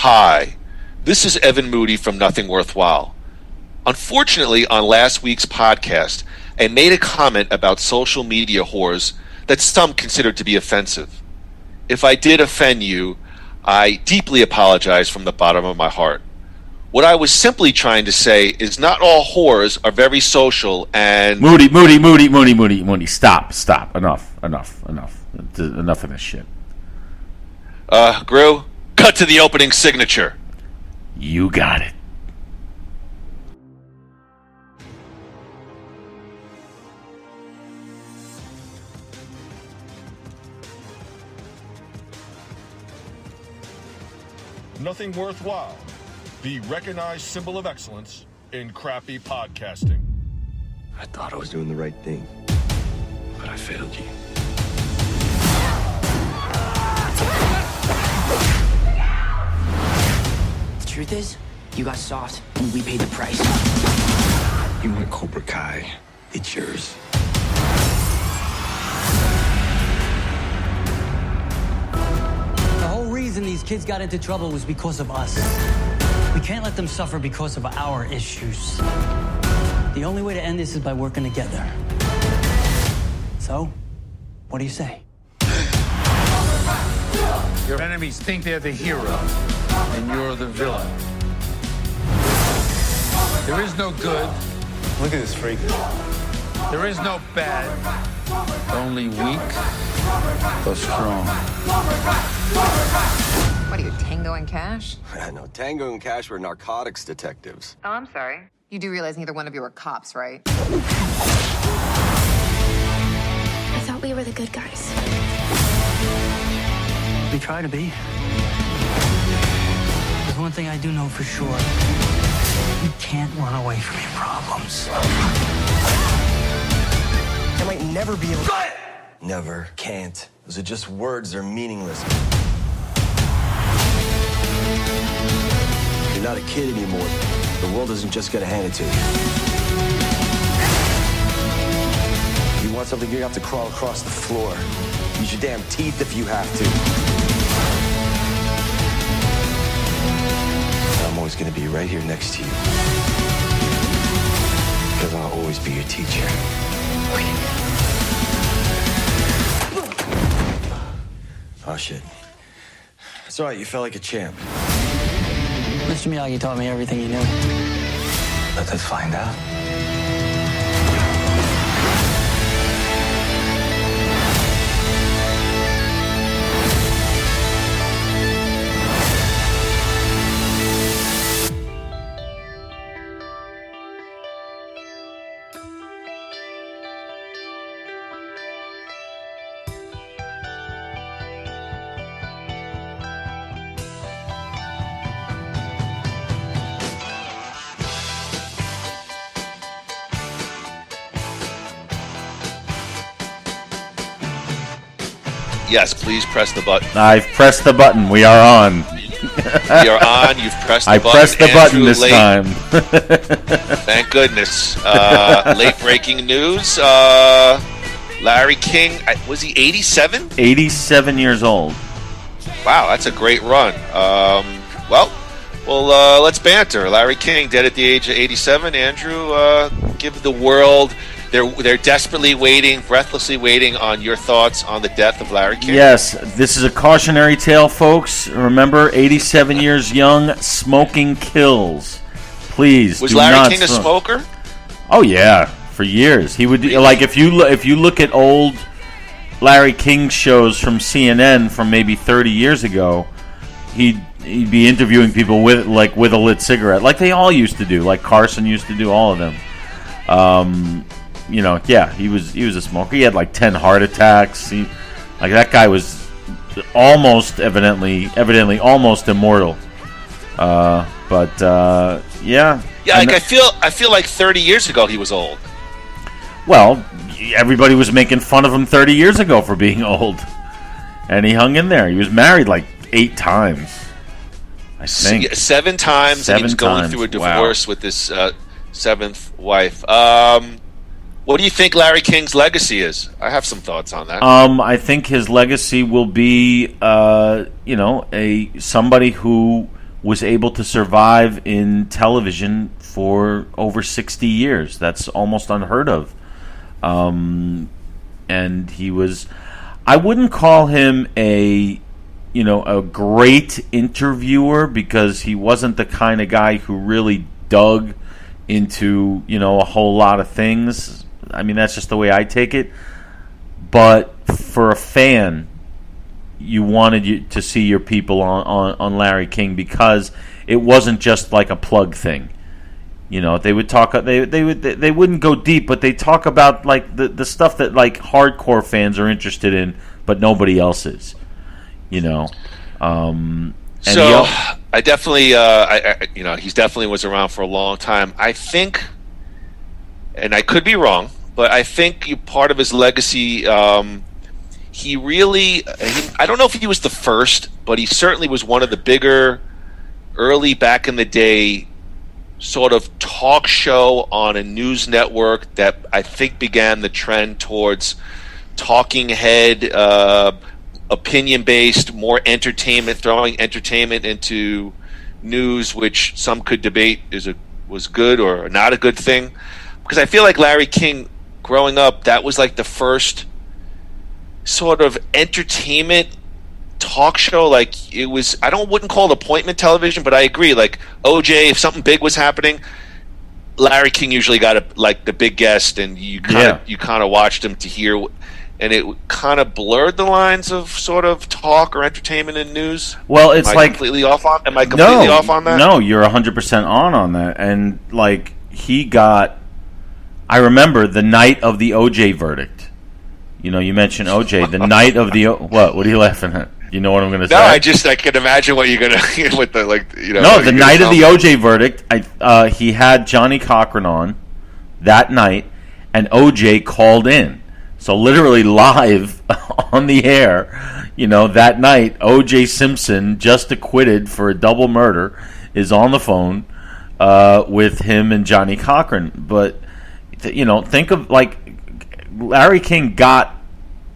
Hi, this is Evan Moody from Nothing Worthwhile. Unfortunately, on last week's podcast, I made a comment about social media whores that some considered to be offensive. If I did offend you, I deeply apologize from the bottom of my heart. What I was simply trying to say is not all whores are very social and... Moody. Stop. Enough of this shit. Gru, cut to the opening signature. You got it. Nothing Worthwhile, the recognized symbol of excellence in crappy podcasting. I thought I was doing the right thing, but I failed you. The truth is, you got soft, and we paid the price. You want Cobra Kai, it's yours. The whole reason these kids got into trouble was because of us. We can't let them suffer because of our issues. The only way to end this is by working together. So, what do you say? Your enemies think they're the hero, and you're the villain. There is no good. Look at this freak. There is no bad. Only weak or strong. What are you, Tango and Cash? No, Tango and Cash were narcotics detectives. Oh, I'm sorry. You do realize neither one of you are cops, right? I thought we were the good guys. We try to be. There's one thing I do know for sure. You can't run away from your problems. I might never be able to... Never, can't. Those are just words, they're meaningless. You're not a kid anymore. The world isn't just gonna hand it to you. You want something, you have to crawl across the floor. Use your damn teeth if you have to. I'm always gonna be right here next to you. Because I'll always be your teacher. Oh, shit. It's all right, you felt like a champ. Mr. Miyagi taught me everything he knew. Let us find out. Yes, please press the button. I've pressed the button. We are on. We are on. You've pressed the button. I pressed the button this time. Thank goodness. Late breaking news. Larry King, was he 87? 87 years old. Wow, that's a great run. Well, let's banter. Larry King, dead at the age of 87. Andrew, give the world... They're desperately waiting, breathlessly waiting on your thoughts on the death of Larry King. Yes, this is a cautionary tale, folks. Remember, 87 years young, smoking kills. Please, was do Larry not King a smoker? Oh yeah, for years. He would Really? like if you look at old Larry King shows from CNN from maybe 30 years ago, he'd be interviewing people with a lit cigarette, like they all used to do, like Carson used to do, all of them. He was a smoker. He had like 10 heart attacks. That guy was evidently almost immortal. Yeah. Yeah, I feel like 30 years ago he was old. Well, everybody was making fun of him 30 years ago for being old, and he hung in there. He was married like 8 times, I think. 7 times. 7 and he was going times. through a divorce with his 7th wife. What do you think Larry King's legacy is? I have some thoughts on that. I think his legacy will be, somebody who was able to survive in television for over 60 years. That's almost unheard of. And he was, I wouldn't call him a great interviewer, because he wasn't the kind of guy who really dug into, a whole lot of things. I mean, that's just the way I take it. But for a fan, you wanted to see your people on Larry King, because it wasn't just like a plug thing. They would talk. They wouldn't go deep, but they talk about like the stuff that like hardcore fans are interested in, but nobody else is. So I definitely, he's definitely was around for a long time. I think, and I could be wrong, but I think part of his legacy, he really, I don't know if he was the first, but he certainly was one of the bigger, early back in the day, sort of talk show on a news network that I think began the trend towards talking head, opinion-based, more entertainment, throwing entertainment into news, which some could debate was good or not a good thing. Because I feel like Larry King, growing up, that was like the first sort of entertainment talk show. Like, it was, wouldn't call it appointment television, but I agree. Like OJ, if something big was happening, Larry King usually got the big guest, and you kind of watched him to hear. And it kind of blurred the lines of sort of talk or entertainment and news. Well, it's Am I completely off on that? No, you're 100% on that. And like I remember the night of the OJ verdict. You mentioned OJ. The night of the what? What are you laughing at? You know what I'm going to say? No, I can imagine what you're going to with the No, the night of the OJ verdict, he had Johnny Cochran on that night, and OJ called in. So literally live on the air, that night, O.J. Simpson, just acquitted for a double murder, is on the phone with him and Johnny Cochran. But, think of, like, Larry King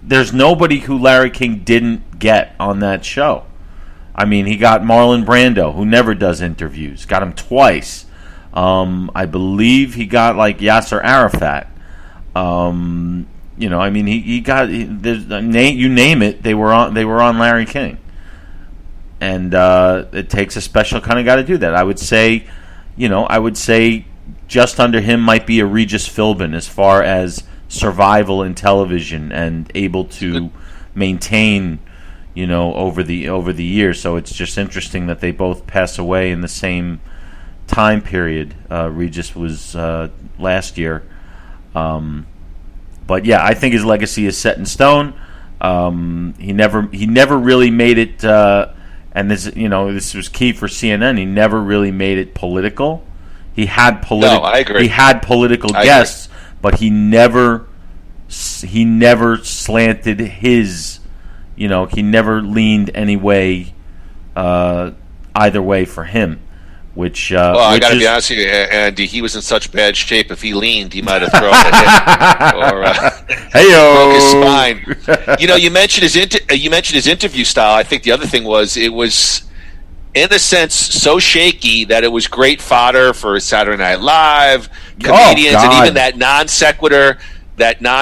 there's nobody who Larry King didn't get on that show. I mean, he got Marlon Brando, who never does interviews, got him twice. I believe he got, like, Yasser Arafat. I mean, he got you name it. They were on Larry King, and it takes a special kind of guy to do that. I would say, just under him might be a Regis Philbin as far as survival in television and able to maintain, over the years. So it's just interesting that they both pass away in the same time period. Regis was last year. But yeah, I think his legacy is set in stone. He never really made it, and this was key for CNN. He never really made it political. He had political. No, I agree. He had political guests, but he never slanted his. He never leaned any way, either way for him. Which I got to be honest with you, Andy. He was in such bad shape. If he leaned, he might have thrown a hit or broke his spine. You mentioned his interview style. I think the other thing was it was, in a sense, so shaky that it was great fodder for Saturday Night Live comedians, and even that non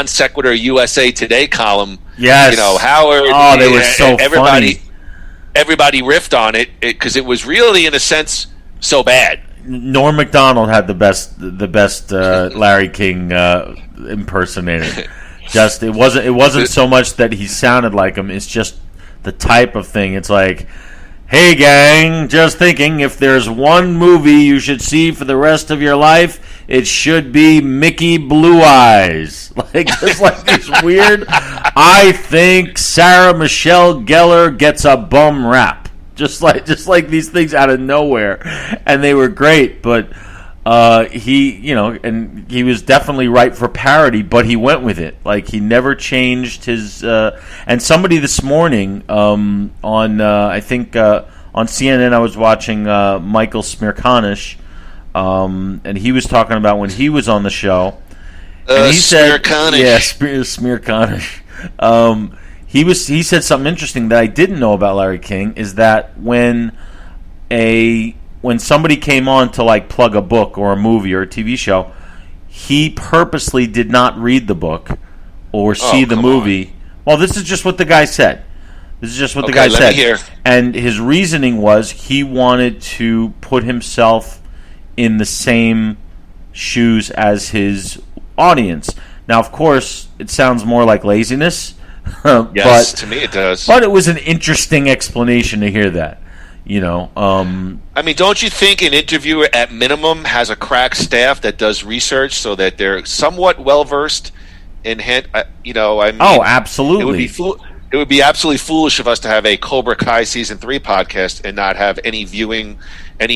sequitur USA Today column. Yes, Howard. Oh, they were so funny. Everybody riffed on it because it was really, in a sense, so bad. Norm Macdonald had the best Larry King impersonator. Just it wasn't so much that he sounded like him. It's just the type of thing. It's like, hey gang, just thinking, if there's one movie you should see for the rest of your life, it should be Mickey Blue Eyes. Just like this weird. I think Sarah Michelle Gellar gets a bum rap. Just like these things out of nowhere, and they were great. But he was definitely right for parody, but he went with it. Like, he never changed his. And somebody this morning on I think on CNN, I was watching Michael Smirkanish, and he was talking about when he was on the show. And he said, Smirkanish. He said something interesting that I didn't know about Larry King, is that when when somebody came on to like plug a book or a movie or a TV show, he purposely did not read the book or see the movie. On. Well, this is just what the guy said. This is just what the guy said. Me hear. And his reasoning was he wanted to put himself in the same shoes as his audience. Now, of course, it sounds more like laziness. Yes, to me it does. But it was an interesting explanation to hear that. I mean, don't you think an interviewer at minimum has a crack staff that does research so that they're somewhat well versed in oh, absolutely. It would be absolutely foolish of us to have a Cobra Kai season 3 podcast and not have any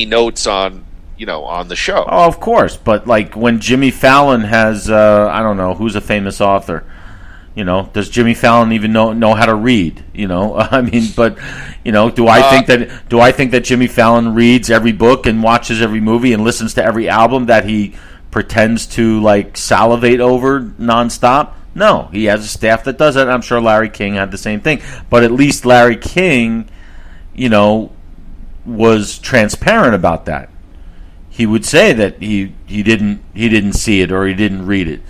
notes on the show. Oh, of course. But like when Jimmy Fallon has, I don't know who's a famous author. Does Jimmy Fallon even know how to read? I mean, but do I think that Jimmy Fallon reads every book and watches every movie and listens to every album that he pretends to like salivate over nonstop? No, he has a staff that does it. I'm sure Larry King had the same thing, but at least Larry King, was transparent about that. He would say that he didn't see it or he didn't read it.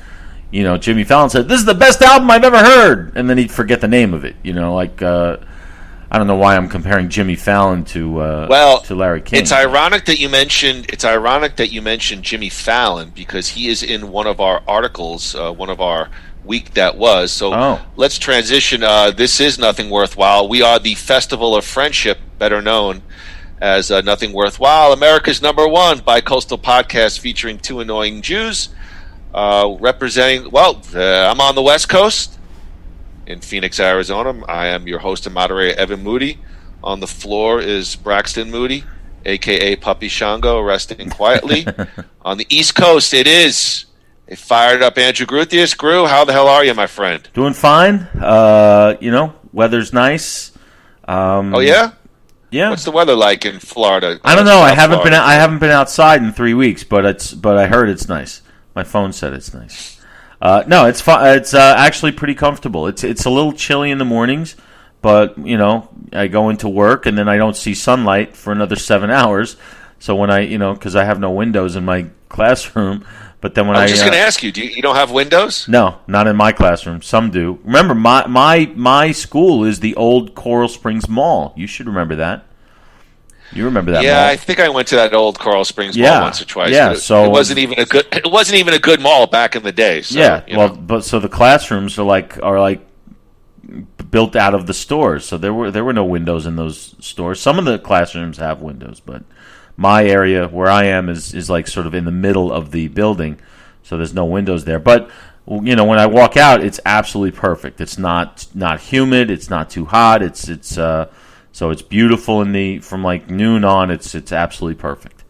Jimmy Fallon said, "This is the best album I've ever heard," and then he'd forget the name of it. I don't know why I'm comparing Jimmy Fallon to Larry King. It's ironic that you mentioned Jimmy Fallon because he is in one of our articles, one of our week that was. So let's transition. This is Nothing Worthwhile. We are the Festival of Friendship, better known as Nothing Worthwhile, America's #1 bi-coastal podcast featuring two annoying Jews. Representing, I'm on the West Coast in Phoenix, Arizona. I am your host and moderator, Evan Moody. On the floor is Braxton Moody, a.k.a. Puppy Shango, resting quietly. On the East Coast, it is a fired-up Andrew Gruthius. Gru, how the hell are you, my friend? Doing fine. Weather's nice. Oh, yeah? Yeah. What's the weather like in Florida? I don't know. I haven't been outside in 3 weeks, but I heard it's nice. My phone said it's nice. No, it's fun. It's actually pretty comfortable. It's a little chilly in the mornings, but I go into work and then I don't see sunlight for another 7 hours. So when because I have no windows in my classroom, but then when I was just going to ask you, you don't have windows? No, not in my classroom. Some do. Remember, my school is the old Coral Springs Mall. You should remember that. You remember that? Yeah, mall? I think I went to that old Coral Springs Mall once or twice. Yeah, so it wasn't even a good. It wasn't even a good mall back in the day. So, but so the classrooms are like built out of the stores. So there were no windows in those stores. Some of the classrooms have windows, but my area where I am is like sort of in the middle of the building, so there's no windows there. But when I walk out, it's absolutely perfect. It's not humid. It's not too hot. So it's beautiful from like noon on. It's absolutely perfect.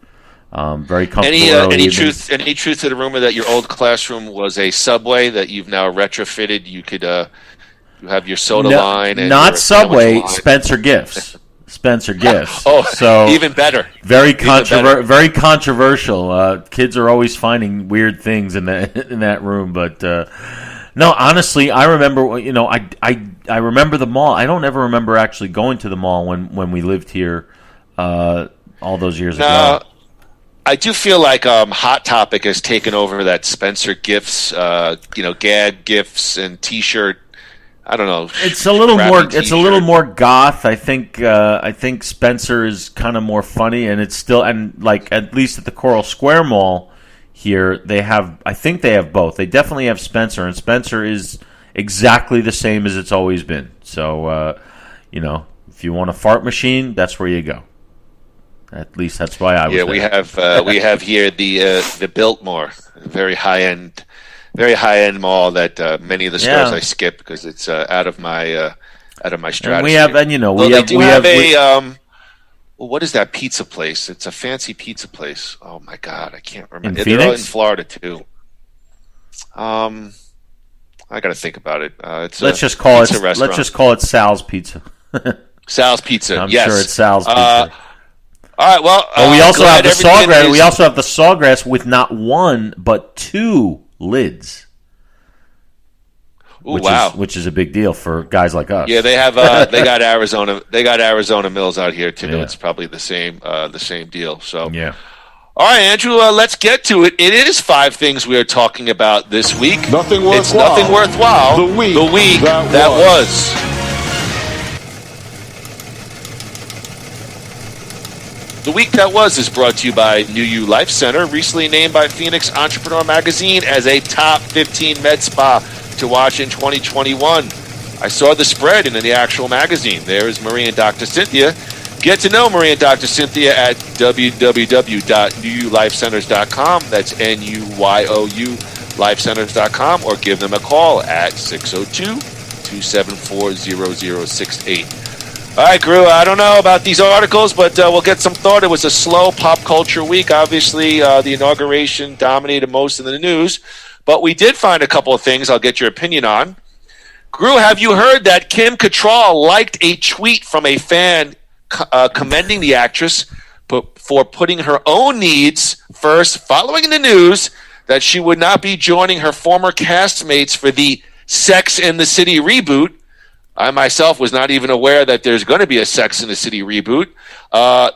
Very comfortable. Any truth to the rumor that your old classroom was a Subway that you've now retrofitted? You could you have your soda line and not Subway. Spencer Gifts. Spencer Gifts. So even better. Very controversial. Kids are always finding weird things in that room, but. No, honestly, I remember. I remember the mall. I don't ever remember actually going to the mall when we lived here all those years ago. I do feel like Hot Topic has taken over that Spencer Gifts, gag gifts and T-shirt. I don't know. It's a little more. T-shirt. It's a little more goth. I think Spencer is kind of more funny, and it's still like at least at the Coral Square Mall. Here I think they have both. They definitely have Spencer, and Spencer is exactly the same as it's always been. So, if you want a fart machine, that's where you go. At least that's why I was. Yeah, there. we have here the Biltmore, very high end mall that many of the stores I skip because it's out of my stratosphere. And we have what is that pizza place? It's a fancy pizza place. Oh my God, I can't remember. They're all in Florida too. I got to think about it. Let's just call it Sal's Pizza. Sal's Pizza. I'm yes. sure it's Sal's Pizza. All right. Well, we also have the Sawgrass. We also have the Sawgrass with not one but two lids. Ooh, wow. which is a big deal for guys like us. Yeah, they have they got Arizona Mills out here too. Yeah. It's probably the same deal. So Yeah. All right, Andrew, let's get to it. It is 5 things we are talking about this week. It's nothing worthwhile. The week that was. The week that was is brought to you by New You Life Center, recently named by Phoenix Entrepreneur Magazine as a top 15 med spa to watch in 2021. I saw the spread in the actual magazine. There is Marie and Dr. Cynthia. Get to know Marie and Dr. Cynthia at www.newulifecenters.com. That's NUYOU lifecenters.com, or give them a call at 602-274-0068. All right, Gru, I don't know about these articles, but we'll get some thought. It was a slow pop culture week. Obviously, the inauguration dominated most of the news, but we did find a couple of things I'll get your opinion on. Gru, have you heard that Kim Cattrall liked a tweet from a fan commending the actress for putting her own needs first, following the news that she would not be joining her former castmates for the Sex and the City reboot? I myself was not even aware that there's going to be a Sex and the City reboot.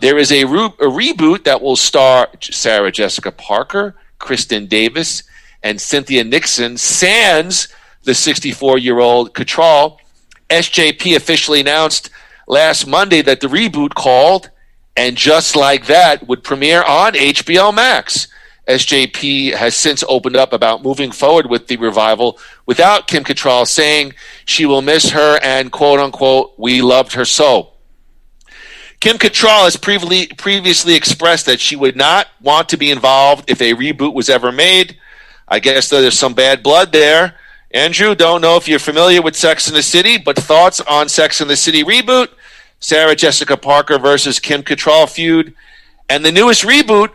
There is a reboot that will star Sarah Jessica Parker, Kristen Davis, and Cynthia Nixon, sans the 64-year-old Cattrall. SJP officially announced last Monday that the reboot, called And Just Like That, would premiere on HBO Max. SJP has since opened up about moving forward with the revival without Kim Cattrall, saying she will miss her and, quote-unquote, we loved her so. Kim Cattrall has previously expressed that she would not want to be involved if a reboot was ever made. I guess there's some bad blood there. Andrew, don't know if you're familiar with Sex and the City, but thoughts on Sex and the City reboot, Sarah Jessica Parker versus Kim Cattrall feud, and the newest reboot,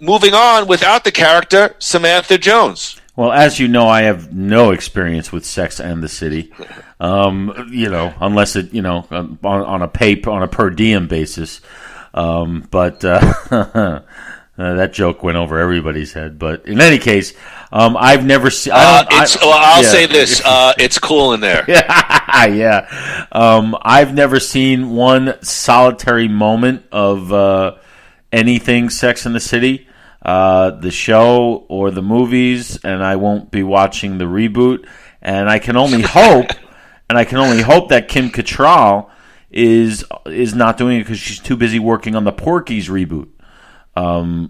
moving on without the character Samantha Jones. Well, as you know, I have no experience with Sex and the City, unless it, on a per diem basis. But that joke went over everybody's head. But in any case, I've never seen. I'll say this: it's cool in there. Yeah. I've never seen one solitary moment of anything Sex and the City. The show or the movies, and I won't be watching the reboot. And I can only hope, that Kim Cattrall is not doing it because she's too busy working on the Porky's reboot,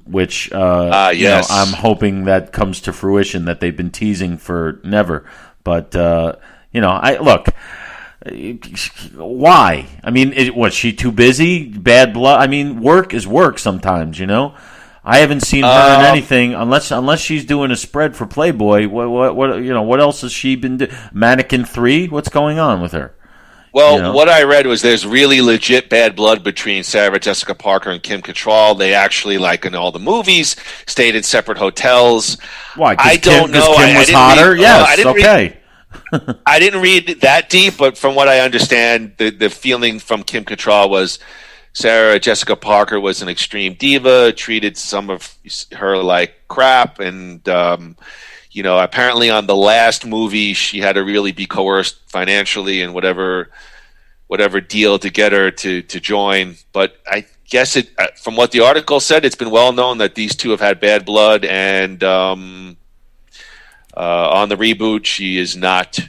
which yes. I'm hoping that comes to fruition, that they've been teasing for never. But why? I mean, was she too busy? Bad blood? I mean, work is work sometimes, I haven't seen her in anything unless she's doing a spread for Playboy. What else has she been doing? Mannequin 3? What's going on with her? Well, what I read was there's really legit bad blood between Sarah Jessica Parker and Kim Cattrall. They actually, like in all the movies, stayed in separate hotels. Why? I don't know. Kim was hotter? Yes, okay. I didn't read that deep, but from what I understand, the feeling from Kim Cattrall was Sarah Jessica Parker was an extreme diva, treated some of her like crap, and apparently on the last movie she had to really be coerced financially and whatever deal to get her to join. But I guess from what the article said, it's been well known that these two have had bad blood, and on the reboot she is not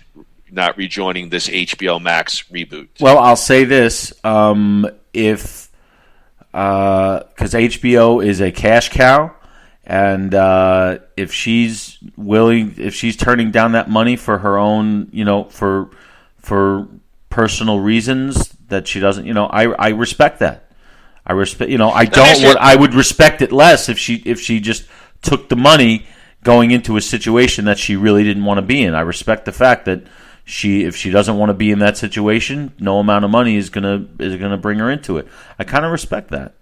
rejoining this HBO Max reboot. Well, I'll say this. If because HBO is a cash cow, and if she's turning down that money for her own, for personal reasons that she doesn't, I respect that. I would respect it less if she just took the money going into a situation that she really didn't want to be in. I respect the fact that if she doesn't want to be in that situation, no amount of money is gonna bring her into it. I kind of respect that.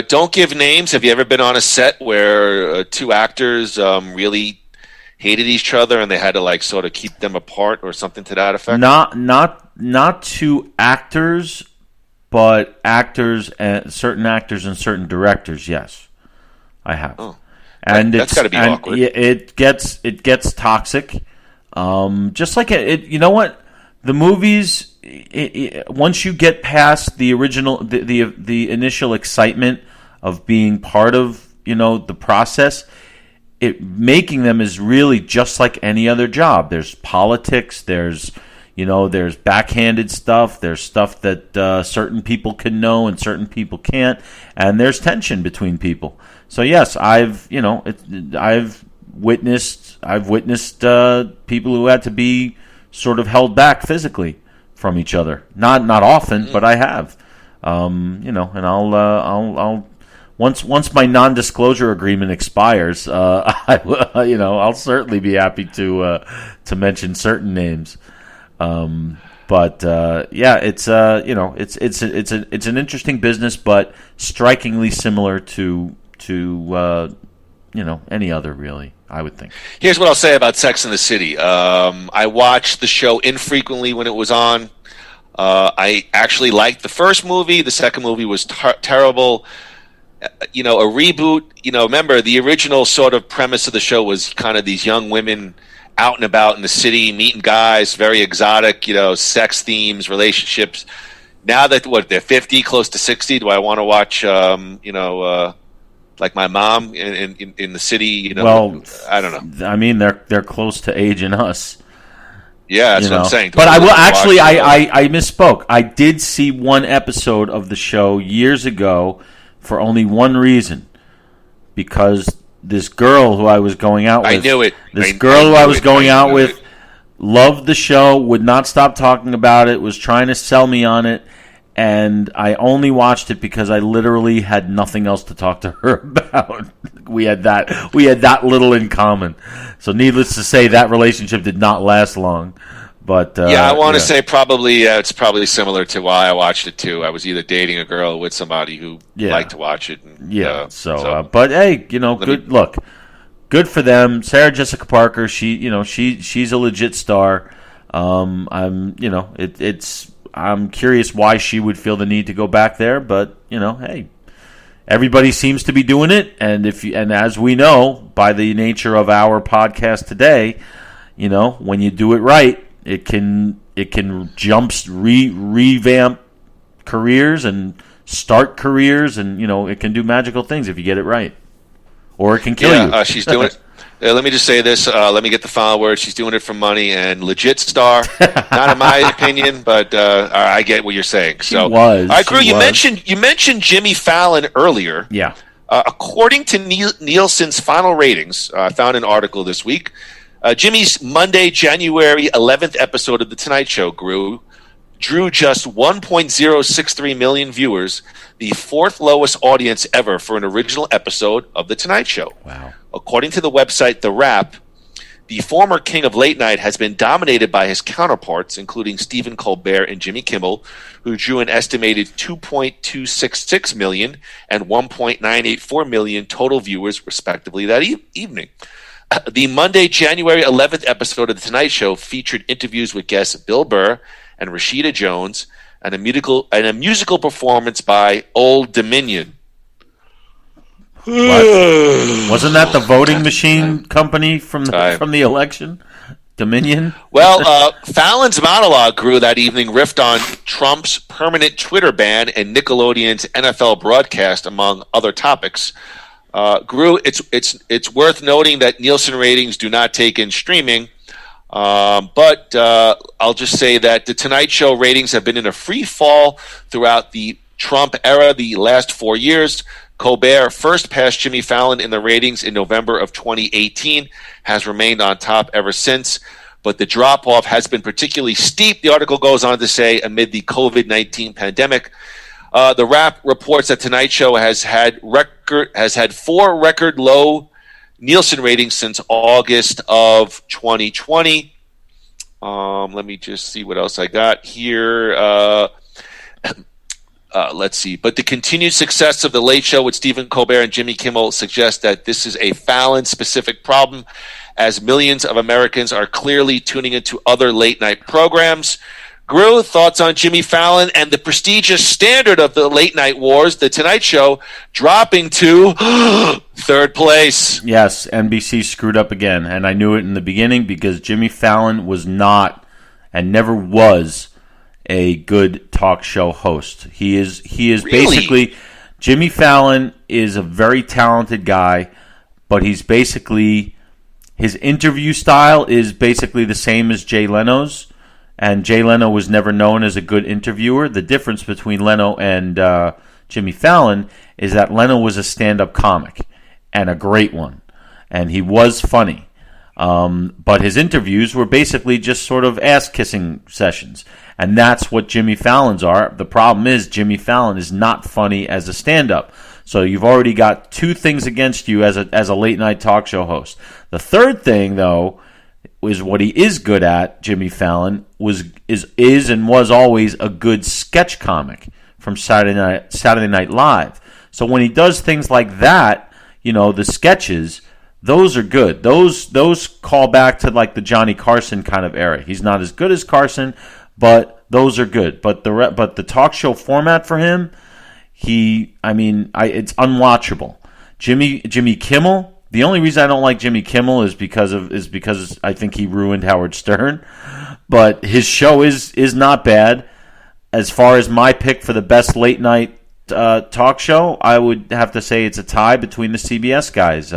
Don't give names. Have you ever been on a set where two actors really hated each other and they had to sort of keep them apart or something to that effect? Not two actors, but actors and certain directors. Yes, I have. Oh, and that's got to be awkward. It gets toxic. Just like it, you know what? The movies, once you get past the original, the initial excitement of being part of, the process, making them is really just like any other job. There's politics. There's backhanded stuff. There's stuff that certain people can know and certain people can't, and there's tension between people. So yes, I've witnessed people who had to be sort of held back physically from each other. Not often, but I have. And I'll once my non-disclosure agreement expires, I'll certainly be happy to mention certain names. It's an interesting business, but strikingly similar to any other, really, I would think. Here's what I'll say about Sex and the City. I watched the show infrequently when it was on. I actually liked the first movie. The second movie was terrible. A reboot. Remember, the original sort of premise of the show was kind of these young women out and about in the city, meeting guys, very exotic, sex themes, relationships. Now that, they're 50, close to 60, do I want to watch, like my mom in the city, Well, I don't know. I mean, they're close to aging us. Yeah, that's what I'm saying. But I will actually, I misspoke. I did see one episode of the show years ago for only one reason, because this girl who I was going out with, I knew it. This girl who I was going out with loved the show, would not stop talking about it, was trying to sell me on it. And I only watched it because I literally had nothing else to talk to her about. We had that little in common. So needless to say, that relationship did not last long. But I want to say probably it's probably similar to why I watched it too. I was either dating a girl with somebody who liked to watch it. And, but hey, good for them. Sarah Jessica Parker, she's a legit star. I'm curious why she would feel the need to go back there, but hey, everybody seems to be doing it, and as we know by the nature of our podcast today, when you do it right, it can revamp careers and start careers, and it can do magical things if you get it right, or it can kill you. She's doing it. Let me just say this. Let me get the final word. She's doing it for money and legit star. Not in my opinion, but I get what you're saying. So, she was. All right, Drew, you mentioned Jimmy Fallon earlier. Yeah. According to Nielsen's final ratings, I found an article this week. Jimmy's Monday, January 11th episode of The Tonight Show drew just 1.063 million viewers, the fourth lowest audience ever for an original episode of The Tonight Show. Wow. According to the website The Wrap, the former king of late night has been dominated by his counterparts, including Stephen Colbert and Jimmy Kimmel, who drew an estimated 2.266 million and 1.984 million total viewers, respectively, that evening. The Monday, January 11th episode of The Tonight Show featured interviews with guests Bill Burr and Rashida Jones, and a musical performance by Old Dominion. What? Wasn't that the voting machine company from the election? Dominion? Well, Fallon's monologue grew that evening, riffed on Trump's permanent Twitter ban and Nickelodeon's NFL broadcast, among other topics. It's worth noting that Nielsen ratings do not take in streaming, but I'll just say that The Tonight Show ratings have been in a free fall throughout the Trump era, the last 4 years. Colbert first passed Jimmy Fallon in the ratings in November of 2018, has remained on top ever since, but the drop-off has been particularly steep, the article goes on to say, amid the COVID-19 pandemic. The Wrap reports that Tonight Show has had 4 record low Nielsen ratings since August of 2020. Let me just see what else I got here. Let's see. But the continued success of The Late Show with Stephen Colbert and Jimmy Kimmel suggests that this is a Fallon-specific problem, as millions of Americans are clearly tuning into other late-night programs. Gru, thoughts on Jimmy Fallon and the prestigious standard of the late night wars, The Tonight Show, dropping to third place. Yes, NBC screwed up again, and I knew it in the beginning because Jimmy Fallon was not and never was a good talk show host. He is Really? basically, Jimmy Fallon is a very talented guy, but he's basically, his interview style is basically the same as Jay Leno's. And Jay Leno was never known as a good interviewer. The difference between Leno and Jimmy Fallon is that Leno was a stand-up comic, and a great one. And he was funny. But his interviews were basically just sort of ass-kissing sessions. And that's what Jimmy Fallon's are. The problem is Jimmy Fallon is not funny as a stand-up. So you've already got two things against you as a late-night talk show host. The third thing, though, is what he is good at. Jimmy Fallon is and was always a good sketch comic from Saturday Night Live. So when he does things like that, the sketches, those are good. Those call back to like the Johnny Carson kind of era. He's not as good as Carson, but those are good. But the talk show format for him, it's unwatchable. Jimmy Kimmel. The only reason I don't like Jimmy Kimmel is because I think he ruined Howard Stern. But his show is not bad. As far as my pick for the best late night talk show, I would have to say it's a tie between the CBS guys,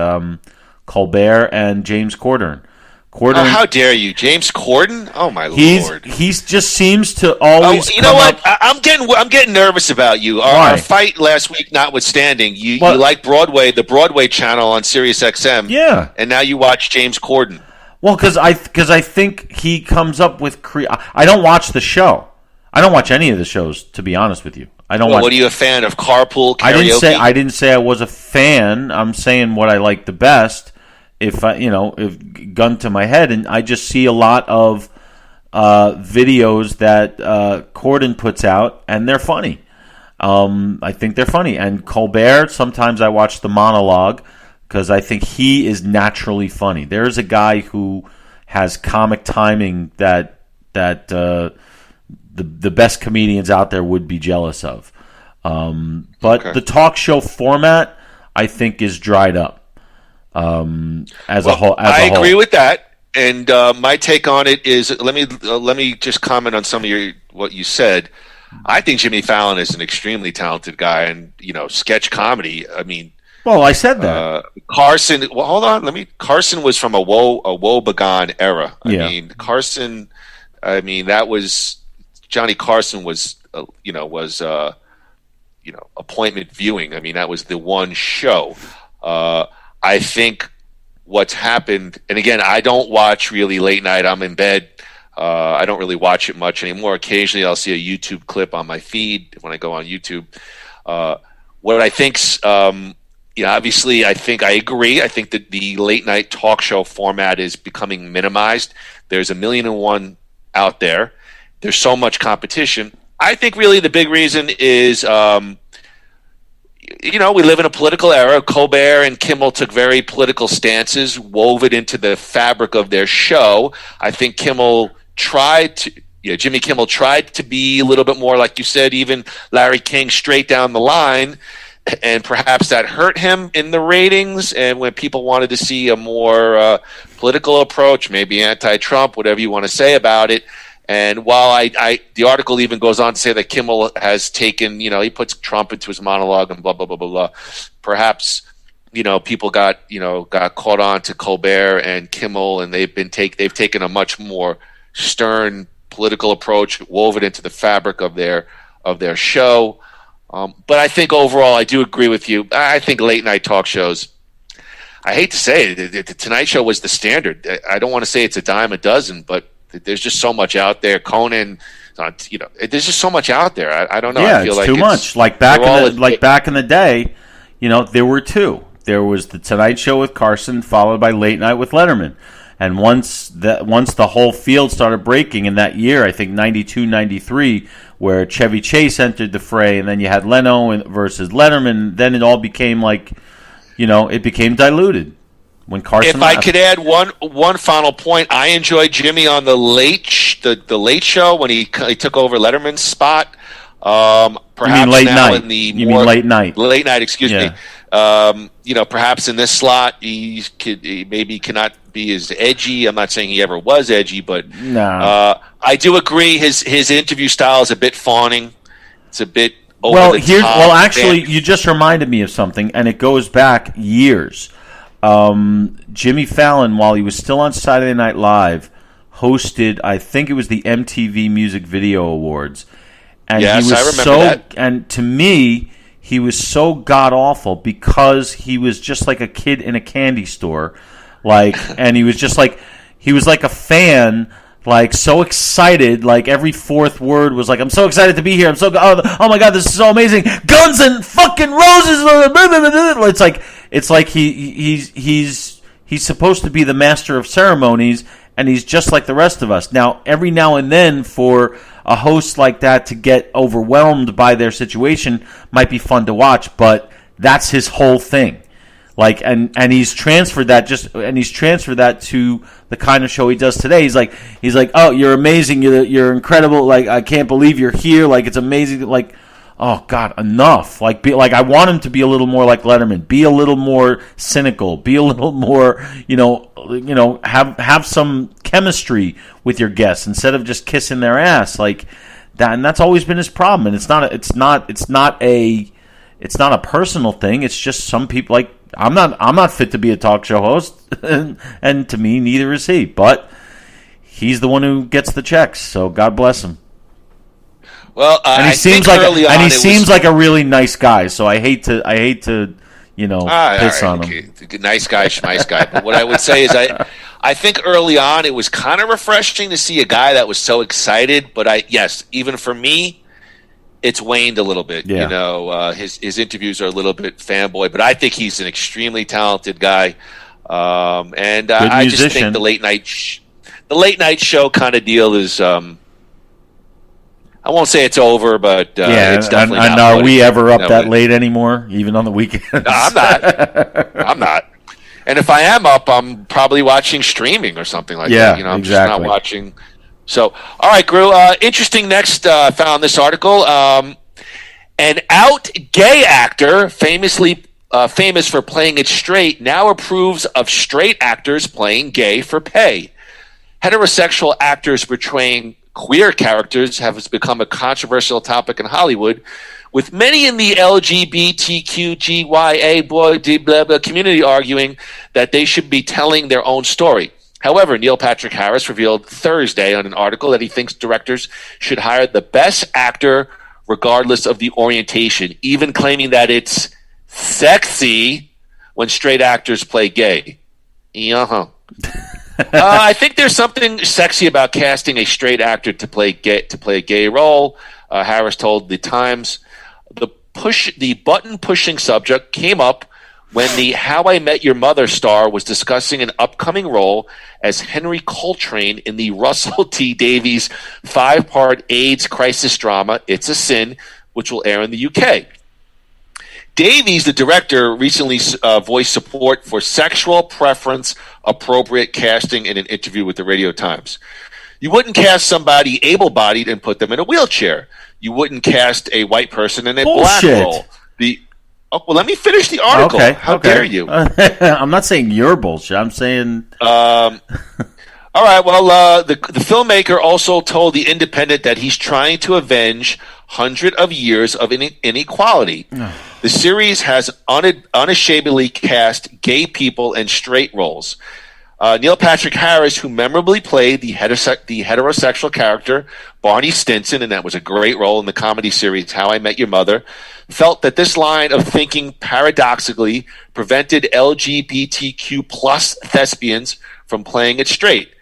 Colbert and James Corden. Oh, how dare you, James Corden? Oh my Lord! He just seems to always. You know what? I'm getting nervous about you. Our fight last week, notwithstanding, you like Broadway, the Broadway channel on Sirius XM. Yeah, and now you watch James Corden. Well, because I think he comes up with. I don't watch the show. I don't watch any of the shows, to be honest with you. I don't. What are you a fan of? Carpool Karaoke? I didn't say I was a fan. I'm saying what I like the best. If gun to my head, and I just see a lot of videos that Corden puts out, and they're funny. I think they're funny. And Colbert, sometimes I watch the monologue because I think he is naturally funny. There's a guy who has comic timing that the best comedians out there would be jealous of. But the talk show format, I think, is dried up. As a whole, I agree with that, and my take on it is let me just comment on some of what you said. I think Jimmy Fallon is an extremely talented guy, and sketch comedy. I mean, well, I said that Carson. Well, hold on. Carson was from a woebegone era. I mean, Carson. I mean, that was Johnny Carson was appointment viewing. I mean, that was the one show. I think what's happened, and again, I don't watch really late night. I'm in bed. I don't really watch it much anymore. Occasionally, I'll see a YouTube clip on my feed when I go on YouTube. What I think's, obviously, I think I agree. I think that the late night talk show format is becoming minimized. There's 1,000,001 out there. There's so much competition. I think really the big reason is we live in a political era. Colbert and Kimmel took very political stances, wove it into the fabric of their show. I think Jimmy Kimmel tried to be a little bit more, like you said, even Larry King, straight down the line, and perhaps that hurt him in the ratings. And when people wanted to see a more political approach, maybe anti-Trump, whatever you want to say about it. And while the article even goes on to say that Kimmel has taken, he puts Trump into his monologue and blah, blah, blah, blah, blah. Perhaps, people got caught on to Colbert and Kimmel, and they've taken a much more stern political approach, wove it into the fabric of their show. But I think overall, I do agree with you. I think late night talk shows, I hate to say it, the Tonight Show was the standard. I don't want to say it's a dime a dozen, but there's just so much out there. Conan, there's just so much out there. I don't know. Yeah, I feel it's like too much. Like back in the day, there were two. There was the Tonight Show with Carson, followed by Late Night with Letterman. And once the whole field started breaking in that year, I think 92, 93, where Chevy Chase entered the fray, and then you had Leno versus Letterman. Then it all became it became diluted. When Carson if I could add one final point, I enjoyed Jimmy on the Late the Late Show when he took over Letterman's spot. You Perhaps mean late now night? in the You mean late night? Late night, excuse Yeah. me. Perhaps in this slot he maybe cannot be as edgy. I'm not saying he ever was edgy, but No. I do agree his interview style is a bit fawning. It's a bit over Well, the top. actually, you just reminded me of something, and it goes back years. Jimmy Fallon, while he was still on Saturday Night Live, hosted, I think it was the MTV Music Video Awards. And Yes, he was I remember that. And to me, he was so god-awful because he was just like a kid in a candy store. And he was just he was like a fan, so excited, every fourth word was I'm so excited to be here. I'm so, oh my God, this is so amazing. Guns and fucking Roses. It's like he's supposed to be the master of ceremonies, and he's just like the rest of us. Now, every now and then for a host like that to get overwhelmed by their situation might be fun to watch, but that's his whole thing. And he's transferred that to the kind of show he does today. He's like, oh, you're amazing, you're incredible. I can't believe you're here. It's amazing. Oh God, enough. I want him to be a little more like Letterman. Be a little more cynical. Be a little more, have some chemistry with your guests instead of just kissing their ass that. And that's always been his problem. And it's not a personal thing. It's just some people I'm not fit to be a talk show host, and to me, neither is he. But he's the one who gets the checks, so God bless him. Well, and he seems like a really nice guy. So I hate to piss on him. Nice guy, schmice guy. But what I would say is, I think early on it was kind of refreshing to see a guy that was so excited. But even for me, it's waned a little bit. Yeah. His interviews are a little bit fanboy, but I think he's an extremely talented guy. And I just think the late night show kind of deal is. I won't say it's over, but it's definitely and not. Are we ever up that late anymore, even on the weekends? No, I'm not. And if I am up, I'm probably watching streaming or something like that. I'm just not watching. So, all right, Gru. Interesting. Next, found this article. An out gay actor, famous for playing it straight, now approves of straight actors playing gay for pay. Heterosexual actors portraying queer characters has become a controversial topic in Hollywood, with many in the LGBTQGYA community arguing that they should be telling their own story. However, Neil Patrick Harris revealed Thursday on an article that he thinks directors should hire the best actor regardless of the orientation, even claiming that it's sexy when straight actors play gay. I think there's something sexy about casting a straight actor to play a gay role. Harris told the Times. The button-pushing subject came up when the How I Met Your Mother star was discussing an upcoming role as Henry Coltrane in the Russell T Davies 5-part AIDS crisis drama, It's a Sin, which will air in the UK. Davies, the director, recently voiced support for sexual preference appropriate casting in an interview with the Radio Times. You wouldn't cast somebody able-bodied and put them in a wheelchair. You wouldn't cast a white person in a black role. Well, let me finish the article. Okay, How dare you? I'm not saying you're bullshit. I'm saying... All right, well, the filmmaker also told The Independent that he's trying to avenge hundreds of years of inequality. The series has unashamedly cast gay people in straight roles. Neil Patrick Harris, who memorably played the heterosexual character Barney Stinson, and that was a great role in the comedy series How I Met Your Mother, felt that this line of thinking paradoxically prevented LGBTQ plus thespians from playing it straight.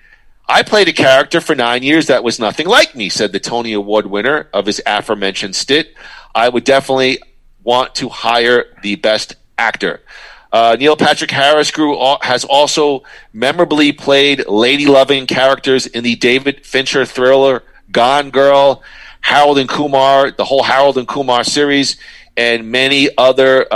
I played a character for 9 years that was nothing like me, said the Tony Award winner of his aforementioned stint. I would definitely want to hire the best actor. Neil Patrick Harris has also memorably played lady-loving characters in the David Fincher thriller Gone Girl, Harold and Kumar, the whole Harold and Kumar series, and many other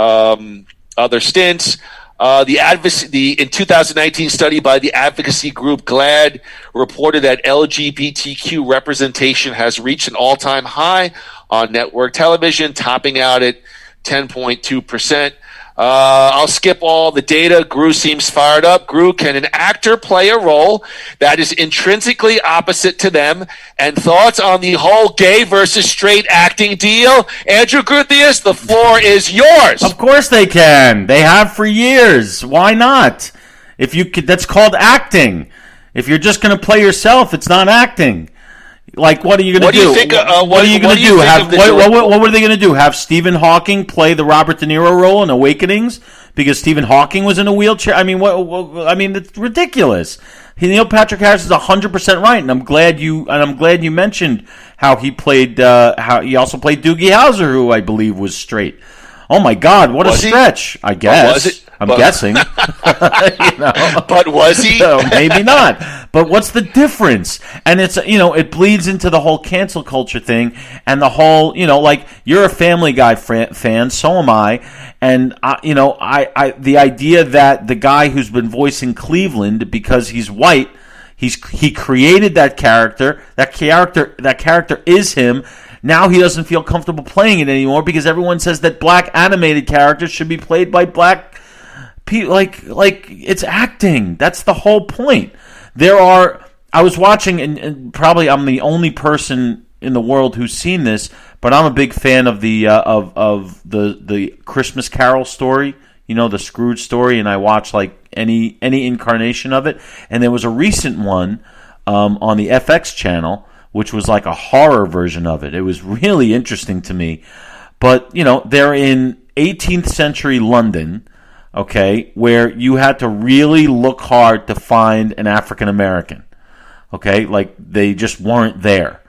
stints. In 2019 study by the advocacy group GLAAD reported that LGBTQ representation has reached an all-time high on network television, topping out at 10.2%. I'll skip all the data. Gru seems fired up. Gru, can an actor play a role that is intrinsically opposite to them? And thoughts on the whole gay versus straight acting deal? Andrew Guthius, the floor is yours. Of course they can. They have for years. Why not? If you could, that's called acting. If you're just going to play yourself, it's not acting. Like, what are you going to do? What are you going to do? What were they going to do? Have Stephen Hawking play the Robert De Niro role in Awakenings because Stephen Hawking was in a wheelchair? I mean, it's ridiculous. Neil Patrick Harris is 100% right, and I'm glad you mentioned how he played. How he also played Doogie Howser, who I believe was straight. Oh my God, what a stretch! I guess. I'm guessing. But was he? No, maybe not. But what's the difference? And it's, it bleeds into the whole cancel culture thing and the whole, like, you're a Family Guy fan, so am I. And, the idea that the guy who's been voicing Cleveland because he's white, he created that character. That character is him. Now he doesn't feel comfortable playing it anymore because everyone says that black animated characters should be played by black people. Like it's acting. That's the whole point. I was watching, and probably I'm the only person in the world who's seen this, but I'm a big fan of the the Christmas Carol story, the Scrooge story, and I watch like any incarnation of it. And there was a recent one on the FX channel, which was like a horror version of it. It was really interesting to me. But, they're in 18th century London, okay, where you had to really look hard to find an African American, okay? Like, they just weren't there.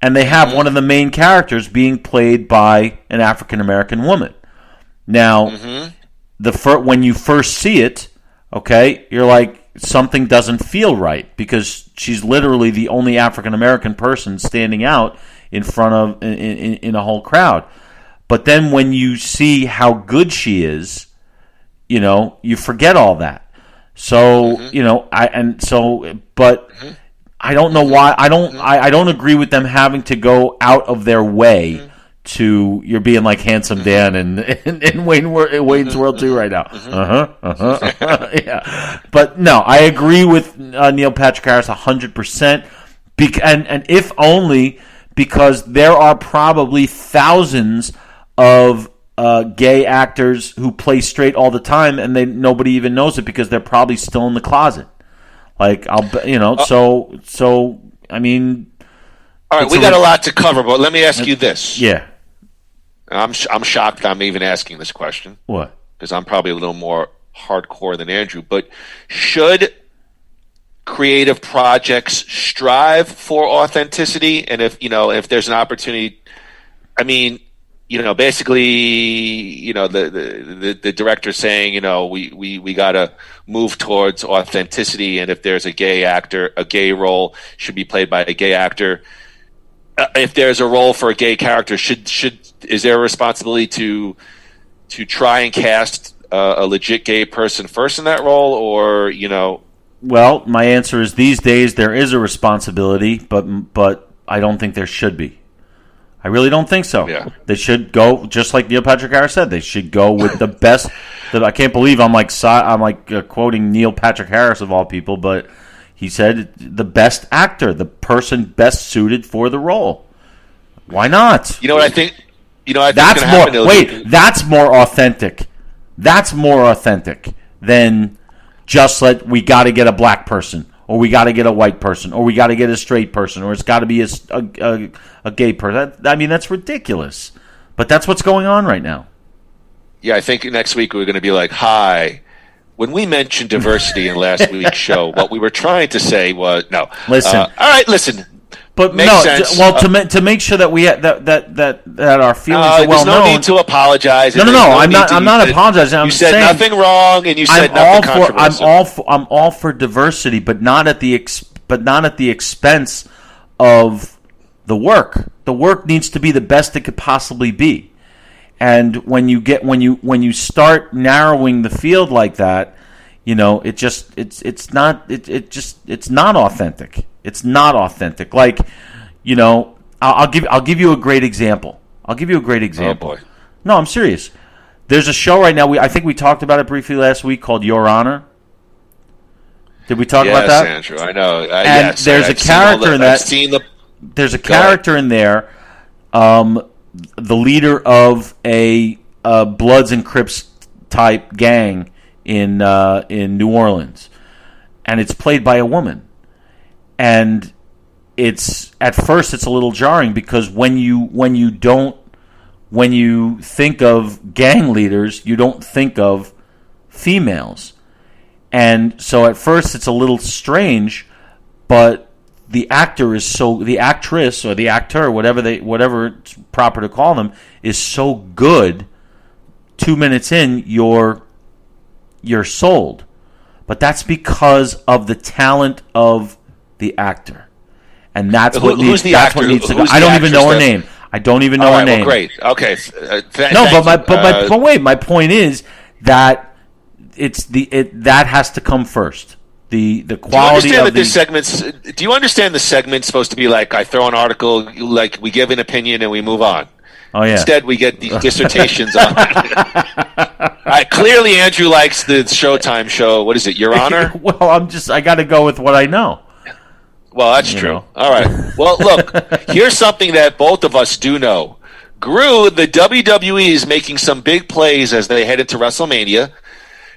And they have one of the main characters being played by an African American woman. Now, when you first see it, okay, you're like, something doesn't feel right because she's literally the only African American person standing out in front of in a whole crowd. But then when you see how good she is, you forget all that. So I don't know why I don't agree with them having to go out of their way to you're being like Handsome Dan in Wayne's World 2 right now. Yeah. But no, I agree with Neil Patrick Harris 100%. And if only because there are probably thousands of gay actors who play straight all the time, and nobody even knows it because they're probably still in the closet. Like so I mean. All right, we got a lot to cover, but let me ask you this. Yeah. I'm shocked I'm even asking this question. What? Because I'm probably a little more hardcore than Andrew. But should creative projects strive for authenticity? And if there's an opportunity, I mean, basically, the director saying, we got to move towards authenticity. And if there's a gay actor, a gay role should be played by a gay actor. If there's a role for a gay character, is there a responsibility to try and cast a legit gay person first in that role, or Well, my answer is these days there is a responsibility, but I don't think there should be. I really don't think so. Yeah. They should go just like Neil Patrick Harris said. They should go with the best. I can't believe I'm quoting Neil Patrick Harris of all people, but. He said the best actor, the person best suited for the role. Why not? You know what I think? That's more. Wait, that's more authentic. That's more authentic than just we got to get a black person, or we got to get a white person, or we got to get a straight person, or it's got to be a gay person. I mean, that's ridiculous. But that's what's going on right now. Yeah, I think next week we're going to be like, hi. When we mentioned diversity in last week's show, what we were trying to say was no. Listen, all right, listen. But makes sense. To make sure that we that our feelings are well known. There's no need to apologize. No. I'm not apologizing. You said nothing wrong, and you said nothing controversial. I'm all for diversity, but not at the expense of the work. The work needs to be the best it could possibly be. And when you start narrowing the field like that, it's not authentic. It's not authentic. Like, I'll give you a great example. Oh boy. No, I'm serious. There's a show right now. I think we talked about it briefly last week called Your Honor. Did we talk about that? Yes, Andrew. I know. And there's a character in that. There's a character in there, the leader of a Bloods and Crips type gang in New Orleans, and it's played by a woman. And at first it's a little jarring because when you think of gang leaders, you don't think of females. And so at first it's a little strange, but the actress or the actor, whatever it's proper to call them, is so good. 2 minutes in, you're sold. But that's because of the talent of the actor. And that's what needs to go. I don't even know her name. I don't even know her name. Well, great. Okay. My point is that that has to come first. The quality do you understand the segment's supposed to be like I throw an article, like we give an opinion and we move on? Oh yeah. Instead, we get these dissertations on it. Clearly, Andrew likes the Showtime show. What is it, Your Honor? Well, I got to go with what I know. Well, that's true. All right. Well, look, here's something that both of us do know. Gru, the WWE is making some big plays as they head into WrestleMania.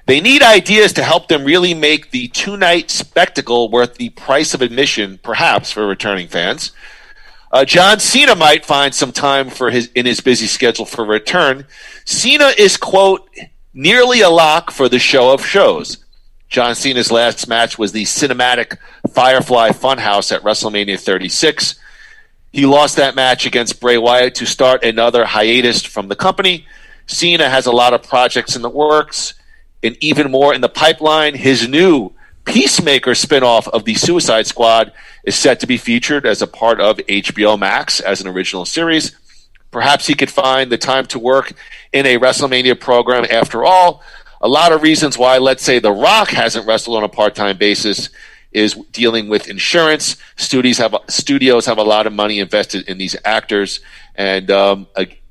They need ideas to help them really make the two-night spectacle worth the price of admission, perhaps, for returning fans. John Cena might find some time in his busy schedule for return. Cena is, quote, nearly a lock for the show of shows. John Cena's last match was the cinematic Firefly Funhouse at WrestleMania 36. He lost that match against Bray Wyatt to start another hiatus from the company. Cena has a lot of projects in the works and even more in the pipeline. His new Peacemaker spinoff of the Suicide Squad is set to be featured as a part of HBO Max as an original series. Perhaps he could find the time to work in a WrestleMania program after all. A lot of reasons why, let's say, The Rock hasn't wrestled on a part-time basis is dealing with insurance. Studios have a lot of money invested in these actors, and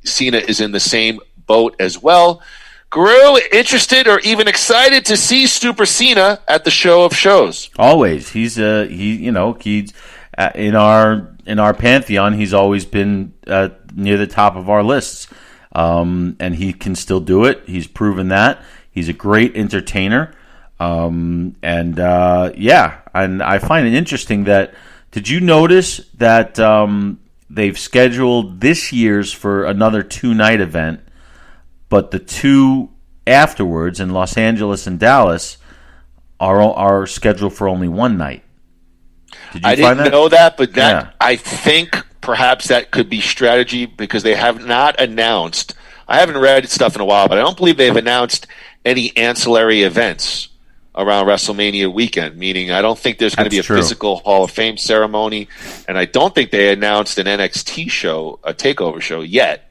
Cena is in the same boat as well. Guru, interested or even excited to see Super Cena at the show of shows? Always. He's in our pantheon. He's always been near the top of our lists, and he can still do it. He's proven that. He's a great entertainer, and I find it interesting that. Did you notice that they've scheduled this year's for another 2-night event? But the two afterwards in Los Angeles and Dallas are scheduled for only one night. I didn't know that, but I think perhaps that could be strategy because they have not announced. I haven't read stuff in a while, but I don't believe they've announced any ancillary events around WrestleMania weekend, meaning I don't think there's going to be a physical Hall of Fame ceremony, and I don't think they announced an NXT show, a TakeOver show yet.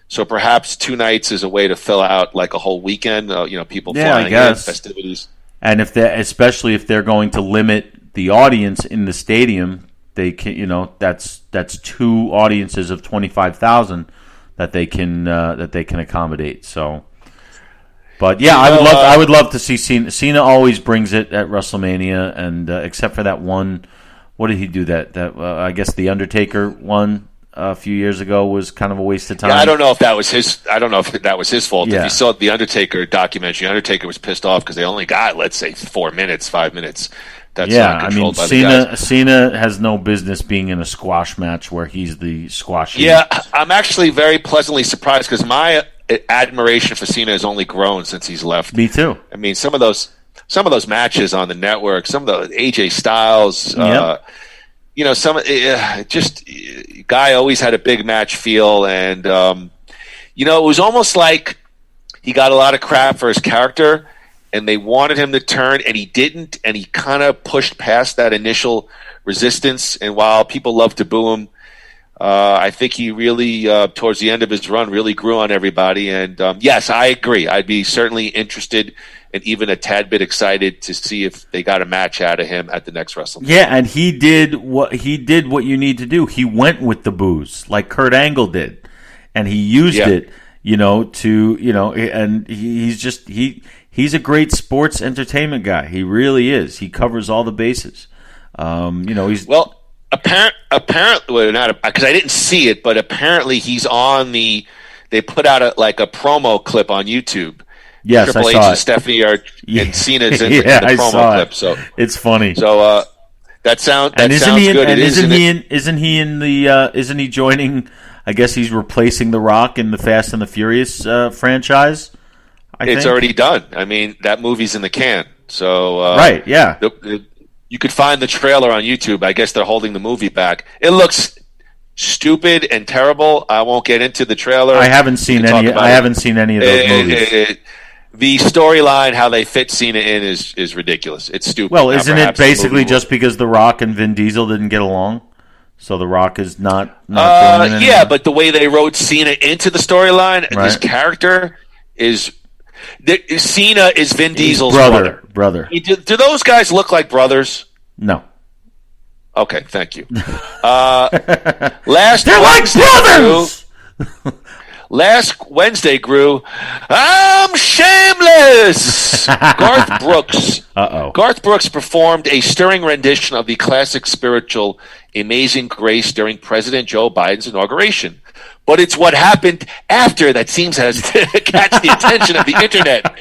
So perhaps 2 nights is a way to fill out like a whole weekend. People flying in, festivities, and especially if they're going to limit the audience in the stadium, they can. That's 2 audiences of 25,000 that they can accommodate. So, but yeah, I would love to see Cena. Cena always brings it at WrestleMania, and except for that one, what did he do? I guess the Undertaker one. A few years ago was kind of a waste of time. Yeah, I don't know if that was his. I don't know if that was his fault. Yeah. If you saw the Undertaker documentary, Undertaker was pissed off because they only got, let's say, 4 minutes, 5 minutes. That's not controlled by the guys. Cena has no business being in a squash match where he's the squash. Yeah, I'm actually very pleasantly surprised because my admiration for Cena has only grown since he's left. Me too. I mean, some of those matches on the network, some of the AJ Styles. Yep. Guy always had a big match feel, and it was almost like he got a lot of crap for his character, and they wanted him to turn, and he didn't, and he kind of pushed past that initial resistance. And while people love to boo him, I think he really, towards the end of his run, really grew on everybody. And yes, I agree. I'd be certainly interested and even a tad bit excited to see if they got a match out of him at the next WrestleMania. Yeah, and he did what you need to do. He went with the booze like Kurt Angle did, and he used it, and he's a great sports entertainment guy. He really is. He covers all the bases. He's apparently not because I didn't see it, but apparently he's on the. They put out a promo clip on YouTube. Yes, Triple I H saw and it. Stephanie and Cena's in the I promo saw clip. it. So it's funny. So that sounds good. Isn't he joining? I guess he's replacing The Rock in the Fast and the Furious franchise. It's already done. I mean, that movie's in the can. So right, yeah. You could find the trailer on YouTube. I guess they're holding the movie back. It looks stupid and terrible. I won't get into the trailer. I haven't seen any of those movies. The storyline, how they fit Cena in, is ridiculous. It's stupid. Well, isn't it basically just because The Rock and Vin Diesel didn't get along? So The Rock is not doing it anymore? Yeah, but the way they wrote Cena into the storyline, this character is... Cena is Vin Diesel's brother. Do those guys look like brothers? No. Okay, thank you. They're like brothers! Last Wednesday, Gru, I'm shameless! Garth Brooks. Garth Brooks performed a stirring rendition of the classic spiritual Amazing Grace during President Joe Biden's inauguration. But it's what happened after that seems to catch the attention of the internet.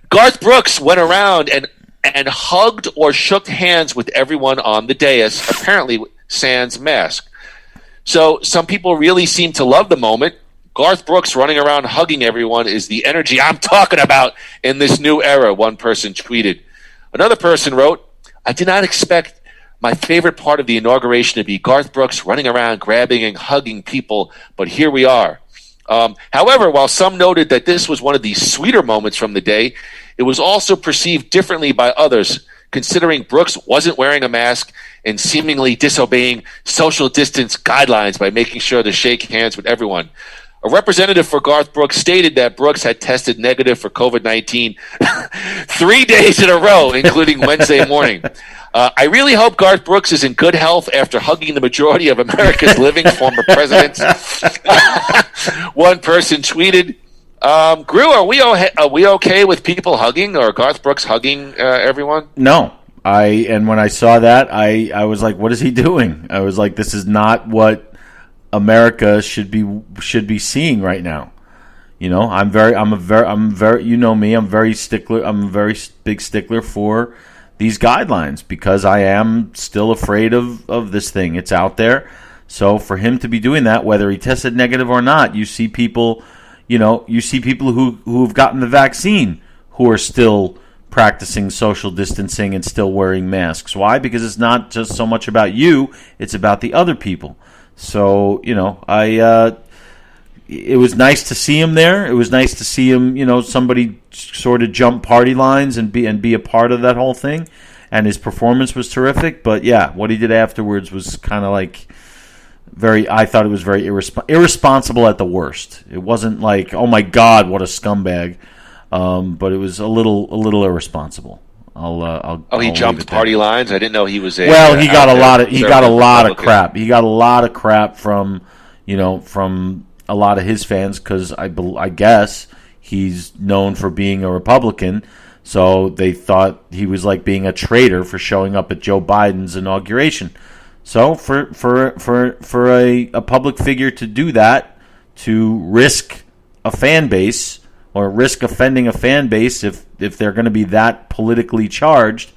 Garth Brooks went around and hugged or shook hands with everyone on the dais, apparently sans mask. So some people really seem to love the moment. Garth Brooks running around hugging everyone is the energy I'm talking about in this new era, one person tweeted. Another person wrote, I did not expect my favorite part of the inauguration to be Garth Brooks running around grabbing and hugging people, but here we are. However, while some noted that this was one of the sweeter moments from the day, it was also perceived differently by others, considering Brooks wasn't wearing a mask and seemingly disobeying social distance guidelines by making sure to shake hands with everyone. A representative for Garth Brooks stated that Brooks had tested negative for COVID-19 3 days in a row, including Wednesday morning. I really hope Garth Brooks is in good health after hugging the majority of America's living former presidents. One person tweeted, Gru, are we okay with people hugging or Garth Brooks hugging everyone? No. And when I saw that, I was like, what is he doing? I was like, this is not what America should be seeing right now. I'm very you know me, I'm a very big stickler for these guidelines because I am still afraid of this thing. It's out there. So for him to be doing that, whether he tested negative or not, you see people who have gotten the vaccine who are still practicing social distancing and still wearing masks. Why? Because it's not just so much about you, it's about the other people. So, it was nice to see him there. It was nice to see him, somebody sort of jump party lines and be a part of that whole thing. And his performance was terrific. But yeah, what he did afterwards was kind of like I thought it was very irresponsible at the worst. It wasn't like, oh my God, what a scumbag. But it was a little irresponsible. He jumped party lines. I didn't know he was. He got a lot of crap. He got a lot of crap from a lot of his fans because I guess he's known for being a Republican. So they thought he was like being a traitor for showing up at Joe Biden's inauguration. So for a public figure to do that, to risk a fan base or risk offending a fan base if they're going to be that politically charged,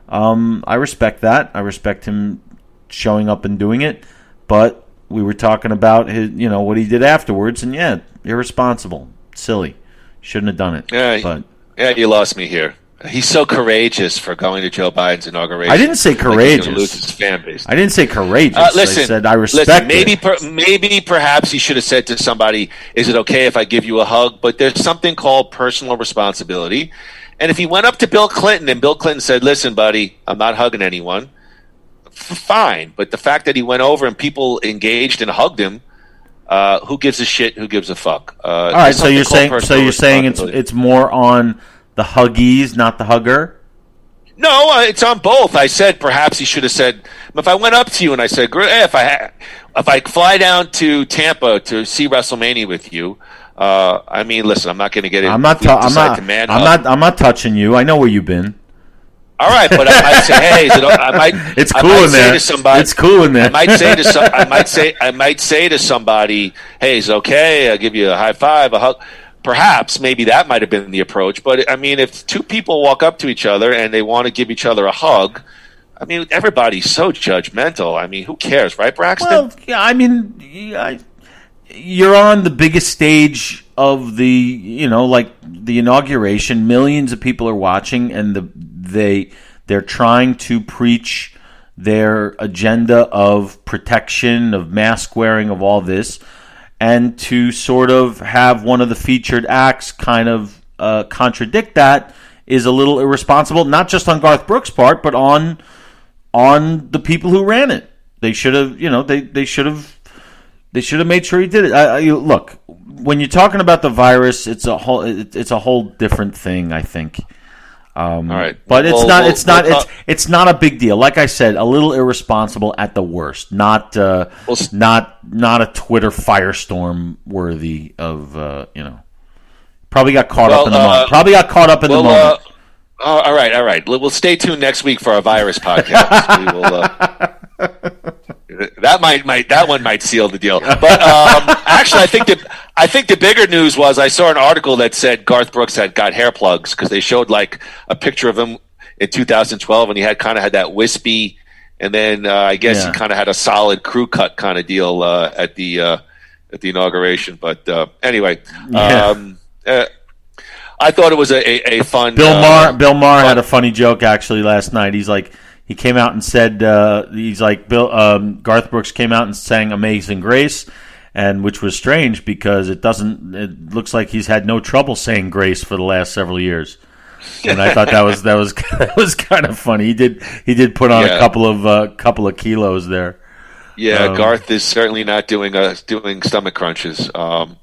I respect that. I respect him showing up and doing it. But we were talking about his, what he did afterwards, and yeah, irresponsible, silly, shouldn't have done it. Yeah, you lost me here. He's so courageous for going to Joe Biden's inauguration. I didn't say courageous. Like he's lose his fan base. I didn't say courageous. I said I respect it. Maybe perhaps he should have said to somebody, is it okay if I give you a hug? But there's something called personal responsibility. And if he went up to Bill Clinton and Bill Clinton said, listen, buddy, I'm not hugging anyone, fine. But the fact that he went over and people engaged and hugged him, who gives a shit? Who gives a fuck? All right, so you're saying it's more on the huggies, not the hugger. No, it's on both. I said perhaps he should have said, if I went up to you and I said, hey, if I fly down to Tampa to see WrestleMania with you, I mean, listen, I'm not going to get it. I'm not touching you. I know where you've been. All right, but I might say, hey, it's cool in there. It's cool in there. I might say to somebody, hey, is it okay? I'll give you a high five, a hug. Perhaps, maybe that might have been the approach. But I mean, if two people walk up to each other and they want to give each other a hug, I mean, everybody's so judgmental. I mean, who cares, right, Braxton? Well, yeah, I mean, you're on the biggest stage of the, like the inauguration. Millions of people are watching, and they're trying to preach their agenda of protection, of mask wearing, of all this, and to sort of have one of the featured acts kind of contradict that is a little irresponsible. Not just on Garth Brooks' part, but on the people who ran it. They should have, they should have made sure he did it. Look, when you're talking about the virus, it's a whole different thing, I think. All right, but it's not a big deal. Like I said, a little irresponsible at the worst. Not a Twitter firestorm worthy of Probably got caught up in the moment. All right. We'll stay tuned next week for our virus podcast. We will. That one might seal the deal. But actually, I think the bigger news was I saw an article that said Garth Brooks had got hair plugs because they showed like a picture of him in 2012, and he had that wispy, and then I guess he kind of had a solid crew cut kind of deal at the inauguration. But anyway, I thought it was a fun. Bill Maher had a funny joke actually last night. He's like. He came out and said, Garth Brooks came out and sang Amazing Grace, and which was strange because it looks like he's had no trouble saying grace for the last several years. And I thought that was kind of funny. He did put on a couple of kilos there. Yeah, Garth is certainly not doing stomach crunches. All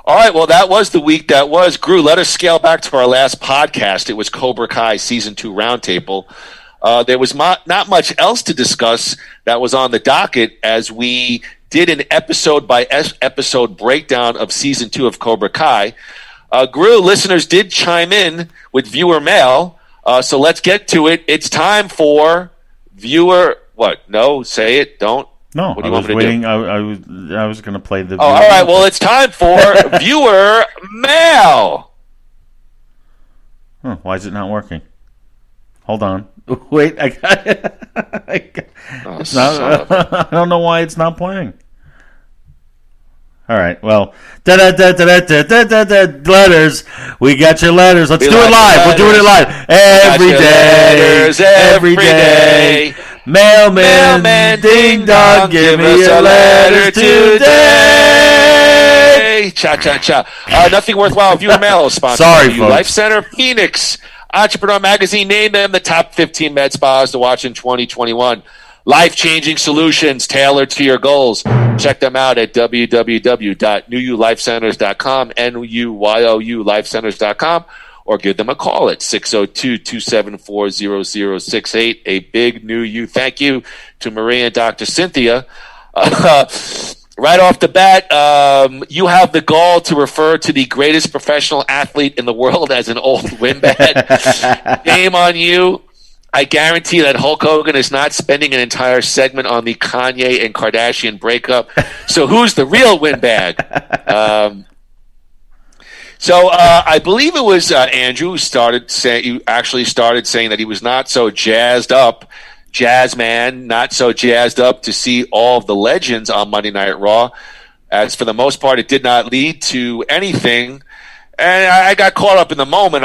right, well, that was the week that was. Gru, let us scale back to our last podcast. It was Cobra Kai Season 2 Roundtable. There was not much else to discuss that was on the docket as we did an episode-by-episode breakdown of Season 2 of Cobra Kai. Gru, listeners did chime in with viewer mail, so let's get to it. It's time for viewer... What? No? Say it? Don't? No, what do you want me to do? I was going to play the... Oh, all right, well, it's time for viewer mail. Why is it not working? Hold on. Wait, I got it. I don't know why it's not playing. All right, well, letters. We got your letters. Let's do it live. We'll do it live every day. Mailman, ding dong, give me your letters today. Cha. Nothing worthwhile. Viewer mail is sponsored by you. Life Center Phoenix. Entrepreneur Magazine named them the top 15 med spas to watch in 2021. Life-changing solutions tailored to your goals. Check them out at www.newyoulifecenters.com, NUYOULifecenters.com, or give them a call at 602-274-0068. A big New You thank you to Maria and Dr. Cynthia. Right off the bat, you have the gall to refer to the greatest professional athlete in the world as an old windbag. Shame on you. I guarantee that Hulk Hogan is not spending an entire segment on the Kanye and Kardashian breakup. So who's the real windbag? So I believe it was Andrew who started saying that he was not so jazzed up. Jazz man, not so jazzed up to see all of the legends on Monday Night Raw. As for the most part, it did not lead to anything. And I got caught up in the moment.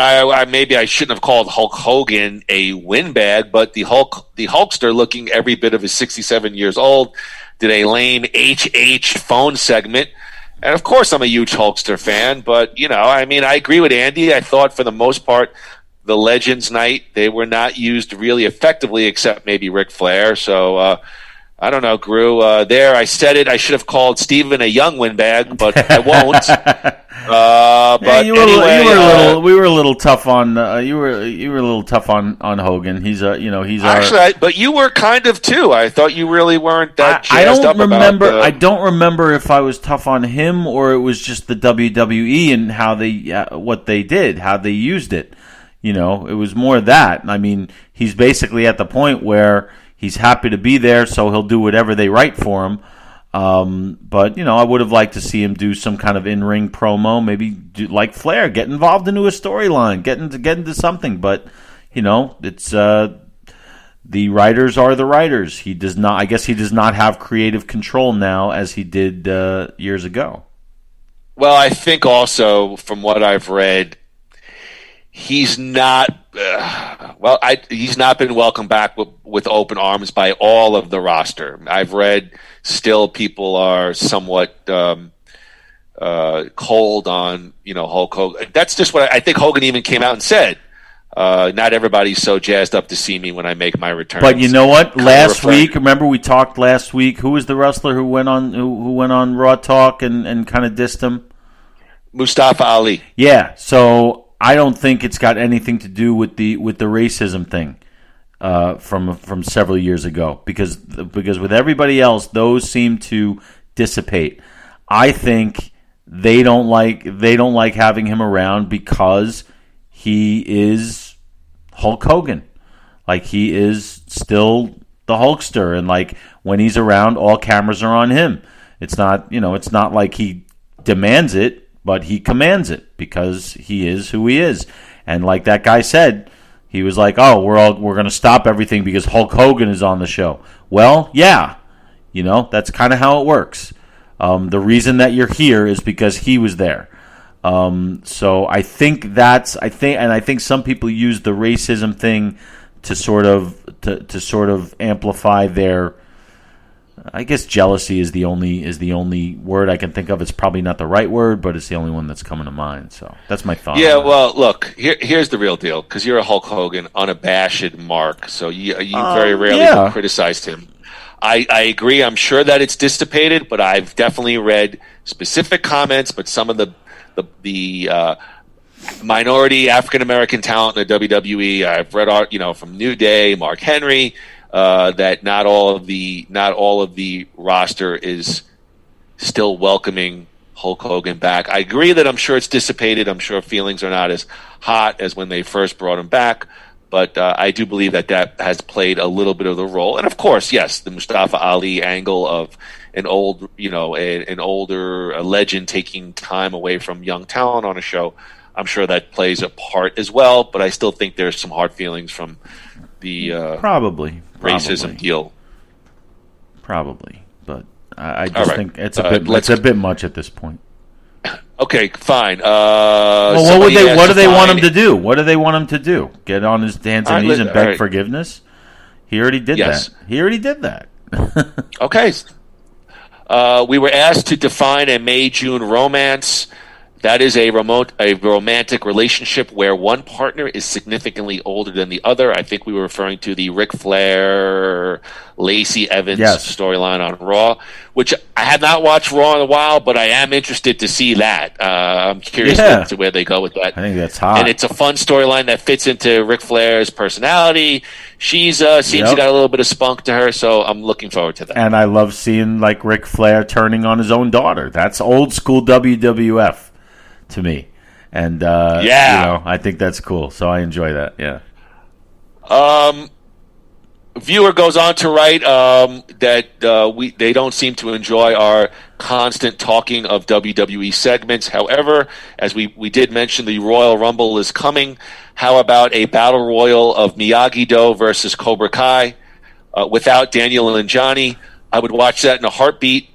Maybe I shouldn't have called Hulk Hogan a windbag, but the Hulkster, looking every bit of his 67 years old, did a lame HH phone segment. And of course, I'm a huge Hulkster fan, but I agree with Andy. I thought for the most part, the Legends night. They were not used really effectively, except maybe Ric Flair. So I don't know, Gru. There, I said it. I should have called Steven a young windbag, but I won't. But you were, anyway, we were a little tough on you were a little tough on Hogan. He's actually, but you were kind of too. I thought you really weren't that jazzed up remember. about. I don't remember if I was tough on him or it was just the WWE and how they what they did, how they used it. It was more that. I mean, he's basically at the point where he's happy to be there, so he'll do whatever they write for him. But I would have liked to see him do some kind of in-ring promo, maybe like Flair, get involved into a storyline, get into something. But it's the writers are the writers. He does not. I guess he does not have creative control now as he did years ago. Well, I think also from what I've read, he's not. He's not been welcomed back with open arms by all of the roster. I've read still people are somewhat cold on Hulk Hogan. That's just what I think. Hogan even came out and said, "Not everybody's so jazzed up to see me when I make my return." But you know what? Last week, remember we talked last week. Who was the wrestler who went on Raw Talk and kind of dissed him? Mustafa Ali. Yeah. So I don't think it's got anything to do with the racism thing from several years ago because with everybody else those seem to dissipate. I think they don't like having him around because he is Hulk Hogan. Like he is still the Hulkster, and like when he's around all cameras are on him. It's not it's not like he demands it, but he commands it because he is who he is. And like that guy said, he was like, "Oh, we're going to stop everything because Hulk Hogan is on the show." Well, yeah, that's kind of how it works. The reason that you're here is because he was there. So I think I think some people use the racism thing to sort of amplify their. I guess jealousy is the only word I can think of. It's probably not the right word, but it's the only one that's coming to mind. So that's my thought. Yeah, well, look, here's the real deal. Because you're a Hulk Hogan unabashed mark, so you very rarely criticized him. I agree. I'm sure that it's dissipated, but I've definitely read specific comments. But some of the minority African American talent in the WWE, I've read from New Day, Mark Henry. That not all of the roster is still welcoming Hulk Hogan back. I agree that I'm sure it's dissipated. I'm sure feelings are not as hot as when they first brought him back. But I do believe that has played a little bit of the role. And of course, yes, the Mustafa Ali angle of an older legend taking time away from young talent on a show. I'm sure that plays a part as well. But I still think there's some hard feelings from the probably racism deal. Probably, but I just think it's a bit much at this point. Okay, fine. Well, what do they want him to do? What do they want him to do? Get on his hands and knees and beg forgiveness? He already did that. He already did that. Okay. We were asked to define a May-June romance. That is a romantic relationship where one partner is significantly older than the other. I think we were referring to the Ric Flair, Lacey Evans storyline on Raw, which I have not watched Raw in a while, but I am interested to see that. I'm curious to where they go with that. I think that's hot. And it's a fun storyline that fits into Ric Flair's personality. She's seems to got a little bit of spunk to her, so I'm looking forward to that. And I love seeing like Ric Flair turning on his own daughter. That's old school WWF. To me, and I think that's cool. So I enjoy that. Yeah. Viewer goes on to write that they don't seem to enjoy our constant talking of WWE segments. However, as we did mention, the Royal Rumble is coming. How about a battle royal of Miyagi-Do versus Cobra Kai without Daniel and Johnny? I would watch that in a heartbeat.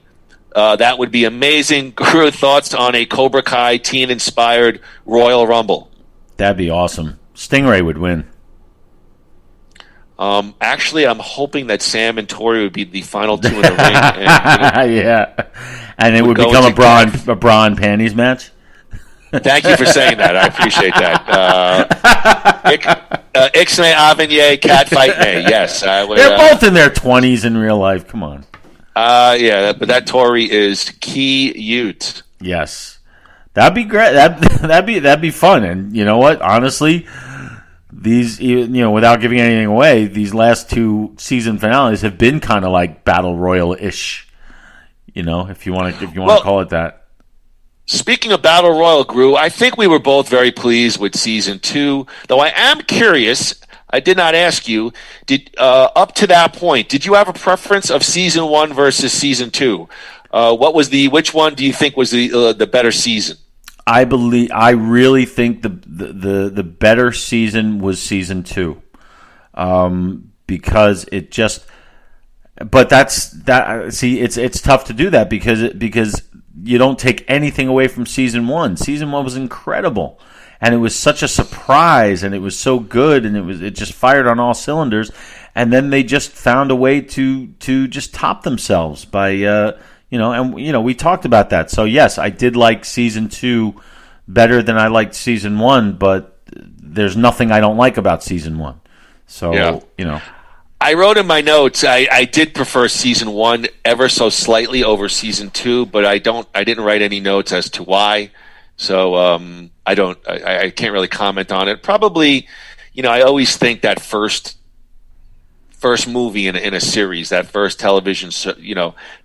That would be amazing. Guru, thoughts on a Cobra Kai teen-inspired Royal Rumble? That'd be awesome. Stingray would win. Actually, I'm hoping that Sam and Tori would be the final two in the ring. And it would become a bra and panties match. Thank you for saying that. I appreciate that. Ixnay Avignon, cat fight me. Yes, I would. They're both in their 20s in real life. Come on. Yeah, but that Tory is cute. Yes, that'd be great. That'd be fun. And you know what? Honestly, these without giving anything away, these last two season finales have been kind of like battle royal-ish. If you want to call it that. Speaking of Battle Royal, Gru, I think we were both very pleased with season 2. Though I am curious, I did not ask you. Up to that point, did you have a preference of season 1 versus season 2? Which one do you think was the better season? I really think the better season was season 2, because it just. But that's that. See, it's tough to do that because you don't take anything away from season 1. Season 1 was incredible, and it was such a surprise, and it was so good, and it just fired on all cylinders. And then they just found a way to just top themselves by we talked about that. So yes, I did like season 2 better than I liked season 1, but there's nothing I don't like about season 1. So I wrote in my notes I did prefer season 1 ever so slightly over season 2, but I didn't write any notes as to why. So I can't really comment on it. Probably, I always think that first movie in a series, that first television,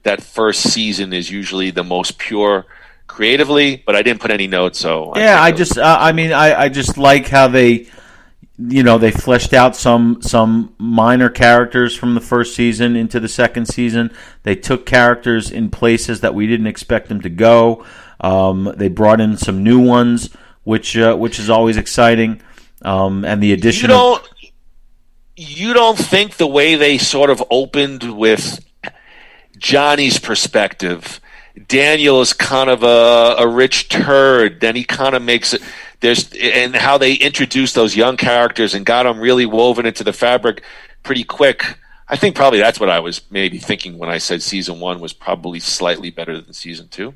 that first season is usually the most pure creatively, but I didn't put any notes. So I just like how they fleshed out some minor characters from the first season into the second season. They took characters in places that we didn't expect them to go. They brought in some new ones, which is always exciting. And the addition you don't think the way they sort of opened with Johnny's perspective, Daniel is kind of a rich turd, then he kind of makes it. And how they introduced those young characters and got them really woven into the fabric pretty quick. I think probably that's what I was maybe thinking when I said season 1 was probably slightly better than season 2.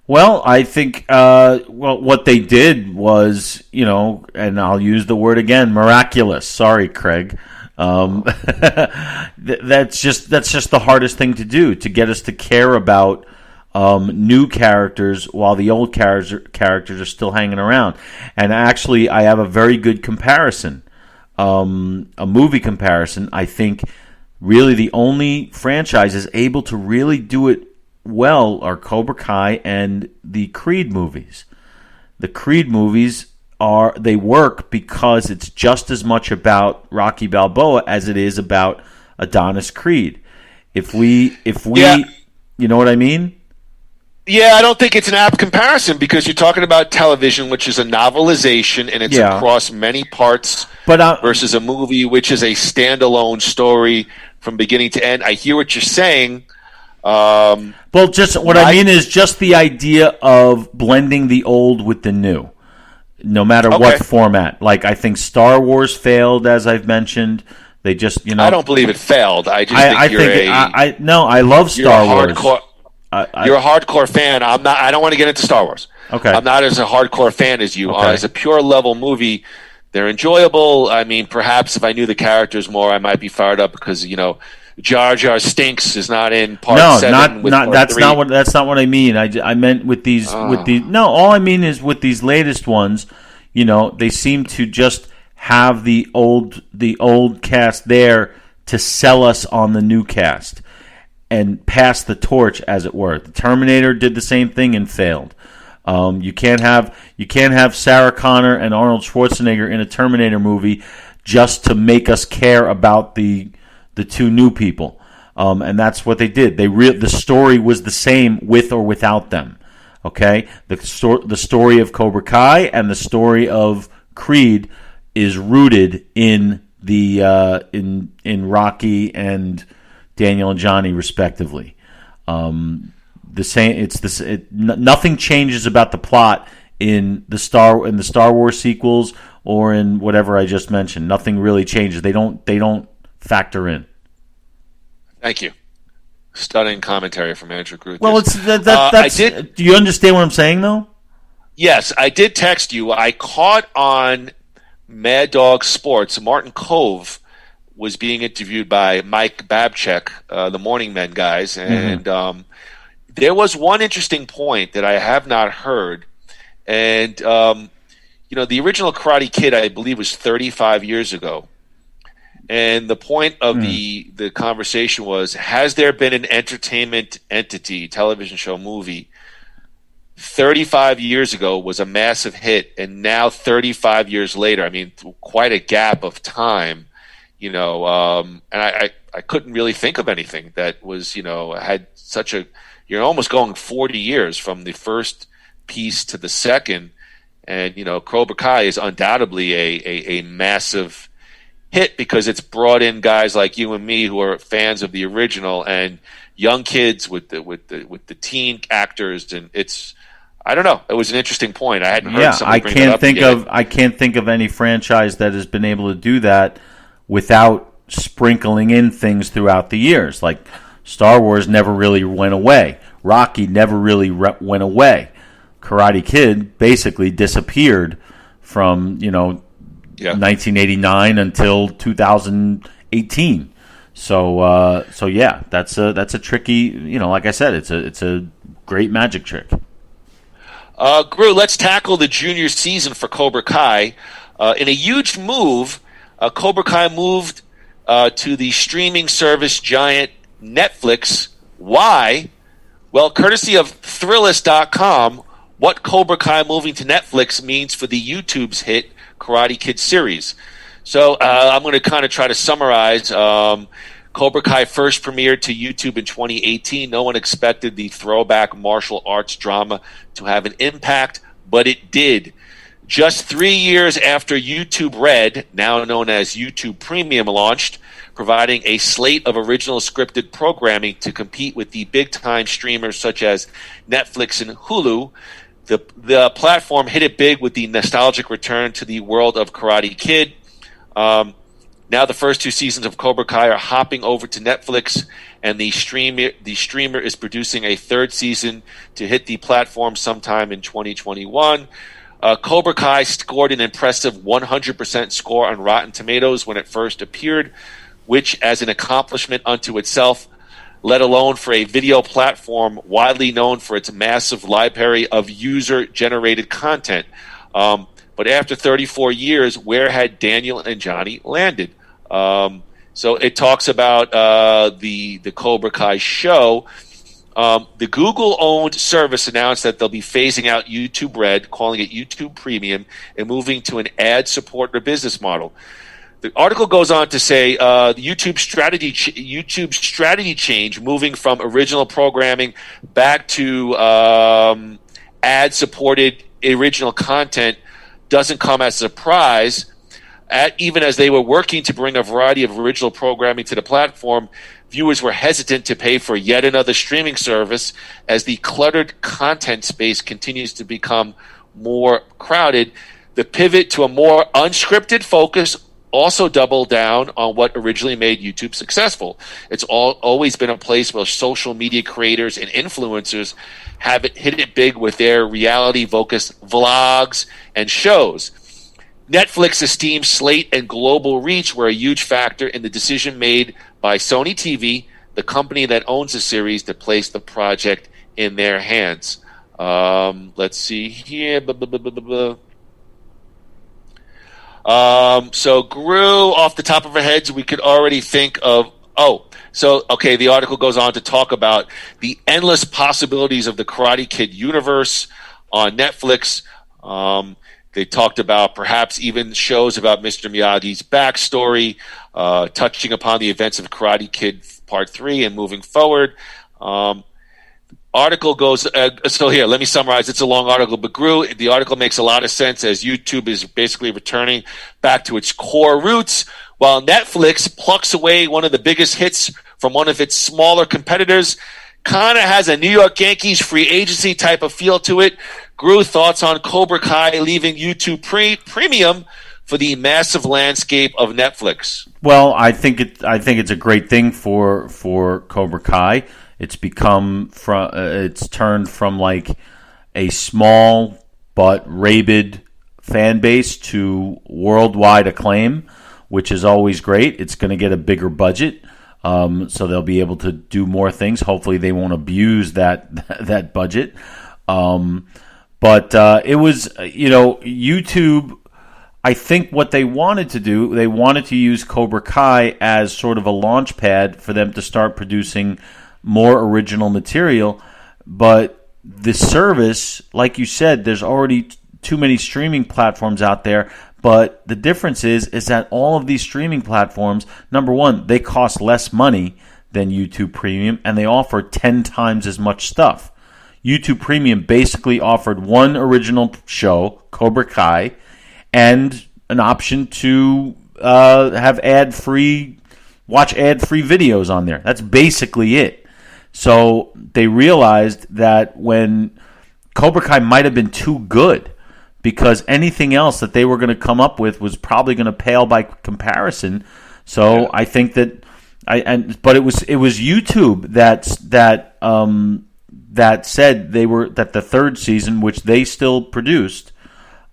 Well, I think what they did was, and I'll use the word again, miraculous. Sorry, Craig. That's just the hardest thing to do, to get us to care about new characters while the old characters are still hanging around. And actually, I have a very good comparison, a movie comparison. I think really the only franchises able to really do it well are Cobra Kai and the Creed movies. The Creed movies they work because it's just as much about Rocky Balboa as it is about Adonis Creed. If we you know what I mean? Yeah, I don't think it's an apt comparison because you're talking about television, which is a novelization, and it's across many parts, versus a movie, which is a standalone story from beginning to end. I hear what you're saying. Well, just what I mean is just the idea of blending the old with the new, no matter what format. Like, I think Star Wars failed, as I've mentioned. They just, I don't believe it failed. I just I love Star Wars. You're a hardcore fan. I'm not. I don't want to get into Star Wars. Okay. I'm not as a hardcore fan as you. Okay. As a pure level movie, they're enjoyable. I mean, perhaps if I knew the characters more, I might be fired up because Jar Jar Stinks is not in part 7. That's not what I mean. I meant with these all I mean is with these latest ones, they seem to just have the old cast there to sell us on the new cast and pass the torch, as it were. The Terminator did the same thing and failed. You can't have Sarah Connor and Arnold Schwarzenegger in a Terminator movie just to make us care about the two new people, and that's what they did. The story was the same with or without them. Okay, the story of Cobra Kai and the story of Creed is rooted in the in Rocky and Daniel and Johnny, respectively. The same. Nothing changes about the plot in the Star Wars sequels or in whatever I just mentioned. Nothing really changes. They don't factor in. Thank you. Stunning commentary from Andrew Gruth. Well, that's. Do you understand what I'm saying, though? Yes, I did text you. I caught on Mad Dog Sports, Martin Kove was being interviewed by Mike Babchek, the Morning Men guys, and there was one interesting point that I have not heard, and the original Karate Kid, I believe, was 35 years ago, and the point of the conversation was: has there been an entertainment entity, television show, movie, 35 years ago was a massive hit, and now 35 years later, I mean, quite a gap of time. And I couldn't really think of anything that was, had such a, you're almost going 40 years from the first piece to the second. And, Cobra Kai is undoubtedly a massive hit because it's brought in guys like you and me who are fans of the original and young kids with the teen actors. And I don't know. It was an interesting point. I hadn't heard somebody bring that up yet. I can't think of any franchise that has been able to do that without sprinkling in things throughout the years. Like Star Wars never really went away. Rocky never really went away. Karate Kid basically disappeared from 1989 until 2018. So yeah, that's a tricky. Like I said, it's a great magic trick. Gru, let's tackle the junior season for Cobra Kai. In a huge move, Cobra Kai moved to the streaming service giant Netflix. Why? Well, courtesy of Thrillist.com, what Cobra Kai moving to Netflix means for the YouTube's hit Karate Kid series. So I'm going to kind of try to summarize. Cobra Kai first premiered to YouTube in 2018. No one expected the throwback martial arts drama to have an impact, but it did. Just 3 years after YouTube Red, now known as YouTube Premium, launched, providing a slate of original scripted programming to compete with the big-time streamers such as Netflix and Hulu, the platform hit it big with the nostalgic return to the world of Karate Kid. Now the first 2 seasons of Cobra Kai are hopping over to Netflix, and the streamer is producing a 3rd season to hit the platform sometime in 2021. Cobra Kai scored an impressive 100% score on Rotten Tomatoes when it first appeared, which, as an accomplishment unto itself, let alone for a video platform widely known for its massive library of user-generated content. But after 34 years, where had Daniel and Johnny landed? So it talks about the Cobra Kai show. The Google-owned service announced that they'll be phasing out YouTube Red, calling it YouTube Premium, and moving to an ad-supported business model. The article goes on to say YouTube's strategy change, moving from original programming back to ad-supported original content, doesn't come as a surprise. Even as they were working to bring a variety of original programming to the platform, viewers were hesitant to pay for yet another streaming service as the cluttered content space continues to become more crowded. The pivot to a more unscripted focus also doubled down on what originally made YouTube successful. It's always been a place where social media creators and influencers have hit it big with their reality-focused vlogs and shows. Netflix esteems slate and global reach were a huge factor in the decision made by Sony TV, the company that owns the series, to place the project in their hands. Let's see here. So Gru, off the top of our heads, we could already think of, the article goes on to talk about the endless possibilities of the Karate Kid universe on Netflix. They talked about perhaps even shows about Mr. Miyagi's backstory, touching upon the events of Karate Kid Part 3 and moving forward. Article goes, so here, let me summarize. It's a long article, but the article makes a lot of sense as YouTube is basically returning back to its core roots, while Netflix plucks away one of the biggest hits from one of its smaller competitors. Kind of has a New York Yankees free agency type of feel to it. Gru, thoughts on Cobra Kai leaving YouTube Premium for the massive landscape of Netflix? Well, I think it's a great thing for Cobra Kai. It's turned from like a small but rabid fan base to worldwide acclaim, which is always great. It's going to get a bigger budget, so they'll be able to do more things. Hopefully they won't abuse that budget. But it was, YouTube, I think what they wanted to do, they wanted to use Cobra Kai as sort of a launch pad for them to start producing more original material. But the service, like you said, there's already too many streaming platforms out there. But the difference is that all of these streaming platforms, number one, they cost less money than YouTube Premium, and they offer 10 times as much stuff. YouTube Premium basically offered one original show, Cobra Kai, and an option to have watch ad-free videos on there. That's basically it. So they realized that when Cobra Kai might have been too good, because anything else that they were going to come up with was probably going to pale by comparison. So yeah. I think that but it was YouTube that said that the third season, which they still produced,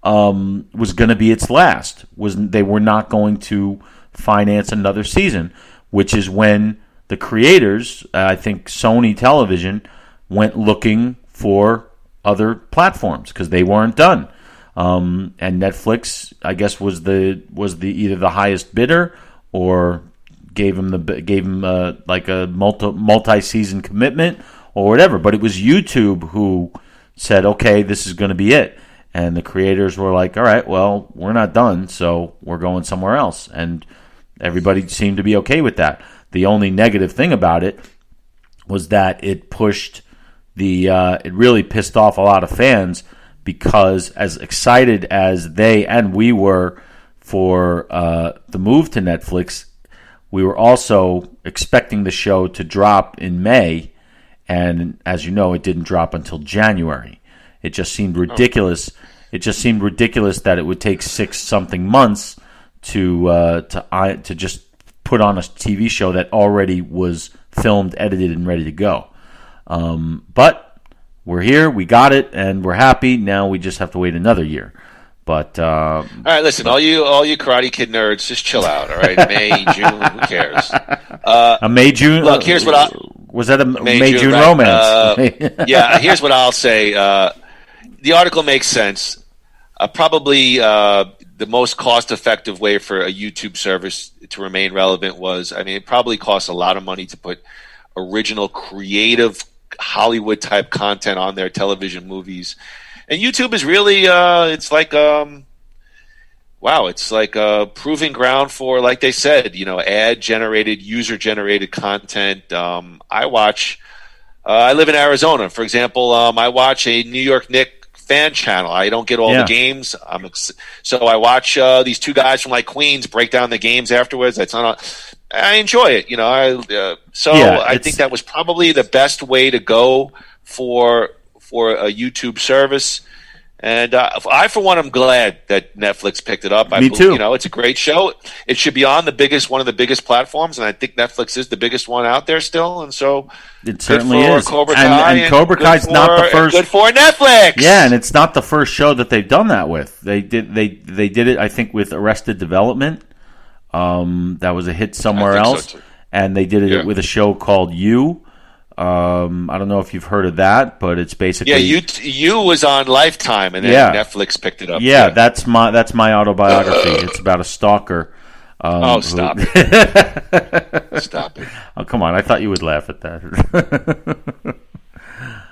was going to be its last. They were not going to finance another season, which is when the creators, I think Sony Television, went looking for other platforms because they weren't done. And Netflix, I guess, was either the highest bidder or gave him like a multi-season commitment or whatever. But it was YouTube who said, okay, this is going to be it. And the creators were like, all right, well, we're not done, so we're going somewhere else. And everybody seemed to be okay with that. The only negative thing about it was that it it really pissed off a lot of fans, because as excited as they and we were for the move to Netflix, we were also expecting the show to drop in May. And as you know, it didn't drop until January. It just seemed ridiculous. It just seemed ridiculous that it would take 6-something months to just put on a TV show that already was filmed, edited, and ready to go. But we're here, we got it, and we're happy. Now we just have to wait another year. But all right, listen, all you Karate Kid nerds, just chill out. All right, May, June, who cares? A May June. Look, here's what was that a May June right? Romance? Yeah, here's what I'll say. The article makes sense. Probably the most cost-effective way for a YouTube service to remain relevant was, it probably costs a lot of money to put original, creative, Hollywood-type content on their television movies. And YouTube is really, it's like a proving ground for, like they said, ad-generated, user-generated content. I live in Arizona, for example. I watch a New York Knicks fan channel. I don't get all the games. So I watch these two guys from Queens break down the games afterwards. I enjoy it, I think that was probably the best way to go for a YouTube service. And I, for one, am glad that Netflix picked it up. Me too. It's a great show. It should be on one of the biggest platforms, and I think Netflix is the biggest one out there still. And so it certainly is. Cobra Kai, and Cobra Kai's not the first. Good for Netflix. Yeah, and it's not the first show that they've done that with. They did it, I think, with Arrested Development. That was a hit somewhere else, so and they did it with a show called You. I don't know if you've heard of that, but it's basically You was on Lifetime, and then Netflix picked it up. Yeah, that's my autobiography. It's about a stalker. Stop it! Stop it! Oh, come on! I thought you would laugh at that.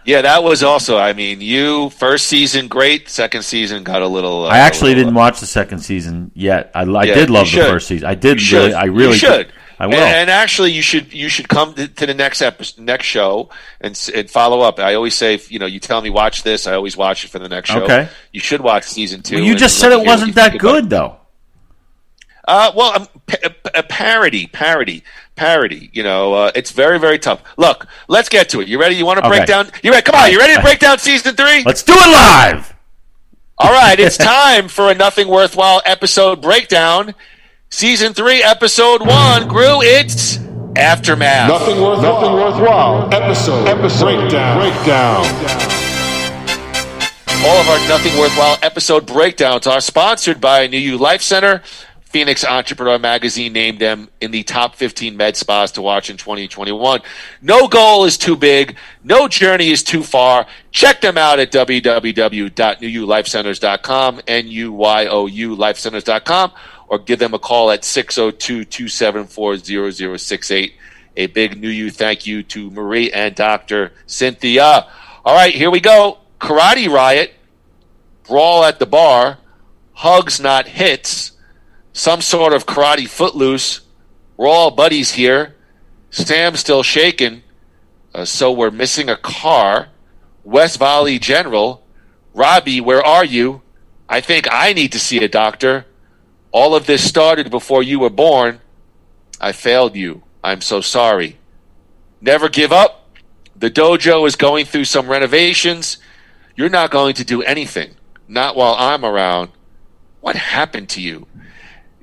Yeah, that was also. You first season great, second season got a little. I actually didn't watch the second season yet. I did love the first season. I did really. I really should. I will. And actually, you should come to the next show and follow up. I always say, you tell me watch this, I always watch it for the next show. Okay. You should watch season 2. Well, you just said it wasn't that good, though. Parody. It's very, very tough. Look, let's get to it. You ready? You want to break down? You ready? Come on, you ready to break down season 3? Let's do it live. All right, it's time for a Nothing Worthwhile episode breakdown. Season 3, Episode 1, Gru, it's Aftermath. Nothing worthwhile. Episode breakdown. All of our Nothing Worthwhile episode breakdowns are sponsored by New You Life Center. Phoenix Entrepreneur Magazine named them in the top 15 med spas to watch in 2021. No goal is too big. No journey is too far. Check them out at www.newyoulifecenters.com, NUYOULifecenters.com, or give them a call at 602-274-0068. A big New You thank you to Marie and Dr. Cynthia. All right, here we go. Karate riot, brawl at the bar, hugs not hits, some sort of karate footloose. We're all buddies here. Sam's still shaking, so we're missing a car. West Valley General, Robbie, where are you? I think I need to see a doctor. All of this started before you were born. I failed you. I'm so sorry. Never give up. The dojo is going through some renovations. You're not going to do anything. Not while I'm around. What happened to you?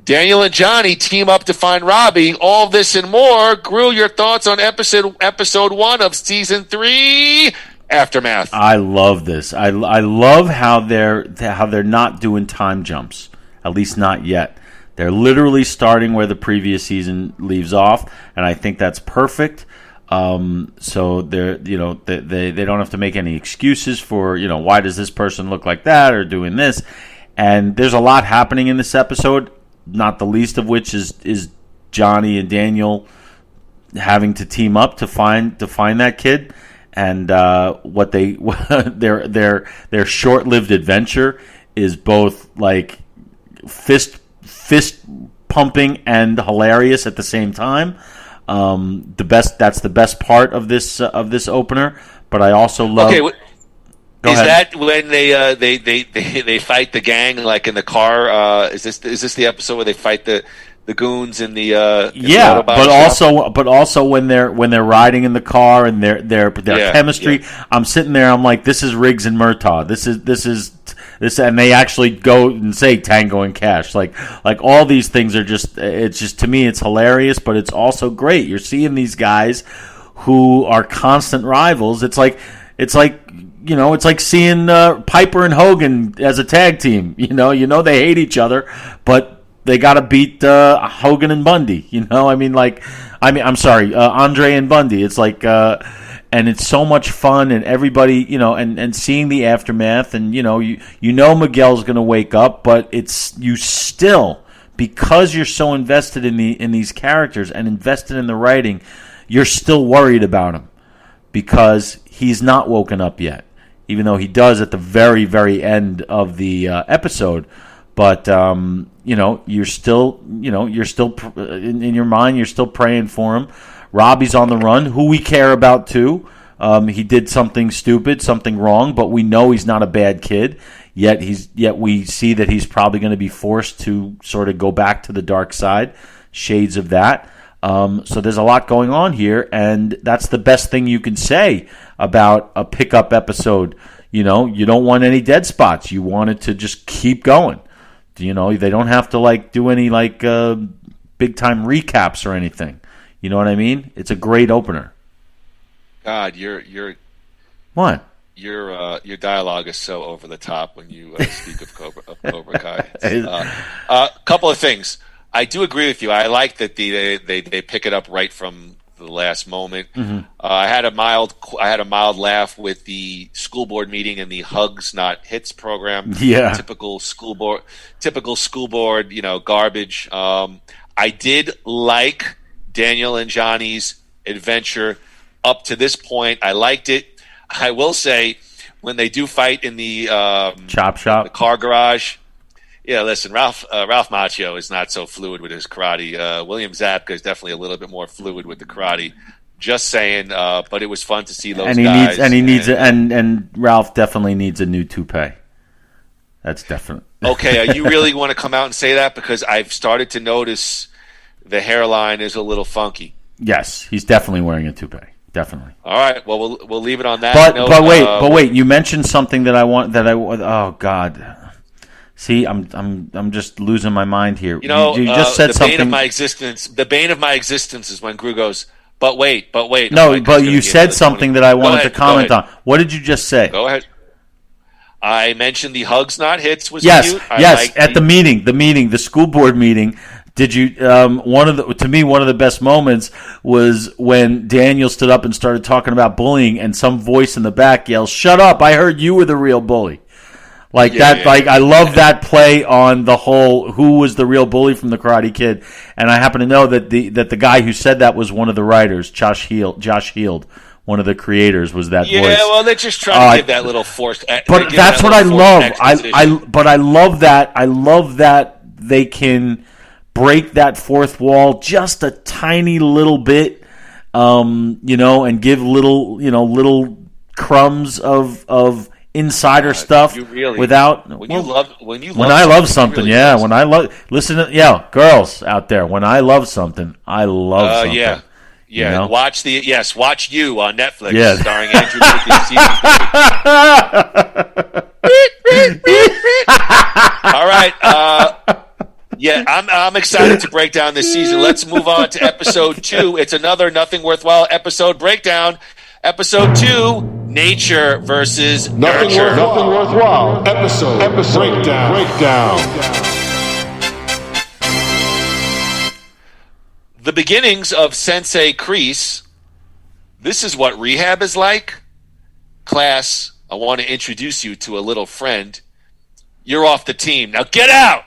Daniel and Johnny team up to find Robbie. All this and more. Grew, your thoughts on episode 1 of season 3, Aftermath. I love this. I love how they're not doing time jumps. At least not yet. They're literally starting where the previous season leaves off, and I think that's perfect. So they don't have to make any excuses for, why does this person look like that or doing this. And there's a lot happening in this episode, not the least of which is Johnny and Daniel having to team up to find that kid, and what their short-lived adventure is both like fist pumping and hilarious at the same time. That's the best part of this opener. But I also love. Okay, that when they fight the gang like in the car? Is this the episode where they fight the goons in the but also when they're riding in the car and their chemistry. Yeah. I'm sitting there. I'm like, this is Riggs and Murtaugh. This is, and they actually go and say Tango and Cash. Like all these things are just. It's just, to me, it's hilarious, but it's also great. You're seeing these guys who are constant rivals. It's like seeing Piper and Hogan as a tag team. They hate each other, but they got to beat Hogan and Bundy. I'm sorry, Andre and Bundy. It's like, and it's so much fun, and everybody, and seeing the aftermath, and Miguel's going to wake up, but it's you still, because you're so invested in these characters and invested in the writing, you're still worried about him because he's not woken up yet, even though he does at the very, very end of the episode. But you're still in your mind, you're still praying for him. Robbie's on the run, who we care about too. He did something stupid, something wrong, but we know he's not a bad kid. Yet we see that he's probably going to be forced to sort of go back to the dark side, shades of that. So there's a lot going on here, and that's the best thing you can say about a pickup episode. You don't want any dead spots. You want it to just keep going. They don't have to do any big time recaps or anything. You know what I mean? It's a great opener. God, you're what? Your dialogue is so over the top when you speak of Cobra Kai. A couple of things. I do agree with you. I like that they pick it up right from the last moment. Mm-hmm. I had a mild laugh with the school board meeting and the hugs not hits program. Yeah, typical school board, garbage. I did like Daniel and Johnny's adventure up to this point. I liked it. I will say when they do fight in the chop shop, the car garage. Yeah, listen, Ralph Macchio is not so fluid with his karate. William Zabka is definitely a little bit more fluid with the karate. Just saying, but it was fun to see those guys. And Ralph definitely needs a new toupee. That's definite. Okay, you really want to come out and say that? Because I've started to notice the hairline is a little funky. Yes, he's definitely wearing a toupee. Definitely. All right. Well, we'll leave it on that. But wait. You mentioned something that I want. Oh God. See, I'm just losing my mind here. You just said something. The bane of my existence is when Gru goes, but wait. No, but you said something that I wanted to comment on. What did you just say? Go ahead. I mentioned the hugs not hits was Yes, cute. yes. At the meeting, the school board meeting. Did you? One of the best moments was when Daniel stood up and started talking about bullying, and some voice in the back yells, "Shut up! I heard you were the real bully." Like that. Yeah. Like I love that play on the whole. Who was the real bully from the Karate Kid? And I happen to know that the guy who said that was one of the writers, Josh Heald. One of the creators was that voice. Yeah, well, they're just trying to give that little forced. But that's what I love. But I love that. I love that they can break that fourth wall just a tiny little bit, and give little crumbs of insider stuff without. When I love something, girls out there. When I love something, I love something. Yeah. You know? Watch You on Netflix, Yes. starring Andrew Dick season 3. All right, I'm excited to break down this season. Let's move on to episode 2. It's another Nothing Worthwhile episode breakdown. Episode 2: Nature versus Nurture. Nothing worthwhile. Episode breakdown. The beginnings of Sensei Kreese. This is what rehab is like. Class, I want to introduce you to a little friend. You're off the team. Now get out!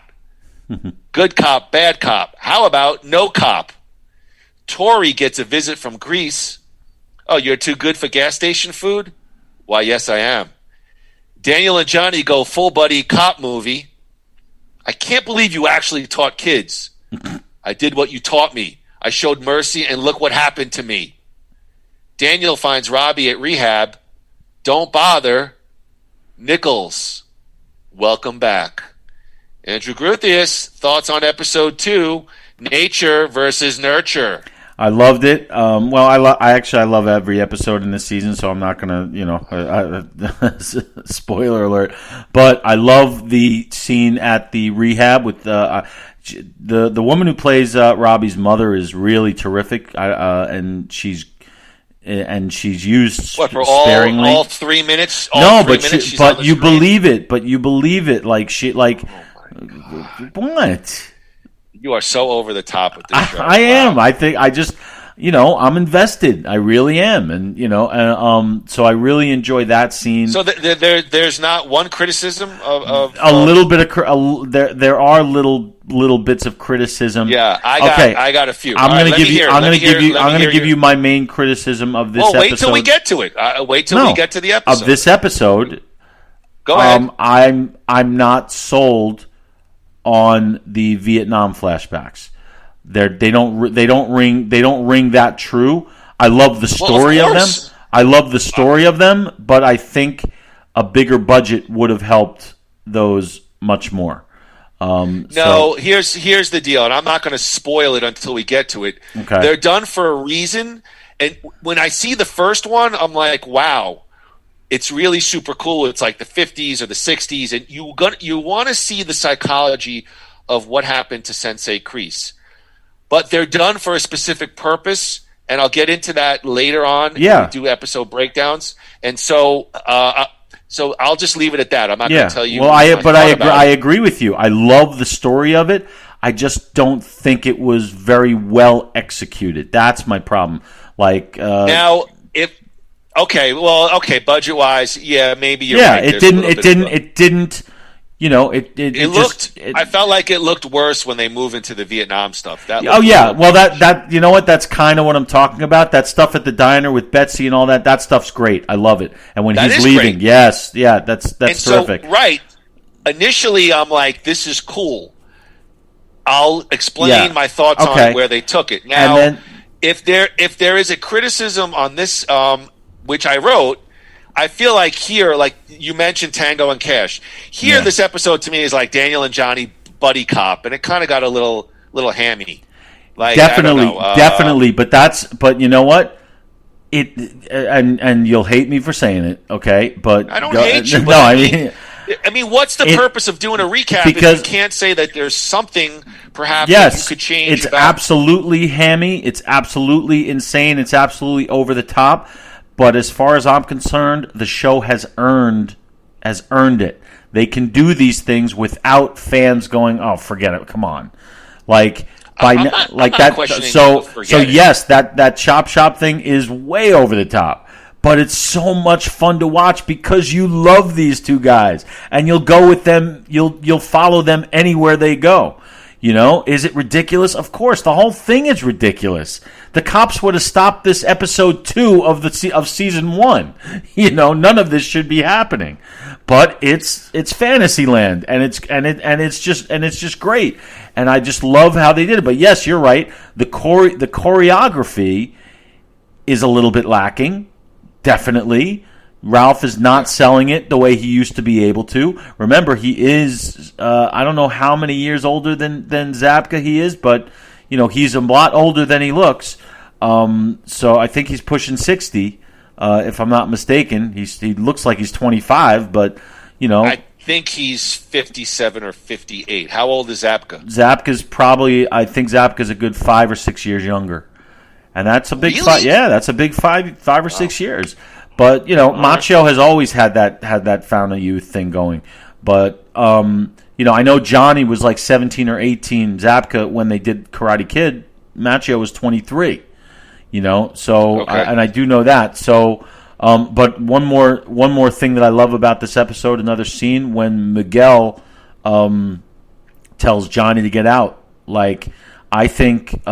Good cop, bad cop. How about no cop? Tori gets a visit from Kreese. Oh, you're too good for gas station food? Why, yes, I am. Daniel and Johnny go full buddy cop movie. I can't believe you actually taught kids. I did what you taught me. I showed mercy, and look what happened to me. Daniel finds Robbie at rehab. Don't bother. Nichols, welcome back. Andrew Gruthius, thoughts on episode 2, Nature versus Nurture. I loved it. I love every episode in this season, so I'm not gonna, spoiler alert. But I love the scene at the rehab with the woman who plays Robbie's mother is really terrific, and she's used sparingly. All 3 minutes. But you believe it. Like what? You are so over the top with this show. I am. I think I'm invested. I really am, and so I really enjoy that scene. So there's not one criticism of a little bit of there are little bits of criticism. Yeah, I got a few. I'm going to give you my main criticism of this episode. Wait till we get to it. We get to the episode of this episode. Go ahead. I'm not sold on the Vietnam flashbacks. They don't ring that true. I love the story of them. I love the story of them, but I think a bigger budget would have helped those much more. Here's the deal, and I'm not going to spoil it until we get to it. Okay. They're done for a reason, and when I see the first one, I'm like, wow, it's really super cool. It's like the 50s or the 60s, and you want to see the psychology of what happened to Sensei Kreese. But they're done for a specific purpose, and I'll get into that later on. Yeah. We do episode breakdowns, and so I'll just leave it at that. I'm not going to tell you. Well, I agree with you. I love the story of it. I just don't think it was very well executed. That's my problem. Now, budget wise, yeah, maybe you're right. It didn't. I felt like it looked worse when they move into the Vietnam stuff. That's kind of what I'm talking about. That stuff at the diner with Betsy and all that. That stuff's great. I love it. And when he's leaving, that's terrific. So, right. Initially, I'm like, this is cool. I'll explain my thoughts on where they took it. Now, if there is a criticism on this, which I wrote, I feel like here, like you mentioned Tango and Cash. Here, this episode to me is like Daniel and Johnny buddy cop, and it kind of got a little hammy. Like, definitely. But you know what? And you'll hate me for saying it, okay? But I don't hate you. No, I mean, what's the purpose of doing a recap if you can't say that there's something perhaps that you could change? It's absolutely hammy. It's absolutely insane. It's absolutely over the top. But as far as I'm concerned, the show has earned has earned it. They can do these things without fans going, "Oh, forget it, come on." Like by I'm not that. questioning So forget it. yes, that chop shop thing is way over the top. But it's so much fun to watch because you love these two guys, and you'll go with them. You'll follow them anywhere they go. Is it ridiculous? Of course, the whole thing is ridiculous. The cops would have stopped this episode 2 of season 1. None of this should be happening. But it's Fantasyland, and it's just great. And I just love how they did it. But yes, you're right. The choreography is a little bit lacking. Definitely. Ralph is not selling it the way he used to be able to. Remember, he is, I don't know how many years older than Zabka he is, but, he's a lot older than he looks. So I think he's pushing 60, if I'm not mistaken. He looks like he's 25, but, I think he's 57 or 58. How old is Zabka? I think Zabka's a good 5 or 6 years younger. And that's a big Really? Yeah, that's a big 5 or 6 years. But Macho has always had that fountain of youth thing going. But I know Johnny was like 17 or 18. Zabka, when they did Karate Kid, Macho was 23. So okay. I do know that. So, but one more thing that I love about this episode, another scene when Miguel tells Johnny to get out. Like, I think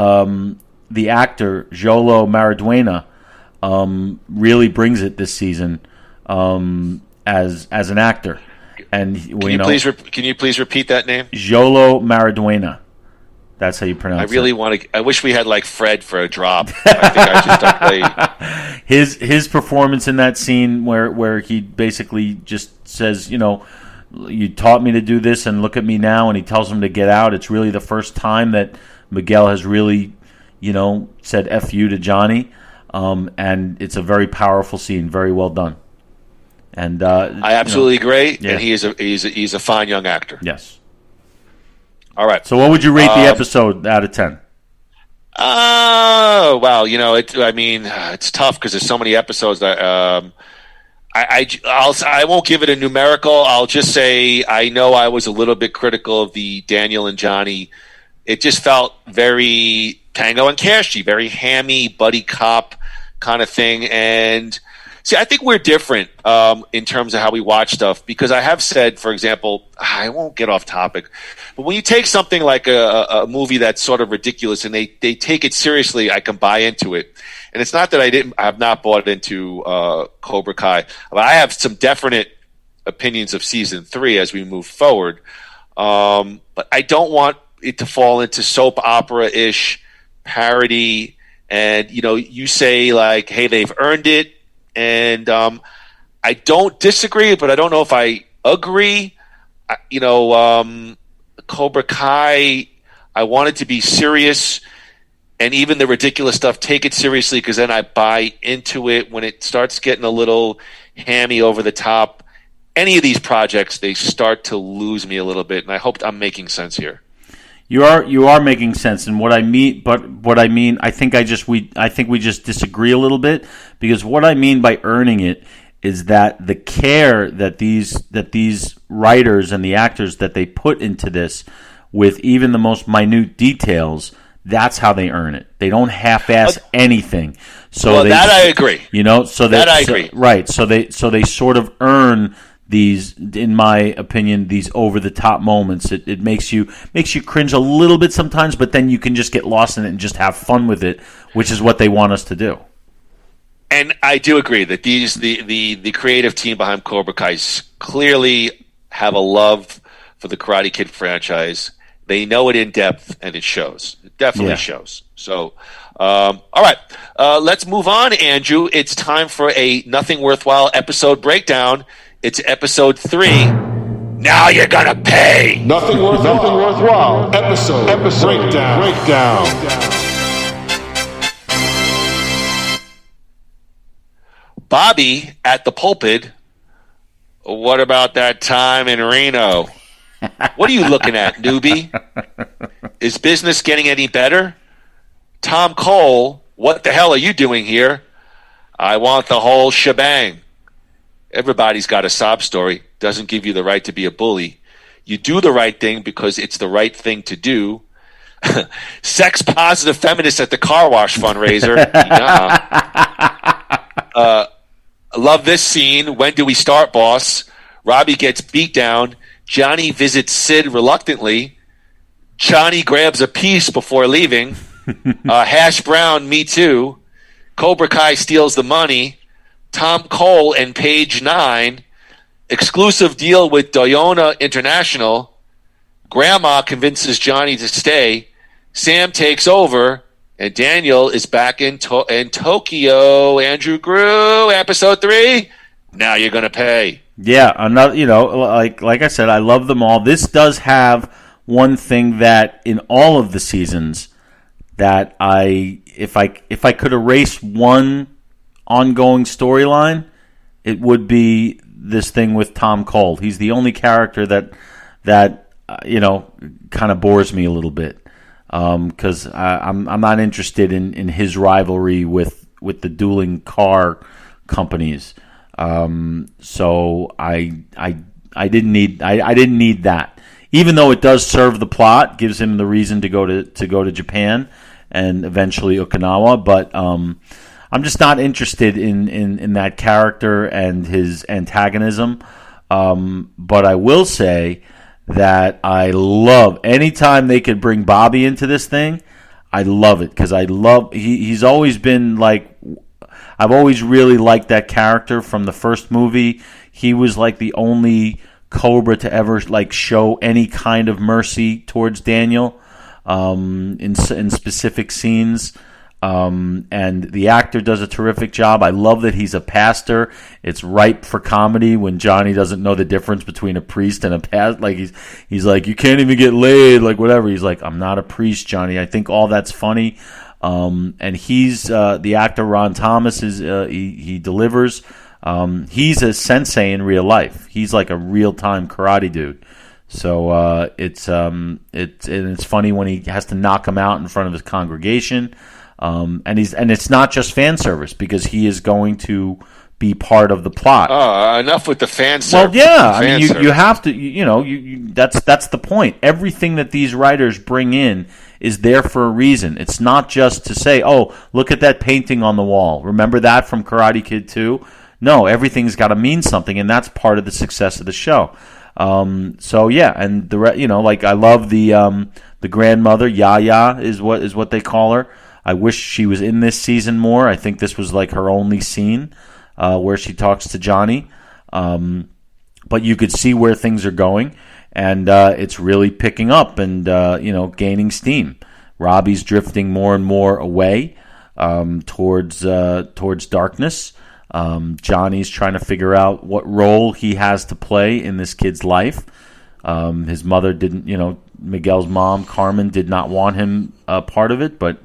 the actor Jolo Maraduena really brings it this season as an actor. And Can you please repeat that name? Jolo Maraduena. That's how you pronounce it. I really want to. I wish we had like Fred for a drop. I think I just play. His performance in that scene where he basically just says, you taught me to do this, and look at me now, and he tells him to get out. It's really the first time that Miguel has really, said F you to Johnny. And it's a very powerful scene, very well done. And I absolutely agree. Yeah. And he's a fine young actor. Yes. All right. So, what would you rate the episode out of 10? Well, it's tough because there's so many episodes. I won't give it a numerical. I'll just say I know I was a little bit critical of the Daniel and Johnny. It just felt very Tango and Cash, very hammy, buddy cop kind of thing. And see, I think we're different in terms of how we watch stuff, because I have said, for example, I won't get off topic, but when you take something like a movie that's sort of ridiculous and they take it seriously, I can buy into it. And it's not that I have not bought into Cobra Kai, but I have some definite opinions of season 3 as we move forward. But I don't want it to fall into soap opera-ish parody, and you say like, hey, they've earned it, and I don't disagree, but I don't know if I agree. Cobra Kai, I want it to be serious, and even the ridiculous stuff, take it seriously, because then I buy into it. When it starts getting a little hammy, over the top, any of these projects, they start to lose me a little bit, and I hope I'm making sense here. You are making sense, and what I mean, I think we just disagree a little bit, because what I mean by earning it is that the care that these writers and the actors that they put into this, with even the most minute details, that's how they earn it. They don't half-ass anything. So I agree. I agree. Right. So they sort of earn these, in my opinion, these over-the-top moments. It makes you cringe a little bit sometimes, but then you can just get lost in it and just have fun with it, which is what they want us to do. And I do agree that the creative team behind Cobra Kai clearly have a love for the Karate Kid franchise. They know it in depth, and it shows. It definitely shows. So, all right, let's move on, Andrew. It's time for a Nothing Worthwhile episode breakdown. It's episode 3. Now you're gonna pay. Nothing worthwhile. Episode breakdown. Bobby at the pulpit. What about that time in Reno? What are you looking at, newbie? Is business getting any better? Tom Cole, what the hell are you doing here? I want the whole shebang. Everybody's got a sob story. doesn't give you the right to be a bully. You do the right thing because it's the right thing to do. Sex positive feminist at the car wash fundraiser. Yeah. Love this scene. When do we start, boss? Robbie gets beat down. Johnny visits Sid reluctantly. Johnny grabs a piece before leaving. Hash Brown, me too. Cobra Kai steals the money. Tom Cole and Page 9. Exclusive deal with Doyona International. Grandma convinces Johnny to stay. Sam takes over. And Daniel is back in Tokyo. Andrew Grew, episode 3. Now you're going to pay. Yeah, another. Like I said, I love them all. This does have one thing that in all of the seasons that if I could erase one ongoing storyline, it would be this thing with Tom Cole. He's the only character that kind of bores me a little bit. Because I'm not interested in his rivalry with the dueling car companies. So I didn't need that. Even though it does serve the plot, gives him the reason to go to Japan and eventually Okinawa. But I'm just not interested in that character and his antagonism. But I will say that I love anytime they could bring Bobby into this thing. I love it because he's always been like, I've always really liked that character from the first movie. He was like the only Cobra to ever like show any kind of mercy towards Daniel in specific scenes. And the actor does a terrific job. I love that he's a pastor. It's ripe for comedy when Johnny doesn't know the difference between a priest and a pastor. Like he's like, you can't even get laid, like whatever. He's like, I'm not a priest, Johnny. I think all that's funny. And he's the actor Ron Thomas is he delivers. He's a sensei in real life. He's like a real time karate dude. So it's funny when he has to knock him out in front of his congregation. And it's not just fan service because he is going to be part of the plot. Enough with the fan service. Well, yeah, I mean, you have to, that's the point. Everything that these writers bring in is there for a reason. It's not just to say, oh, look at that painting on the wall. Remember that from Karate Kid 2? No, everything's got to mean something, and that's part of the success of the show. So yeah, and I love the grandmother, Yaya is what they call her. I wish she was in this season more. I think this was like her only scene where she talks to Johnny. But you could see where things are going, and it's really picking up and gaining steam. Robbie's drifting more and more away towards darkness. Johnny's trying to figure out what role he has to play in this kid's life. His mother didn't, Miguel's mom, Carmen, did not want him part of it, but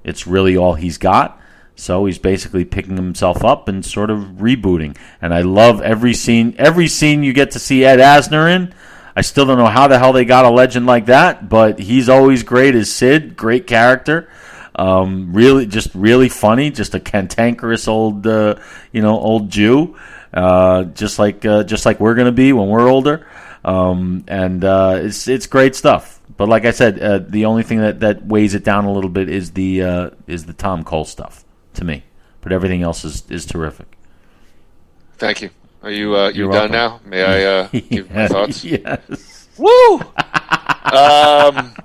it's really all he's got. So he's basically picking himself up and sort of rebooting. And I love every scene. Every scene you get to see Ed Asner in. I still don't know how the hell they got a legend like that, but he's always great as Sid. Great character. Really funny. Just a cantankerous old Jew. Just like we're gonna be when we're older. It's great stuff. But like I said, the only thing that weighs it down a little bit is the Tom Cole stuff to me. But everything else is terrific. Thank you. Are you done now? May I give my thoughts? Yes. Woo!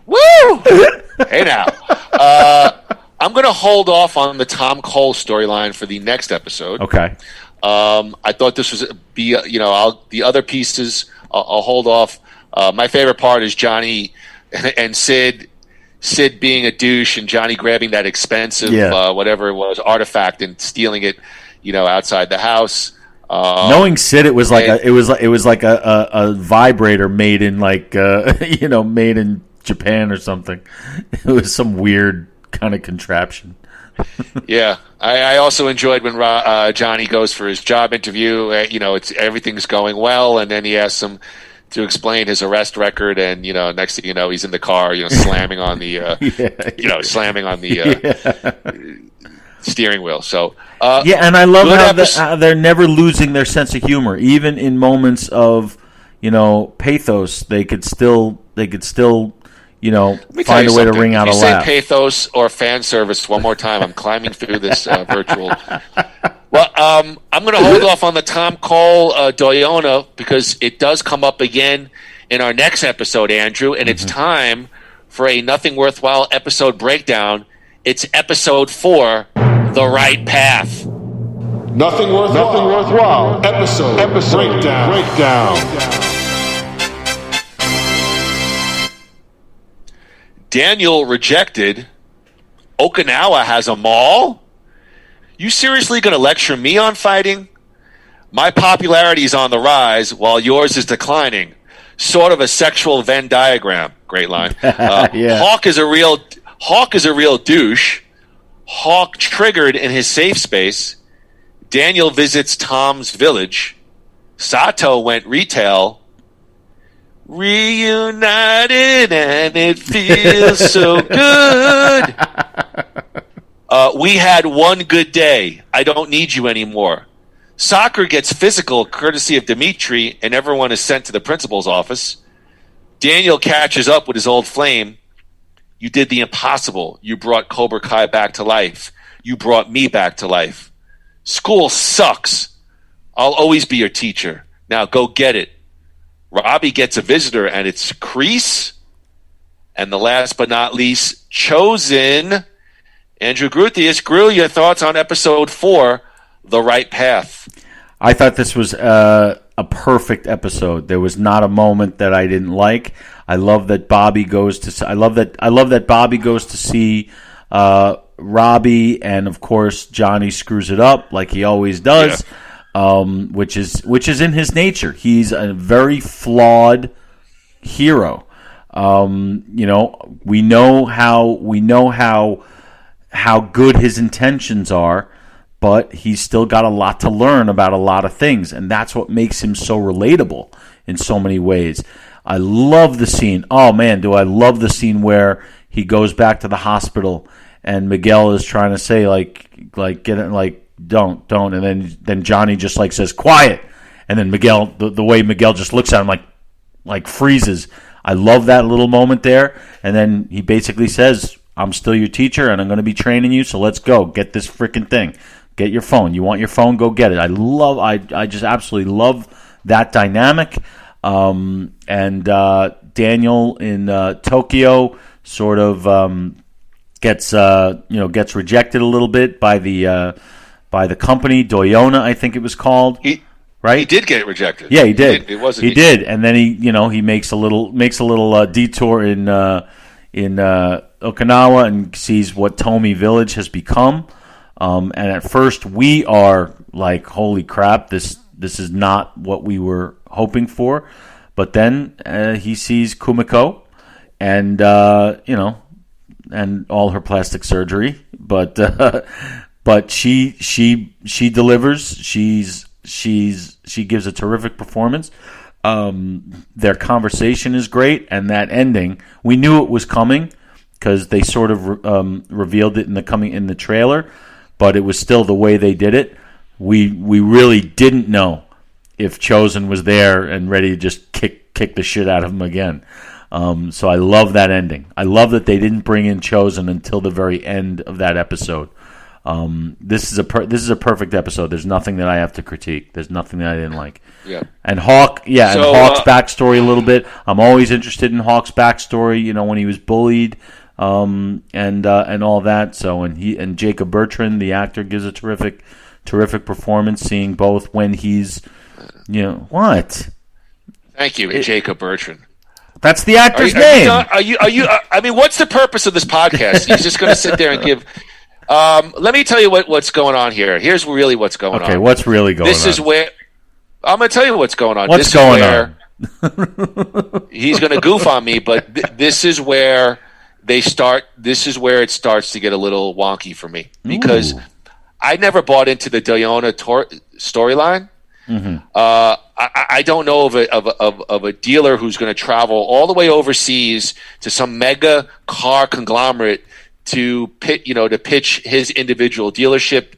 Woo! Hey now. I'm going to hold off on the Tom Cole storyline for the next episode. Okay. I thought this was the other pieces I'll hold off. My favorite part is Johnny and Sid being a douche and Johnny grabbing that expensive whatever it was artifact and stealing it, outside the house. Knowing Sid, it was like a vibrator made in made in Japan or something. It was some weird kind of contraption. Yeah, I also enjoyed when Johnny goes for his job interview. Everything's going well, and then he asks him to explain his arrest record, and next thing you know, he's in the car, slamming on the, steering wheel. So and I love good how they're never losing their sense of humor, even in moments of pathos. They could still find a way to ring out a laugh. If you say pathos or fan service one more time, I'm climbing through this virtual. Well, I'm going to hold off on the Tom Cole Doyona because it does come up again in our next episode, Andrew, and it's time for a Nothing Worthwhile episode breakdown. It's episode 4, The Right Path. Nothing worthwhile. Episode breakdown. Daniel rejected. Okinawa has a mall? You seriously going to lecture me on fighting? My popularity is on the rise while yours is declining. Sort of a sexual Venn diagram. Great line. Yeah. Hawk is a real douche. Hawk triggered in his safe space. Daniel visits Tom's village. Sato went retail. Reunited and it feels so good. We had one good day. I don't need you anymore. Soccer gets physical courtesy of Dimitri, and everyone is sent to the principal's office. Daniel catches up with his old flame. You did the impossible. You brought Cobra Kai back to life. You brought me back to life. School sucks. I'll always be your teacher. Now go get it. Robbie gets a visitor, and it's Kreese. And the last but not least, Chosen. Andrew Gruthius, Grew, your thoughts on episode 4, The Right Path? I thought this was a perfect episode. There was not a moment that I didn't like. I love that Bobby goes to. I love that Bobby goes to see Robbie, and of course Johnny screws it up like he always does, which is in his nature. He's a very flawed hero. We know how good his intentions are, but he's still got a lot to learn about a lot of things, and that's what makes him so relatable in so many ways. I love the scene. Oh man, do I love the scene where he goes back to the hospital and Miguel is trying to say don't, and then Johnny just says quiet, and then Miguel, the way Miguel just looks at him like freezes. I love that little moment there, and then he basically says, I'm still your teacher, and I'm going to be training you, so let's go. Get this freaking thing. Get your phone. You want your phone? Go get it. I just absolutely love that dynamic. And Daniel in Tokyo sort of gets rejected a little bit by the company, Doyona, I think it was called. Right? He did get rejected. Yeah, he did. It wasn't. He did, and then he makes a little detour in Okinawa and sees what Tomi Village has become. And at first, we are like, "Holy crap! This is not what we were hoping for." But then he sees Kumiko, and and all her plastic surgery. But she delivers. She gives a terrific performance. Their conversation is great, and that ending, we knew it was coming because they sort of revealed it in the trailer, but it was still the way they did it. We really didn't know if Chosen was there and ready to just kick the shit out of him again. So I love that ending. I love that they didn't bring in Chosen until the very end of that episode. This is a perfect episode. There's nothing that I have to critique. There's nothing that I didn't like. Yeah. And Hawk's backstory a little bit. I'm always interested in Hawk's backstory. When he was bullied, and all that. So and Jacob Bertrand, the actor, gives a terrific performance. Seeing both when he's, what? Thank you, Jacob Bertrand. That's the actor's name. Are you? I mean, what's the purpose of this podcast? He's just going to sit there and give. Let me tell you what's going on here. Here's really what's going on. Okay, what's really going on? This is where I'm going to tell you what's going on. What's going on? He's going to goof on me, but this is where they start. This is where it starts to get a little wonky for me because I never bought into the Doyona storyline. Mm-hmm. I don't know of a dealer who's going to travel all the way overseas to some mega car conglomerate to pitch his individual dealership.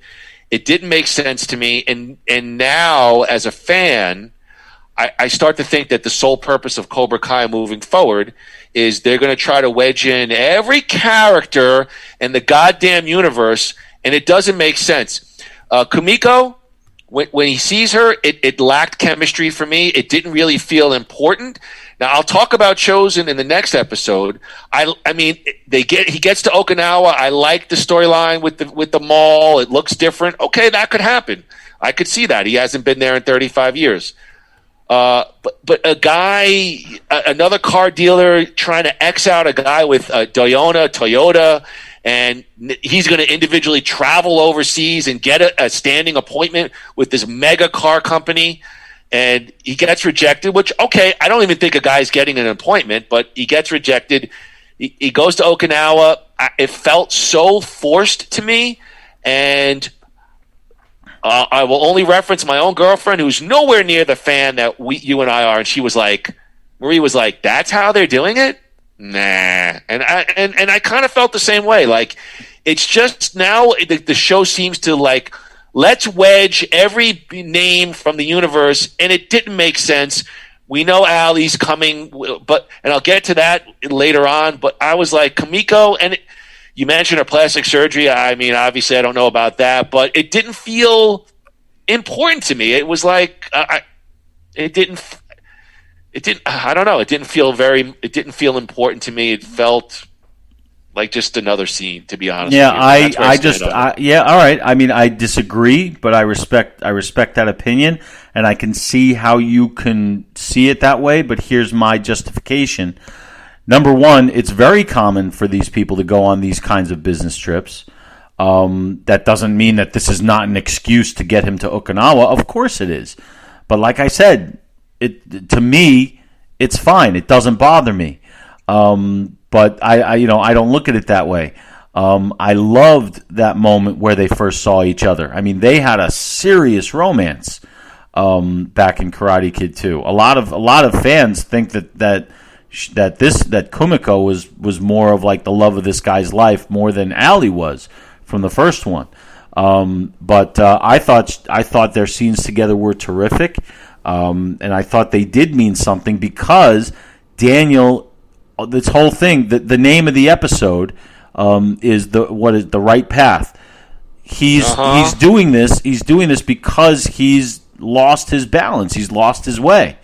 It didn't make sense to me, and now as a fan, I start to think that the sole purpose of Cobra Kai moving forward is they're going to try to wedge in every character in the goddamn universe, and it doesn't make sense. Kumiko, when he sees her, it lacked chemistry for me. It didn't really feel important. Now, I'll talk about Chosen in the next episode. I mean, he gets to Okinawa. I like the storyline with the mall. It looks different. Okay, that could happen. I could see that. He hasn't been there in 35 years. But a guy, another car dealer trying to X out a guy with Toyota, and he's going to individually travel overseas and get a standing appointment with this mega car company, and he gets rejected, which, okay, I don't even think a guy's getting an appointment, but he gets rejected. He goes to Okinawa. It felt so forced to me, and I will only reference my own girlfriend, who's nowhere near the fan that you and I are, and Marie was like, that's how they're doing it? Nah. And I kind of felt the same way. Like, it's just now the show seems to like, let's wedge every name from the universe, and it didn't make sense. We know Allie's coming, and I'll get to that later on, but I was like, Kamiko, and you mentioned her plastic surgery. I mean, obviously I don't know about that, but it didn't feel important to me. It was like, it didn't, I don't know. It didn't feel important to me. It felt like just another scene, to be honest. Yeah, with you. All right. I mean, I disagree, but I respect that opinion, and I can see how you can see it that way, but here's my justification. Number one, it's very common for these people to go on these kinds of business trips. That doesn't mean that this is not an excuse to get him to Okinawa. Of course it is. But like I said, to me, it's fine. It doesn't bother me. But I don't look at it that way. I loved that moment where they first saw each other. I mean, they had a serious romance back in Karate Kid 2. A lot of fans think that Kumiko was more of like the love of this guy's life more than Allie was from the first one. But I thought their scenes together were terrific, and I thought they did mean something because Daniel, this whole thing, the name of the episode is the right path. He's doing this. He's doing this because he's lost his balance. He's lost his way.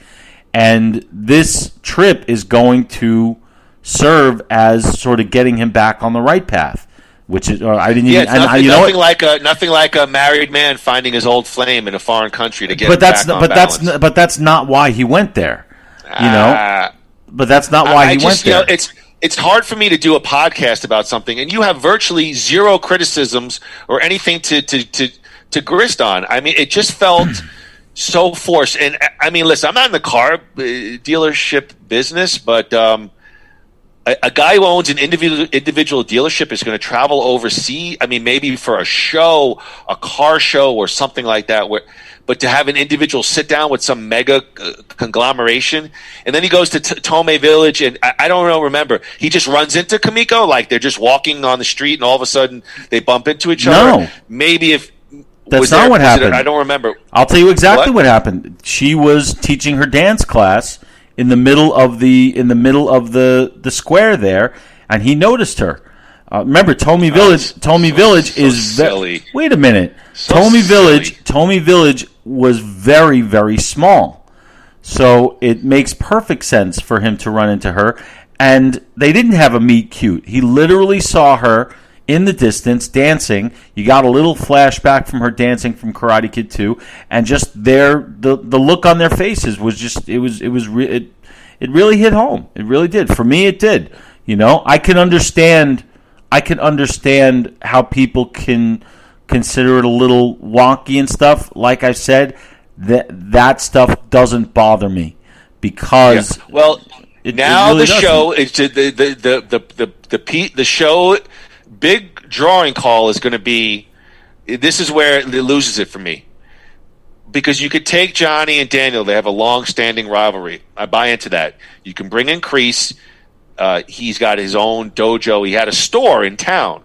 And this trip is going to serve as sort of getting him back on the right path, which is nothing like a married man finding his old flame in a foreign country to get him back on balance. But that's not why he went there, But that's not why he went there. It's hard for me to do a podcast about something, and you have virtually zero criticisms or anything to grist on. I mean, it just felt so forced. And I mean, listen, I'm not in the car dealership business, but a guy who owns an individual dealership is going to travel overseas. I mean, maybe for a show, a car show or something like that. But to have an individual sit down with some mega conglomeration, and then he goes to Tomei Village, and I don't remember. He just runs into Kamiko, like they're just walking on the street, and all of a sudden they bump into each other. Maybe if that's not what happened. I don't remember. I'll tell you exactly what happened. She was teaching her dance class in the middle of the square there, and he noticed her. Remember, Tomei Village is silly. Wait a minute. Tomei Village was very, very small. So it makes perfect sense for him to run into her. And they didn't have a meet cute. He literally saw her in the distance dancing. You got a little flashback from her dancing from Karate Kid 2, and just the look on their faces was just it really hit home. It really did. For me, it did. I can understand how people can consider it a little wonky and stuff. Like I said, that stuff doesn't bother me because the show is the show. Big drawing call is going to be. This is where it loses it for me, because you could take Johnny and Daniel. They have a long-standing rivalry. I buy into that. You can bring in Kreese. He's got his own dojo. He had a store in town.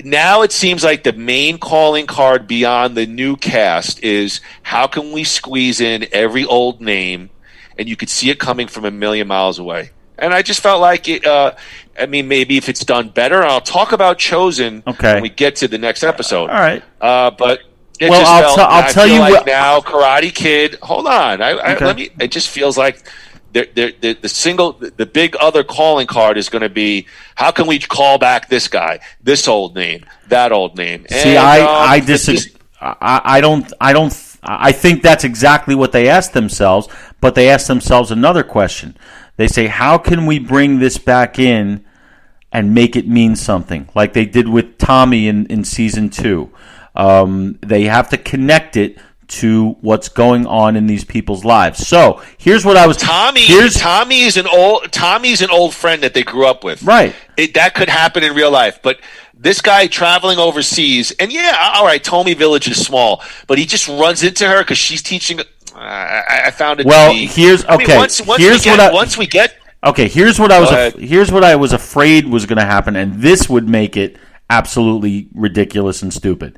Now it seems like the main calling card beyond the new cast is how can we squeeze in every old name, and you could see it coming from a million miles away. And I just felt like it. Maybe if it's done better, and I'll talk about Chosen when we get to the next episode. All right, but it well, just I'll tell you like what. Now Karate Kid. Hold on, It just feels like the big other calling card is going to be how can we call back this guy, this old name, that old name. See, and, I disagree. I don't. I think that's exactly what they asked themselves, but they asked themselves another question. They say, how can we bring this back in and make it mean something, like they did with Tommy in season 2? They have to connect it to what's going on in these people's lives. So here's what I was. Tommy's an old friend that they grew up with. Right. That could happen in real life, but this guy traveling overseas, and all right, Tommy Village is small, but he just runs into her because she's teaching. I found it. Well, to be, here's what I was afraid was going to happen, and this would make it absolutely ridiculous and stupid.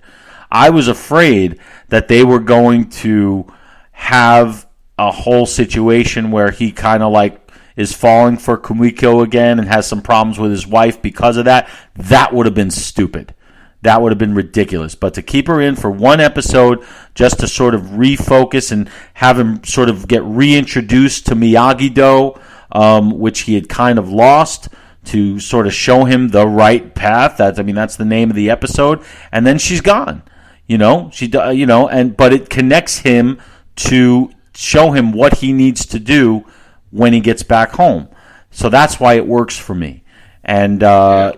I was afraid that they were going to have a whole situation where he kind of like is falling for Kumiko again and has some problems with his wife because of that. That would have been stupid. That would have been ridiculous. But to keep her in for one episode just to sort of refocus and have him sort of get reintroduced to Miyagi-Do, which he had kind of lost, to sort of show him the right path. That's the name of the episode. And then she's gone. But it connects him to show him what he needs to do when he gets back home. So that's why it works for me. And I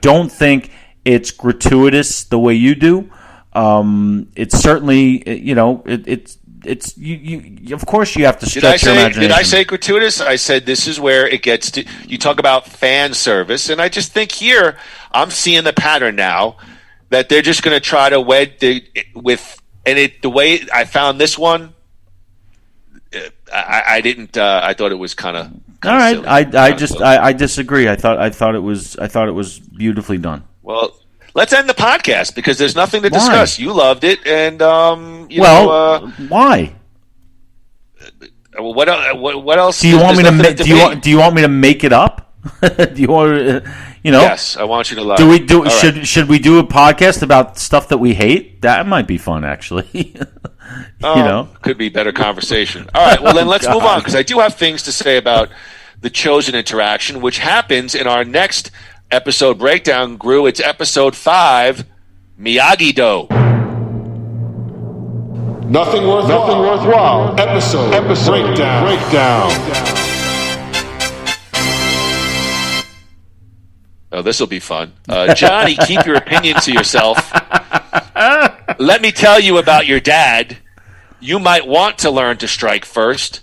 don't think it's gratuitous the way you do. It's certainly it's you of course you have to stretch your imagination. Did I say gratuitous? I said this is where it gets to. You talk about fan service, and I just think here I'm seeing the pattern now that they're just going to try to wed the way I found this one. I didn't. I thought it was kind of. All right, I disagree. I thought it was beautifully done. Well, let's end the podcast because there's nothing to discuss. You loved it, and why? What else? Do you want me to? Do you want me to make it up? Do you want? Yes, I want you to love. Should we do a podcast about stuff that we hate? That might be fun, actually. Could be better conversation. All right, well then let's move on because I do have things to say about the Chosen interaction, which happens in our next episode breakdown. Gru, it's episode 5, Miyagi-Do. Nothing worthwhile. Episode breakdown. Oh, this will be fun. Johnny, keep your opinion to yourself. Let me tell you about your dad. You might want to learn to strike first.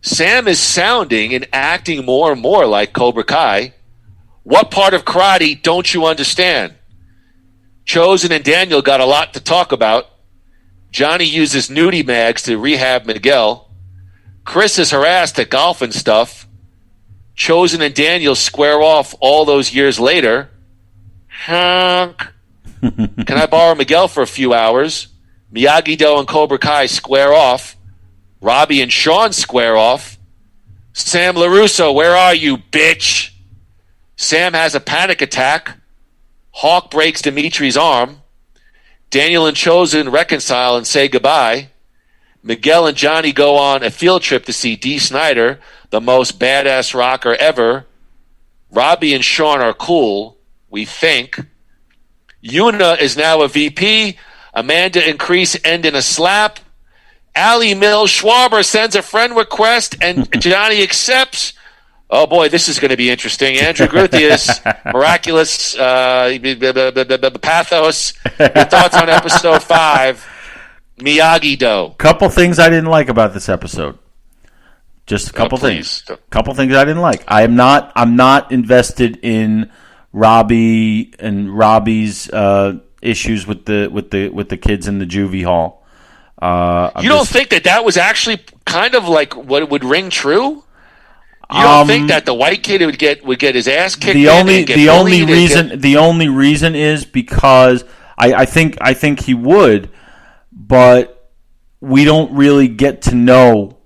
Sam is sounding and acting more and more like Cobra Kai. What part of karate don't you understand? Chosen and Daniel got a lot to talk about. Johnny uses nudie mags to rehab Miguel. Chris is harassed at golf and stuff. Chosen and Daniel square off all those years later. Honk. Can I borrow Miguel for a few hours? Miyagi-Do and Cobra Kai square off. Robbie and Sean square off. Sam LaRusso, where are you, bitch? Sam has a panic attack. Hawk breaks Dimitri's arm. Daniel and Chosen reconcile and say goodbye. Miguel and Johnny go on a field trip to see Dee Snider, the most badass rocker ever. Robbie and Sean are cool, we think. Yuna is now a VP. Amanda and Kreese end in a slap. Allie Mills Schwaber sends a friend request, and Johnny accepts. Oh, boy, this is going to be interesting. Andrew Gruthius, Miraculous Pathos. Your thoughts on episode 5, Miyagi-Do. Couple things I didn't like about this episode. Just a couple things. Couple things I didn't like. I'm not invested in Robbie and Robbie's issues with the kids in the juvie hall. You don't think that was actually kind of like what would ring true? You don't think that the white kid would get his ass kicked? The only reason is because I think he would, but we don't really get to know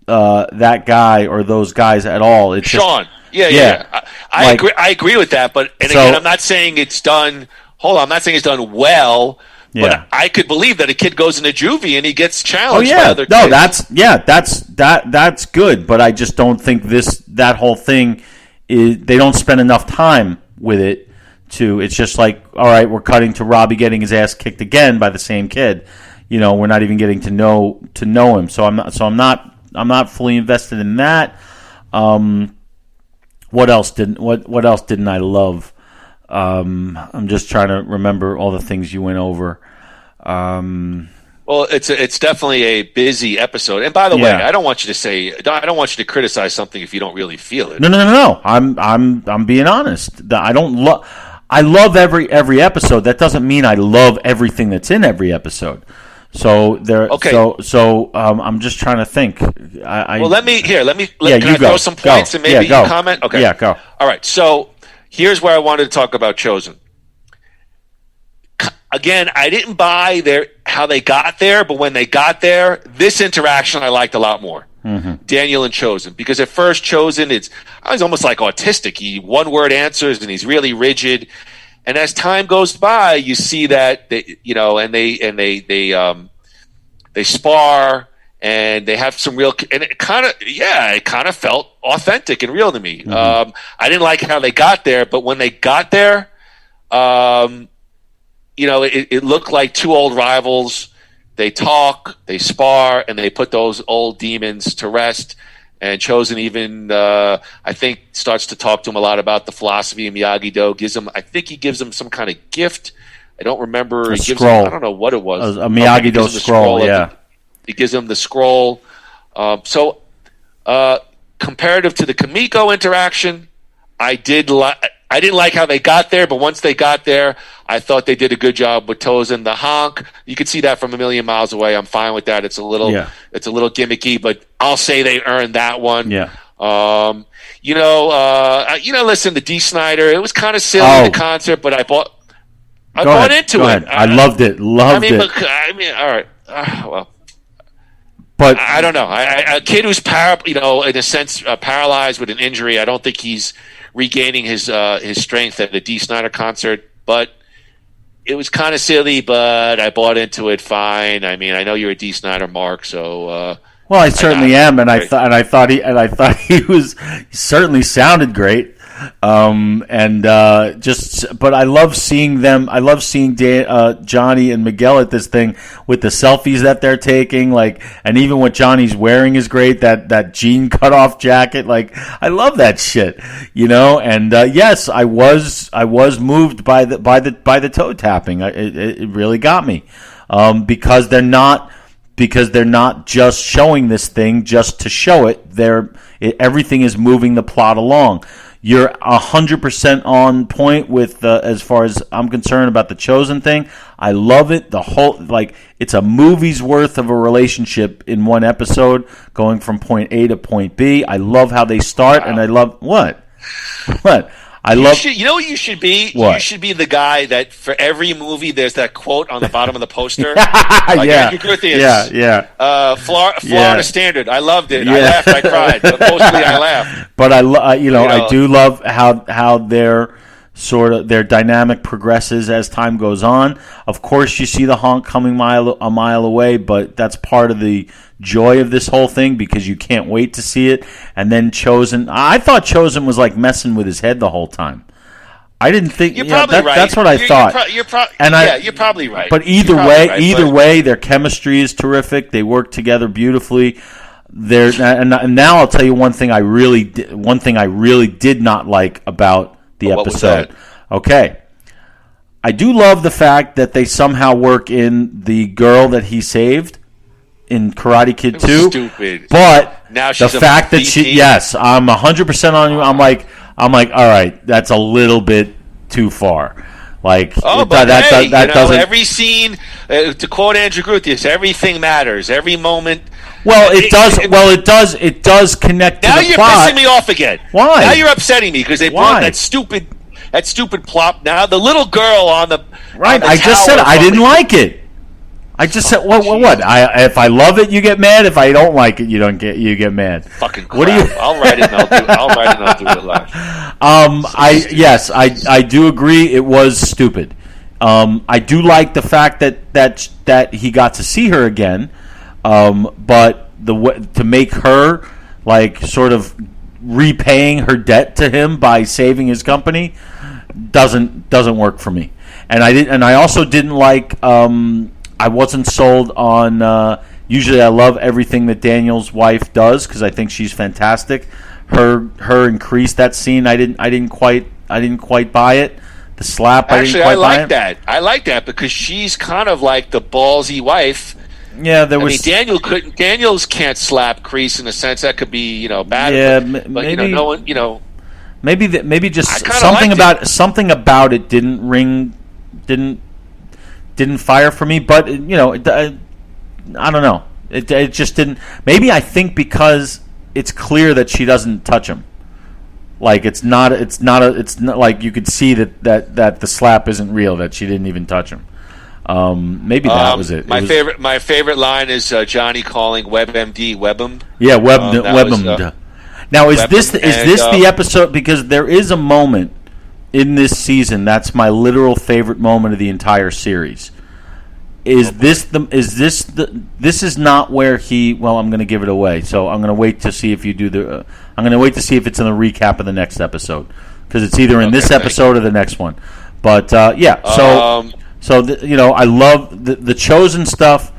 that guy or those guys at all. It's Sean. Just, yeah. I agree. I agree with that. But again, I'm not saying it's done. Hold on, I'm not saying it's done well. Yeah. But I could believe that a kid goes into juvie and he gets challenged by other kids. That's good. But I just don't think that whole thing is. They don't spend enough time with it. It's just like, all right, we're cutting to Robbie getting his ass kicked again by the same kid. We're not even getting to know him. So I'm not fully invested in that. What else didn't I love? I'm just trying to remember all the things you went over. Well, it's definitely a busy episode. And by the way, I don't want you to criticize something if you don't really feel it. No. I'm being honest. I love every episode. That doesn't mean I love everything that's in every episode. So there. Okay. So I'm just trying to think. Let me throw some points and maybe you comment. Okay. Yeah. Go. All right. So here's where I wanted to talk about Chosen. Again, I didn't buy how they got there, but when they got there, this interaction I liked a lot more. Mm-hmm. Daniel and Chosen, because at first Chosen, I was almost like autistic. He one-word answers and he's really rigid. And as time goes by, you see that they spar and they have some real, and it kind of felt authentic and real to me. Mm-hmm. I didn't like how they got there, but when they got there, it looked like two old rivals. They talk, they spar, and they put those old demons to rest. And Chosen even, I think, starts to talk to him a lot about the philosophy of miyagi-do. I think he gives him some kind of gift. I don't remember. A scroll. I don't know what it was. A miyagi-do scroll, yeah. He gives him the scroll. So, comparative to the Kamiko interaction, I didn't like how they got there, but once they got there, I thought they did a good job with Chosen. The honk, you could see that from a million miles away. I'm fine with that. It's a little gimmicky, but I'll say they earned that one. Yeah. Listen, the D. Snyder, it was kind of silly, the concert, but I bought into it. I loved it. All right. But I don't know. A kid who's in a sense paralyzed with an injury, I don't think he's regaining his strength at the D. Snyder concert, but it was kind of silly, but I bought into it fine. I mean, I know you're a D. Snyder mark, so well, I certainly am, and I thought he certainly sounded great. But I love seeing them. I love seeing Johnny and Miguel at this thing with the selfies that they're taking. And even what Johnny's wearing is great. That jean cutoff jacket. I love that shit. And yes, I was moved by the toe tapping. It really got me because they're not just showing this thing just to show it. Everything is moving the plot along. You're 100% on point with, as far as I'm concerned, about the Chosen thing. I love it. The whole, it's a movie's worth of a relationship in one episode, going from point A to point B. I love how they start, and I love what? You know what you should be? What? You should be the guy that for every movie there's that quote on the bottom of the poster. Yeah. Andrew Guthias. Yeah. Florida Standard. I loved it. Yeah. I laughed. I cried. But mostly I laughed. But I do love how their dynamic progresses as time goes on. Of course, you see the honk coming a mile away, but that's part of the joy of this whole thing because you can't wait to see it. And then Chosen, I thought Chosen was messing with his head the whole time. I didn't think you're probably right. That's what I thought. You're probably right. But either way, their chemistry is terrific. They work together beautifully. And now I'll tell you one thing I really did not like about the episode. Okay. I do love the fact that they somehow work in the girl that he saved in Karate Kid 2. Stupid. But now she's the fact that I'm 100% on you. I'm like, all right, that's a little bit too far. Like, but that doesn't. Every scene, to quote Andrew Groothius, everything matters. Every moment. Well, it does. It does connect to now the you're plot. pissing me off again. Why? Now you're upsetting me because they brought that stupid plot. Now the little girl on the right. On the I just said tower I didn't like it. I just said what? If I love it, you get mad. If I don't like it, you get mad. Fucking crap. What do you? I'll write it. And I'll do it live. I do agree. It was stupid. I do like the fact that he got to see her again, but to make her like sort of repaying her debt to him by saving his company doesn't work for me. And I also didn't like. I wasn't sold on. Usually, I love everything that Daniel's wife does because I think she's fantastic. Her increase that scene. I didn't quite buy it. The slap. Actually, I like that. I like that because she's kind of like the ballsy wife. Yeah, there was. Daniels can't slap Kreese in a sense that could be bad. Yeah, but maybe no one Maybe just something about it didn't fire for me. But I don't know. It just didn't. Maybe I think because it's clear that she doesn't touch him. Like it's not like you could see that the slap isn't real. That she didn't even touch him. Maybe that was it. My favorite line is Johnny calling WebMD Webm. Yeah, Webm. Now is this the episode? Because there is a moment in this season that's my literal favorite moment of the entire series. This is not where he. Well, I'm going to give it away. So I'm going to wait to see if you do the. I'm going to wait to see if it's in the recap of the next episode because it's either in this episode or the next one. But yeah, I love the Chosen stuff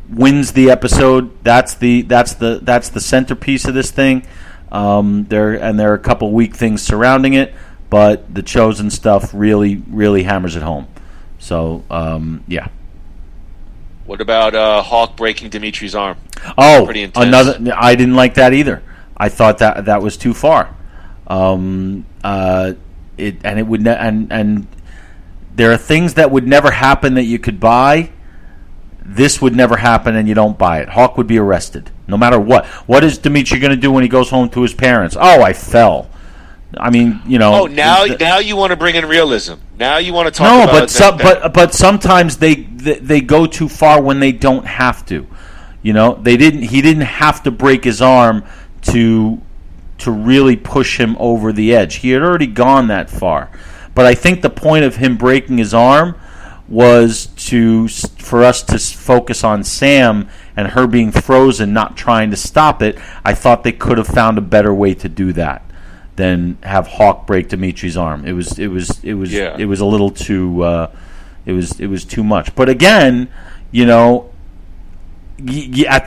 wins the episode. That's the centerpiece of this thing. There are a couple weak things surrounding it, but the Chosen stuff really, really hammers it home. So yeah. What about Hawk breaking Dimitri's arm? Oh, pretty intense. Another. I didn't like that either. I thought that was too far. It would and there are things that would never happen that you could buy. This would never happen, and you don't buy it. Hawk would be arrested, no matter what. What is Dimitri going to do when he goes home to his parents? Oh, I fell. I mean, Oh, now you want to bring in realism. Now you want to talk about but sometimes they go too far when they don't have to. He didn't have to break his arm to really push him over the edge. He had already gone that far. But I think the point of him breaking his arm was for us to focus on Sam and her being frozen, not trying to stop it. I thought they could have found a better way to do that than have Hawk break Dimitri's arm. It was a little too it was too much. But again, at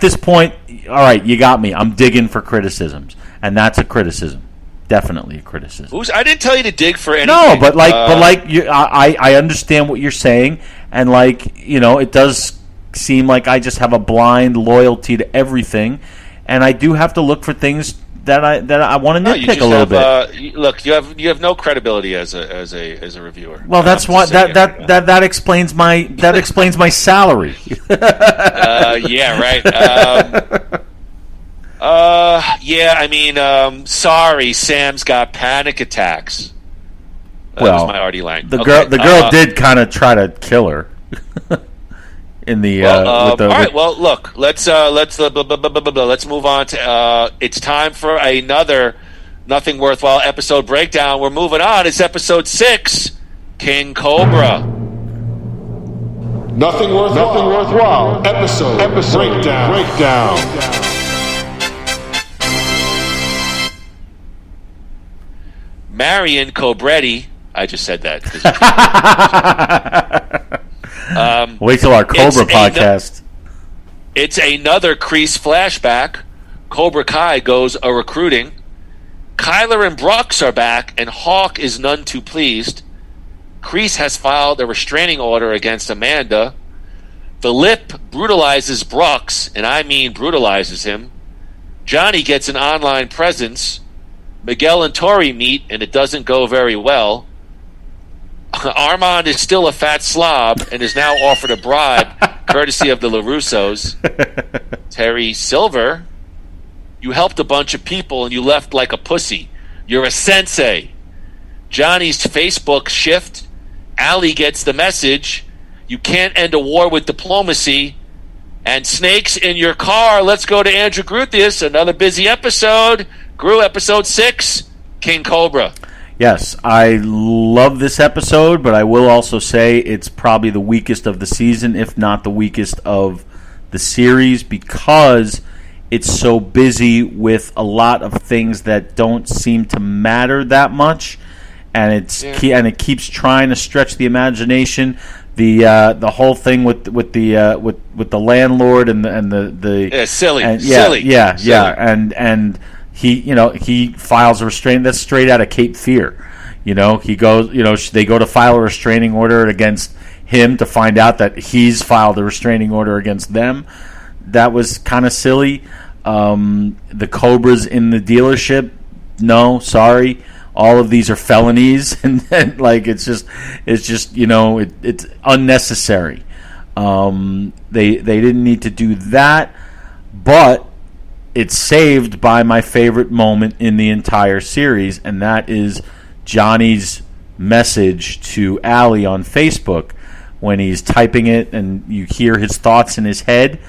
this point, all right, you got me. I'm digging for criticisms, and that's a criticism. Definitely a criticism. I didn't tell you to dig for anything. No, but I understand what you're saying, and it does seem like I just have a blind loyalty to everything, and I do have to look for things that I want to nitpick a little bit. Look, you have no credibility as a reviewer. Well, that's why that explains my salary. Yeah, right. Yeah, I mean, sorry, Sam's got panic attacks. That was my arty line. The girl did kind of try to kill her. In the all right. Well, look, let's move on to. It's time for another Nothing Worthwhile episode breakdown. We're moving on. It's episode 6, King Cobra. Nothing worthwhile. Episode breakdown. Marion Cobretti. I just said that. Wait till our Cobra podcast. It's another Kreese flashback. Cobra Kai goes a recruiting. Kyler and Brooks are back, and Hawk is none too pleased. Kreese has filed a restraining order against Amanda. The Lip brutalizes Brooks, and I mean brutalizes him. Johnny gets an online presence. Miguel and Tori meet, and it doesn't go very well. Armand is still a fat slob and is now offered a bribe, courtesy of the LaRussos. Terry Silver, you helped a bunch of people and you left like a pussy. You're a sensei. Johnny's Facebook shift. Allie gets the message. You can't end a war with diplomacy. And snakes in your car. Let's go to Andrew Gruthius. Another busy episode. Gru, episode 6, King Cobra. Yes, I love this episode, but I will also say it's probably the weakest of the season, if not the weakest of the series, because it's so busy with a lot of things that don't seem to matter that much, and it keeps trying to stretch the imagination. The whole thing with the landlord and the silly, silly, and he files a restraining. That's straight out of Cape Fear. He goes. They go to file a restraining order against him to find out that he's filed a restraining order against them. That was kind of silly. The Cobras in the dealership. No, sorry. All of these are felonies, and it's unnecessary. They didn't need to do that, but it's saved by my favorite moment in the entire series, and that is Johnny's message to Allie on Facebook when he's typing it, and you hear his thoughts in his head.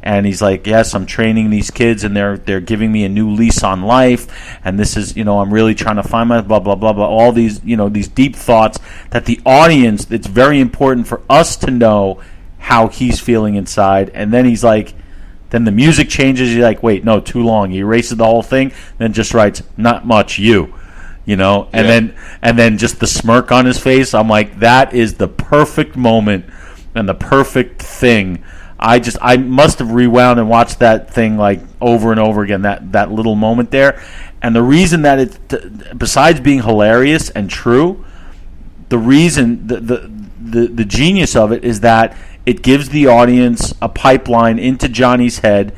And he's like, yes, I'm training these kids, and they're giving me a new lease on life. And this is, I'm really trying to find my blah, blah, blah, blah. All these, these deep thoughts that the audience, it's very important for us to know how he's feeling inside. And then he's like, then the music changes. You're like, wait, no, too long. He erases the whole thing, then just writes, not much, you. And then just the smirk on his face. I'm like, that is the perfect moment and the perfect thing. I must have rewound and watched that thing like over and over again, that little moment there. And the reason that it, besides being hilarious and true, the reason, the genius of it is that it gives the audience a pipeline into Johnny's head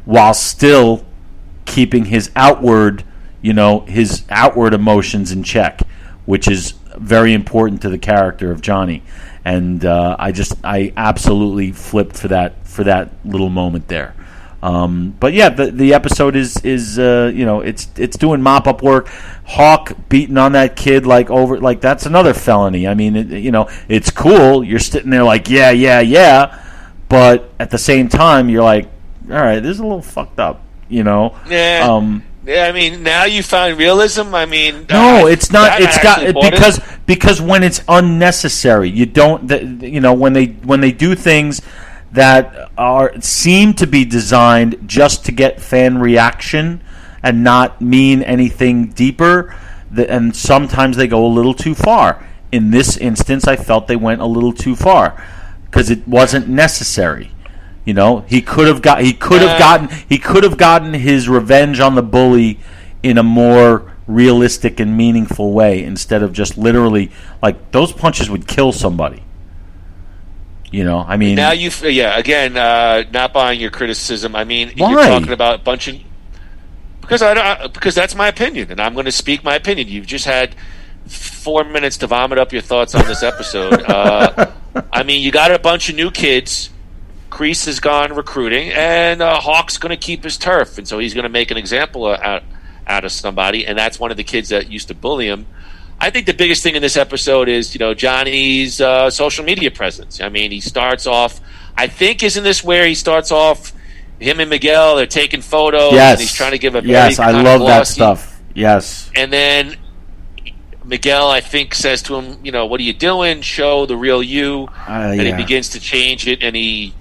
while still keeping his outward emotions in check, which is very important to the character of Johnny. And I absolutely flipped for that little moment there. But yeah, the episode is it's doing mop up work. Hawk beating on that kid like that's another felony. I mean, it's cool. You're sitting there like yeah, but at the same time you're like, all right, this is a little fucked up. Yeah. Yeah, I mean, now you find realism. I mean, no, it's not. It's got because when it's unnecessary, you don't. When they do things that seem to be designed just to get fan reaction and not mean anything deeper, and sometimes they go a little too far. In this instance, I felt they went a little too far because it wasn't necessary. He could have gotten his revenge on the bully in a more realistic and meaningful way instead of just literally like those punches would kill somebody. I mean, now not buying your criticism. I mean, why? You're talking about bunching because that's my opinion, and I'm going to speak my opinion. You've just had 4 minutes to vomit up your thoughts on this episode. I mean, you got a bunch of new kids. Kreese has gone recruiting, and Hawk's going to keep his turf, and so he's going to make an example out of somebody, and that's one of the kids that used to bully him. I think the biggest thing in this episode is, Johnny's social media presence. I mean, he starts off, I think, isn't this where he starts off, him and Miguel, they're taking photos, yes. And he's trying to give a very yes, I love that stuff. Yes. And then Miguel, I think, says to him, what are you doing? Show the real you. And he begins to change it, and he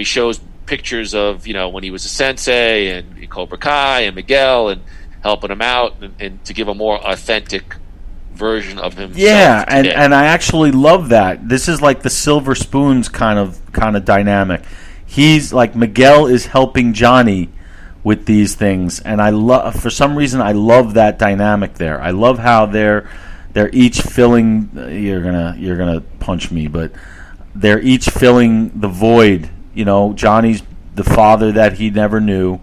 shows pictures of, when he was a sensei and Cobra Kai and Miguel and helping him out and to give a more authentic version of himself. Yeah, and I actually love that. This is like the Silver Spoons kind of dynamic. He's like Miguel is helping Johnny with these things, and for some reason I love that dynamic there. I love how they're each filling. You're gonna punch me, but they're each filling the void. Johnny's the father that he never knew,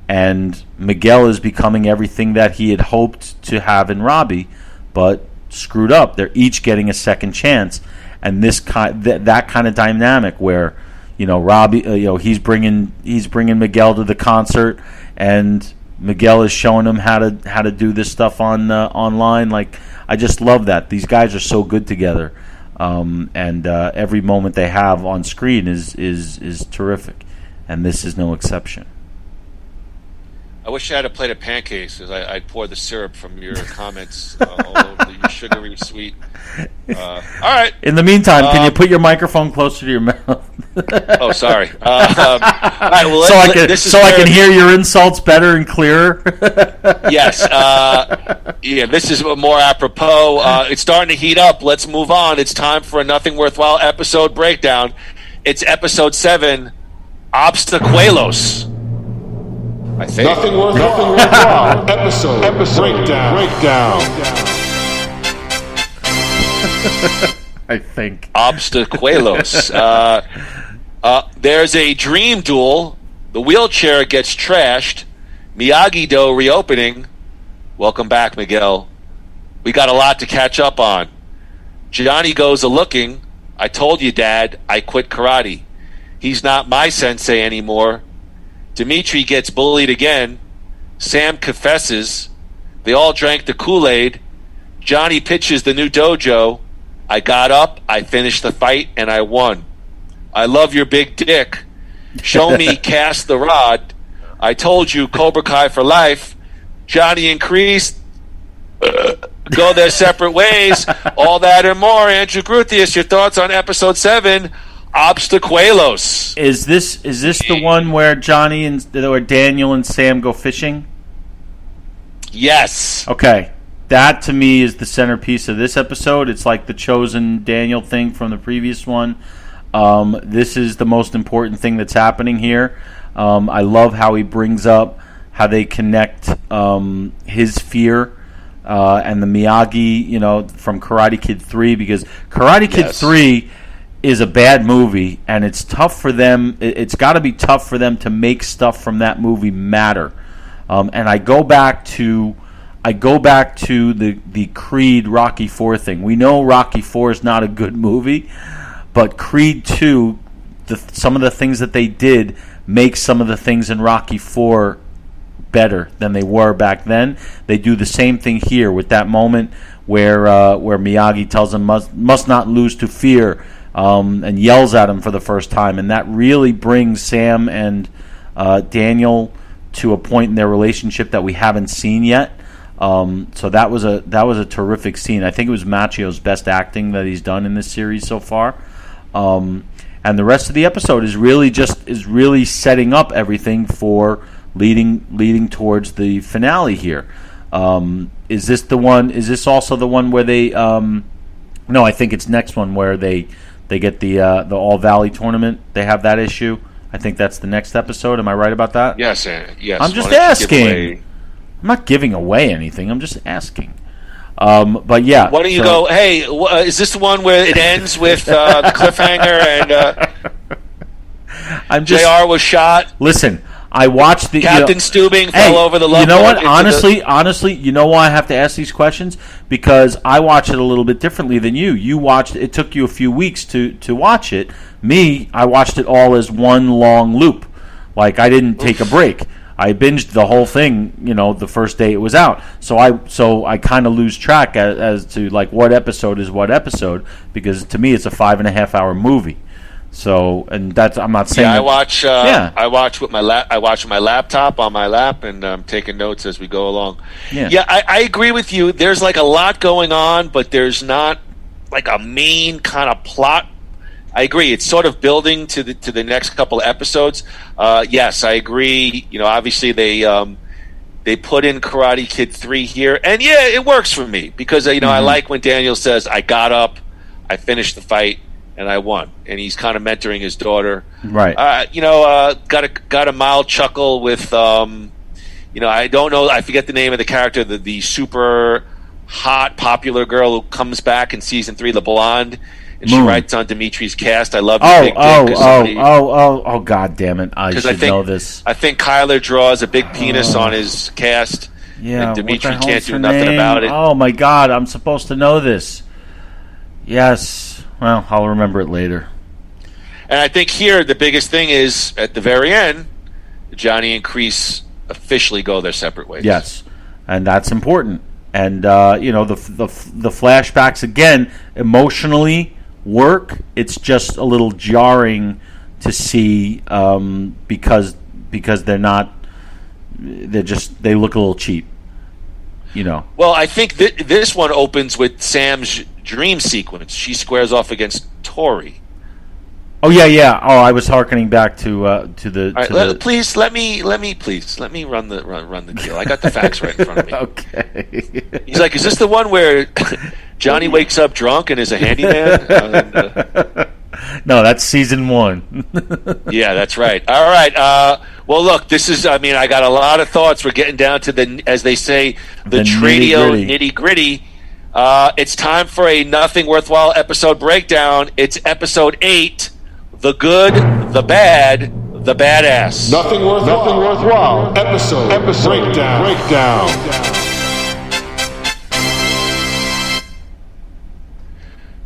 and Miguel is becoming everything that he had hoped to have in Robbie, but screwed up, they're each getting a second chance, and that kind of dynamic where, Robbie, he's bringing Miguel to the concert, and Miguel is showing him how to do this stuff online. Like, I just love that. These guys are so good together, and every moment they have on screen is terrific, and this is no exception. I wish I had a plate of pancakes because I'd pour the syrup from your comments all over your sugary sweet. All right. In the meantime, can you put your microphone closer to your mouth? Oh, sorry. All right, well, so I can hear your insults better and clearer. Yes. Yeah, this is more apropos. It's starting to heat up. Let's move on. It's time for a Nothing Worthwhile episode breakdown. It's episode 7, Obstacuelos. I think. Nothing worthwhile. episode breakdown. I think. Obstacuelos. There's a dream duel. The wheelchair gets trashed. Miyagi-Do reopening. Welcome back, Miguel. We got a lot to catch up on. Johnny goes a-looking. I told you, Dad, I quit karate. He's not my sensei anymore. Dimitri gets bullied again. Sam confesses. They all drank the Kool-Aid. Johnny pitches the new dojo. I got up, I finished the fight, and I won. I love your big dick. Show me cast the rod. I told you Cobra Kai for life. Johnny and Kreese go their separate ways. All that and more. Andrew Gruthius, your thoughts on episode 7, Obstacuelos. Is this the one where where Daniel and Sam go fishing? Yes. Okay. That to me is the centerpiece of this episode. It's like the chosen Daniel thing from the previous one. This is the most important thing that's happening here. I love how he brings up how they connect his fear and the Miyagi, from Karate Kid 3, because Karate Kid 3 is a bad movie, and it's tough for them. It's got to be tough for them to make stuff from that movie matter. And I go back to the Creed Rocky IV thing. We know Rocky IV is not a good movie, but Creed 2, some of the things that they did make some of the things in Rocky IV better than they were back then. They do the same thing here with that moment where Miyagi tells him must not lose to fear, and yells at him for the first time, and that really brings Sam and Daniel to a point in their relationship that we haven't seen yet. So that was a terrific scene. I think it was Macchio's best acting that he's done in this series so far. And the rest of the episode is really setting up everything for leading towards the finale here. Is this the one? Is this also the one where they? No, I think it's next one where they get the All Valley tournament. They have that issue. I think that's the next episode. Am I right about that? Yes. I'm just asking. I'm not giving away anything. I'm just asking. But yeah. Why don't you go? Hey, is this the one where it ends with the cliffhanger and JR was shot? Listen, I watched the Captain Steubing fell over the love. You know what? Honestly, you know why I have to ask these questions? Because I watch it a little bit differently than you. You watched it took you a few weeks to watch it. Me, I watched it all as one long loop. Like, I didn't take a break. I binged the whole thing, the first day it was out. So I kind of lose track as to like what episode is what episode, because to me it's a 5.5 hour movie. So, and that's, I'm not saying. Yeah, I watch with my laptop on my lap, and I'm taking notes as we go along. Yeah, I agree with you. There's like a lot going on, but there's not like a main kind of plot. I agree. It's sort of building to the next couple of episodes. Yes, I agree. Obviously they put in Karate Kid 3 here, and yeah, it works for me because I like when Daniel says, "I got up, I finished the fight, and I won," and he's kind of mentoring his daughter. Right. Got a mild chuckle with I don't know. I forget the name of the character. The super hot popular girl who comes back in season 3, the blonde. And she writes on Dimitri's cast, "I love you, big dick." Oh! God damn it! I should know this. I think Kyler draws a big penis on his cast. Yeah, and Dimitri what the can't hell's do her nothing name? about it. Oh my God, I'm supposed to know this. Yes. Well, I'll remember it later. And I think here the biggest thing is at the very end, Johnny and Kreese officially go their separate ways. Yes, and that's important. And the flashbacks again emotionally work. It's just a little jarring to see because they look a little cheap. Well, I think this one opens with Sam's dream sequence. She squares off against Tori. Oh yeah. Oh, I was hearkening back to the. All right, please let me run the deal. I got the facts right in front of me. Okay. He's like, is this the one where Johnny wakes up drunk and is a handyman? No, that's season 1. Yeah, that's right. All right. Well, look, this is. I mean, I got a lot of thoughts. We're getting down to as they say, the Tradio nitty-gritty. It's time for a Nothing Worthwhile episode breakdown. It's episode 8. The good, the bad, the badass. Nothing worthwhile. Episode breakdown.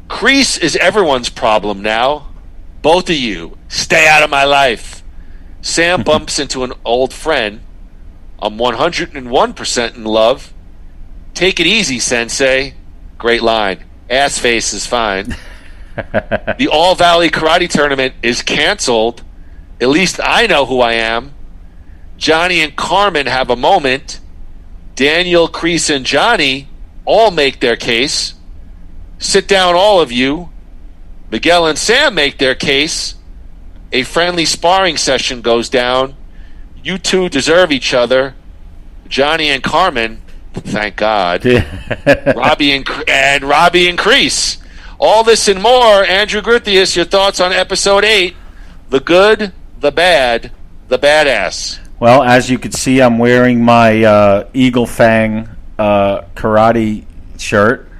Kreese is everyone's problem now. Both of you, stay out of my life. Sam bumps into an old friend. I'm 101% in love. Take it easy, Sensei. Great line. Ass face is fine. The All Valley Karate Tournament is canceled. At least I know who I am. Johnny and Carmen have a moment. Daniel, Kreese, and Johnny all make their case. Sit down, all of you. Miguel and Sam make their case. A friendly sparring session goes down. You two deserve each other. Johnny and Carmen, thank God. Robbie and Kreese. All this and more. Andrew Grithius, your thoughts on episode 8, the good, the bad, the badass. Well, as you can see, I'm wearing my Eagle Fang karate shirt.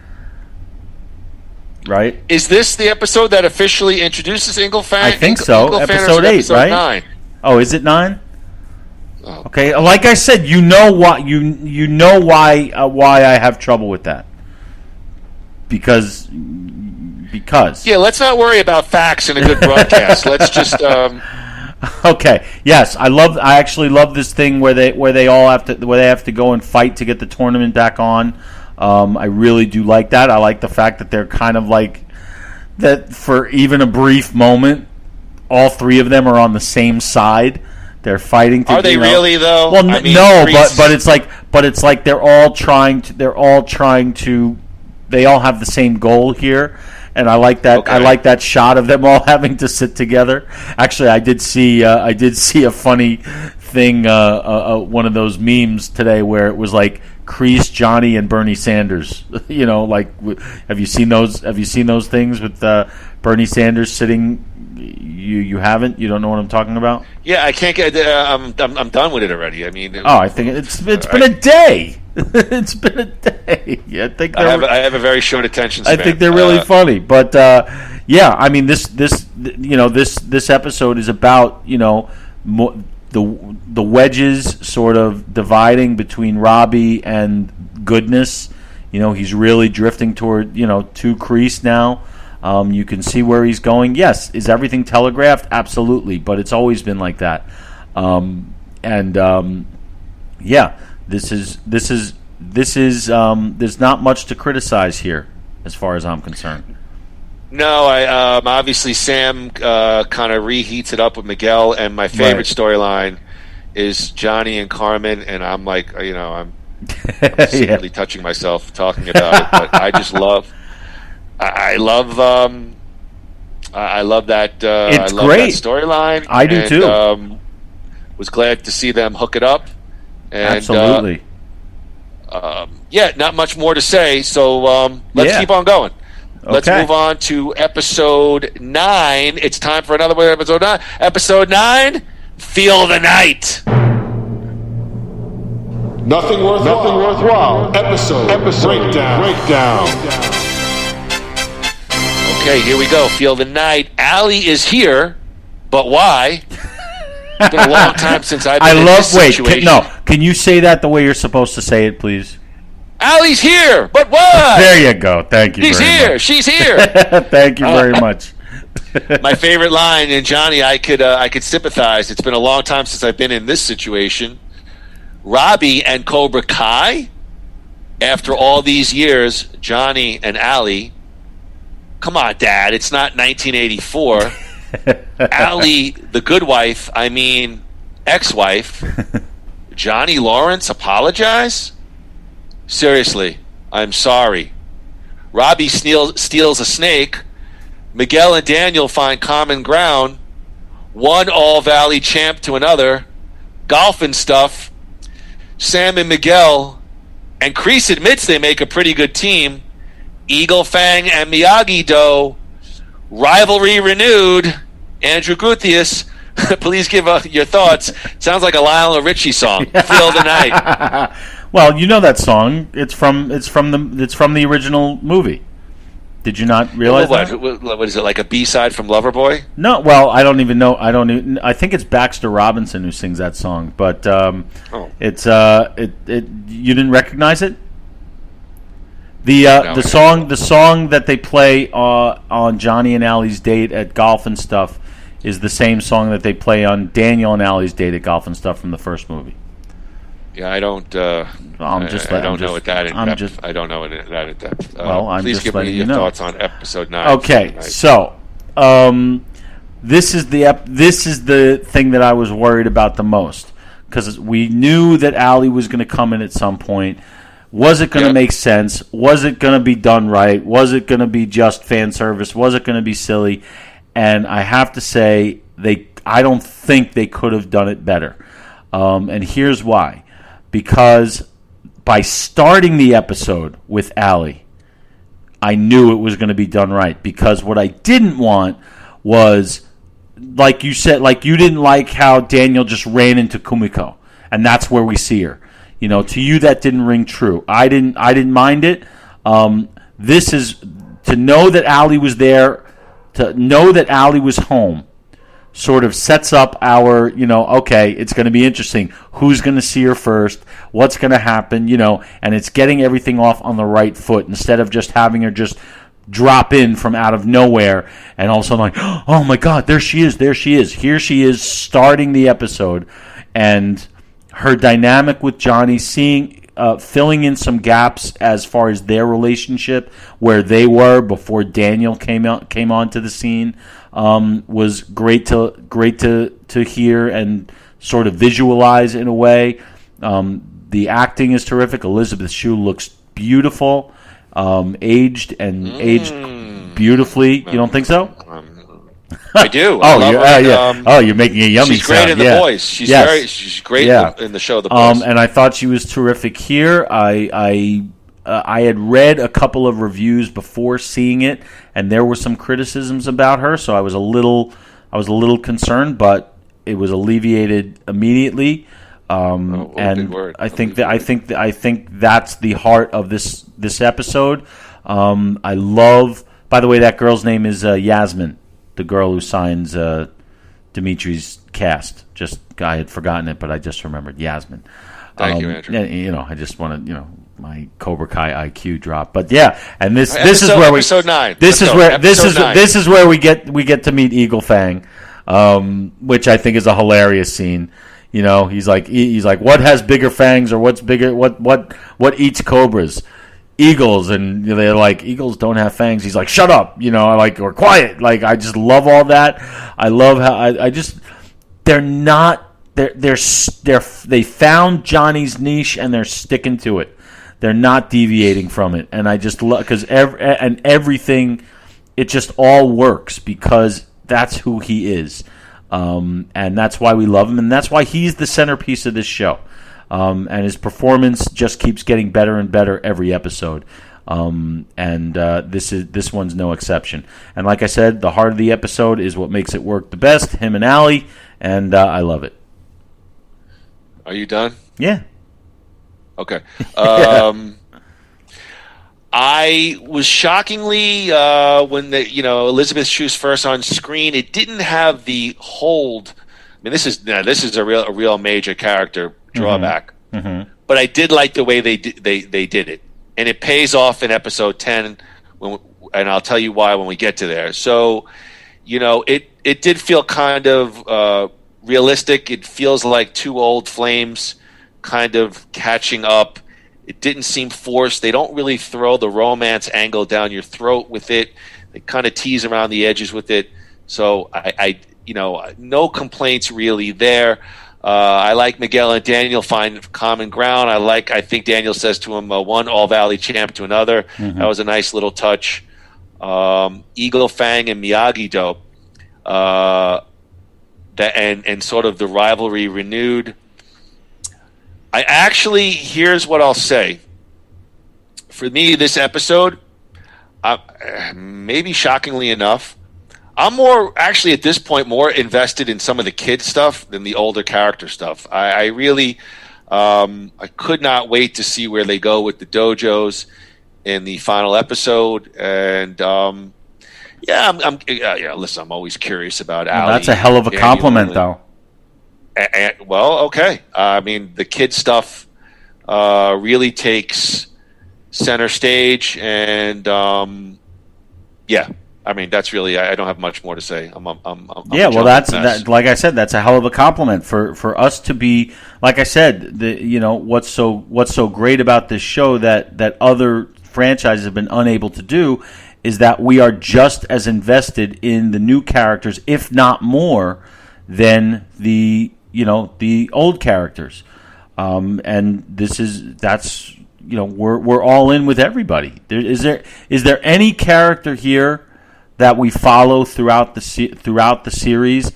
Right? Is this the episode that officially introduces Eagle Fang? I think so. Episode 8, right? 9? Oh, is it 9? Oh. Okay. Like I said, you know why I have trouble with that. Because. Yeah, let's not worry about facts in a good broadcast. Let's just. Okay. Yes, I actually love this thing where they have to go and fight to get the tournament back on. I really do like that. I like the fact that they're kind of like that for even a brief moment. All three of them are on the same side. They're fighting. Are they really though? Well, no, but it's like they're all trying to. They all have the same goal here. And I like that. Okay. I like that shot of them all having to sit together. Actually, I did see a funny thing, one of those memes today where it was like Kreese, Johnny, and Bernie Sanders. Like have you seen those? Have you seen those things with Bernie Sanders sitting? You haven't? You don't know what I'm talking about? Yeah, I can't get. I'm done with it already. I mean, I think it's been a day. It's been a day. Yeah, I have a very short attention span. I think they're really funny, but yeah, I mean this episode is about the wedges sort of dividing between Robbie and Goodness. He's really drifting toward to Kreese now. You can see where he's going. Yes, is everything telegraphed? Absolutely, but it's always been like that. Yeah. This is. There's not much to criticize here, as far as I'm concerned. No, obviously Sam kind of reheats it up with Miguel, and my favorite storyline is Johnny and Carmen, and I'm like, I'm secretly touching myself talking about it, but I just love. I love that. I love that storyline. I do too. Was glad to see them hook it up. And, absolutely. Not much more to say, so let's keep on going. Let's move on to episode 9. It's time for another one, episode 9. Episode 9, Feel the Night. Nothing worthwhile. Episode breakdown. Okay, here we go. Feel the Night. Allie is here, but why? It's been a long time since I've been in this situation. Can you say that the way you're supposed to say it, please? Allie's here, but what? There you go. Thank you. He's very here. Much. She's here. Thank you very much. My favorite line, and Johnny, I could sympathize. It's been a long time since I've been in this situation. Robbie and Cobra Kai. After all these years, Johnny and Allie. Come on, Dad. It's not 1984. Allie, the good wife. I mean, ex-wife. Johnny Lawrence, apologize? Seriously, I'm sorry. Robbie steals a snake. Miguel and Daniel find common ground. One All-Valley champ to another. Golf and stuff. Sam and Miguel. And Kreese admits they make a pretty good team. Eagle Fang and Miyagi-Do. Rivalry renewed. Andrew Guthius, please give your thoughts. Sounds like a Lionel Richie song. Feel the night. Well, you know that song. It's from the original movie. Did you not realize that? What is it, like a B-side from Loverboy? No, well, I don't even know. I think it's Baxter Robinson who sings that song, but it's you didn't recognize it? The song that they play on Johnny and Allie's date at golf and stuff is the same song that they play on Daniel and Allie's date at golf and stuff from the first movie. Yeah, I don't. I don't know it that in depth. I don't know it that in depth. Well, I'm please just give me letting your you know. thoughts on episode 9. Okay, so this is the thing that I was worried about the most, because we knew that Allie was going to come in at some point. Was it going to make sense? Was it going to be done right? Was it going to be just fan service? Was it going to be silly? And I have to say, I don't think they could have done it better. And here's why. Because by starting the episode with Allie, I knew it was going to be done right. Because what I didn't want was, like you said, like you didn't like how Daniel just ran into Kumiko, and that's where we see her. You know, to you that didn't ring true. I didn't mind it. This is to know that Allie was there, to know that Allie was home, sort of sets up our, okay, it's going to be interesting. Who's going to see her first? What's going to happen? And it's getting everything off on the right foot instead of just having her just drop in from out of nowhere and all of a sudden like, oh my God, there she is. Here she is starting the episode, and her dynamic with Johnny, filling in some gaps as far as their relationship, where they were before Daniel came onto the scene, was great to hear and sort of visualize in a way. The acting is terrific. Elizabeth Shue looks beautiful, aged beautifully. You don't think so? I do. You're making a yummy sound. She's great in The Boys. She's great in the show The Boys. And I thought she was terrific here. I had read a couple of reviews before seeing it, and there were some criticisms about her, so I was a little concerned, but it was alleviated immediately. Big word. I think that's the heart of this episode. I love. By the way, that girl's name is Yasmin, the girl who signs Dimitri's cast. I had forgotten it, but I just remembered Yasmin. Thank you, Andrew. I just want to, my Cobra Kai IQ drop. But yeah, and this is where episode 9. This is where we get to meet Eagle Fang, which I think is a hilarious scene. He's like, what has bigger fangs, or what's bigger? What eats cobras? Eagles. And they're like, eagles don't have fangs. He's like, shut up, or quiet. Like, I just love all that. I love how they found Johnny's niche and they're sticking to it. They're not deviating from it, and I just love, because everything, it just all works because that's who he is, and that's why we love him, and that's why he's the centerpiece of this show. And his performance just keeps getting better and better every episode. This one's no exception. And like I said, the heart of the episode is what makes it work the best, him and Allie, and I love it. Are you done? Yeah. Okay. I was shockingly, when Elizabeth Shue's first on screen, it didn't have the hold. I mean, this is a real major character drawback. but I did like the way they did it, and it pays off in episode 10. And I'll tell you why when we get to there. So, it did feel kind of realistic. It feels like two old flames kind of catching up. It didn't seem forced. They don't really throw the romance angle down your throat with it. They kind of tease around the edges with it. So I no complaints really there. I like Miguel and Daniel find common ground. I think Daniel says to him, one All Valley champ to another. That was a nice little touch. Eagle Fang and Miyagi-Do, and sort of the rivalry renewed. Here's what I'll say. For me, this episode, maybe shockingly enough, I'm actually at this point more invested in some of the kid stuff than the older character stuff. I really, I could not wait to see where they go with the dojos in the final episode, and listen, I'm always curious about Ali. That's a hell of a compliment, though. Okay. I mean, the kid stuff really takes center stage, and I mean, that's really. I don't have much more to say. That's like I said, that's a hell of a compliment for us to be. Like I said, what's so great about this show that other franchises have been unable to do is that we are just as invested in the new characters, if not more, than the old characters. And we're all in with everybody. Is there any character here that we follow throughout the series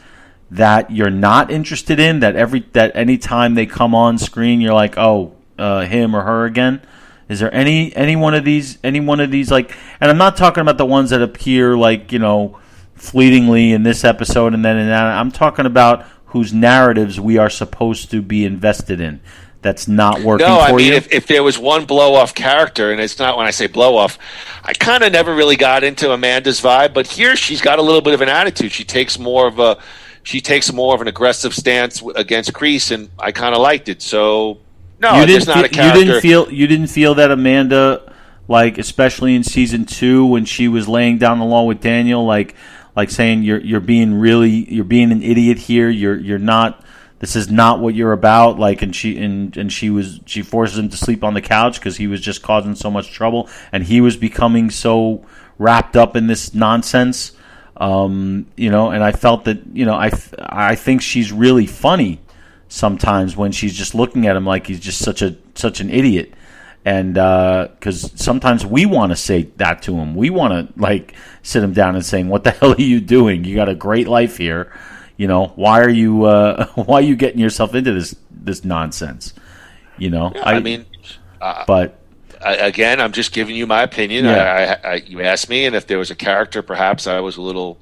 that you're not interested in? That any time they come on screen, you're like, him or her again? Is there any one of these like? And I'm not talking about the ones that appear like fleetingly in this episode and then in that. I'm talking about whose narratives we are supposed to be invested in. That's not working for you? No, I mean, if there was one blow-off character, and it's not when I say blow-off, I kind of never really got into Amanda's vibe, but here she's got a little bit of an attitude. She takes more of an aggressive stance against Kreese, and I kind of liked it. So, no, there's not a character. You didn't feel that Amanda, like, especially in season 2 when she was laying down the law with Daniel, like saying you're being an idiot here. You're not. This is not what you're about. Like, and she forces him to sleep on the couch because he was just causing so much trouble, and he was becoming so wrapped up in this nonsense. And I felt that I think she's really funny sometimes when she's just looking at him like he's just such an idiot. And because sometimes we want to say that to him, we want to sit him down and saying, "What the hell are you doing? You got a great life here. Why are you getting yourself into this nonsense?" Again, I'm just giving you my opinion. Yeah. You asked me, and if there was a character, perhaps I was a little,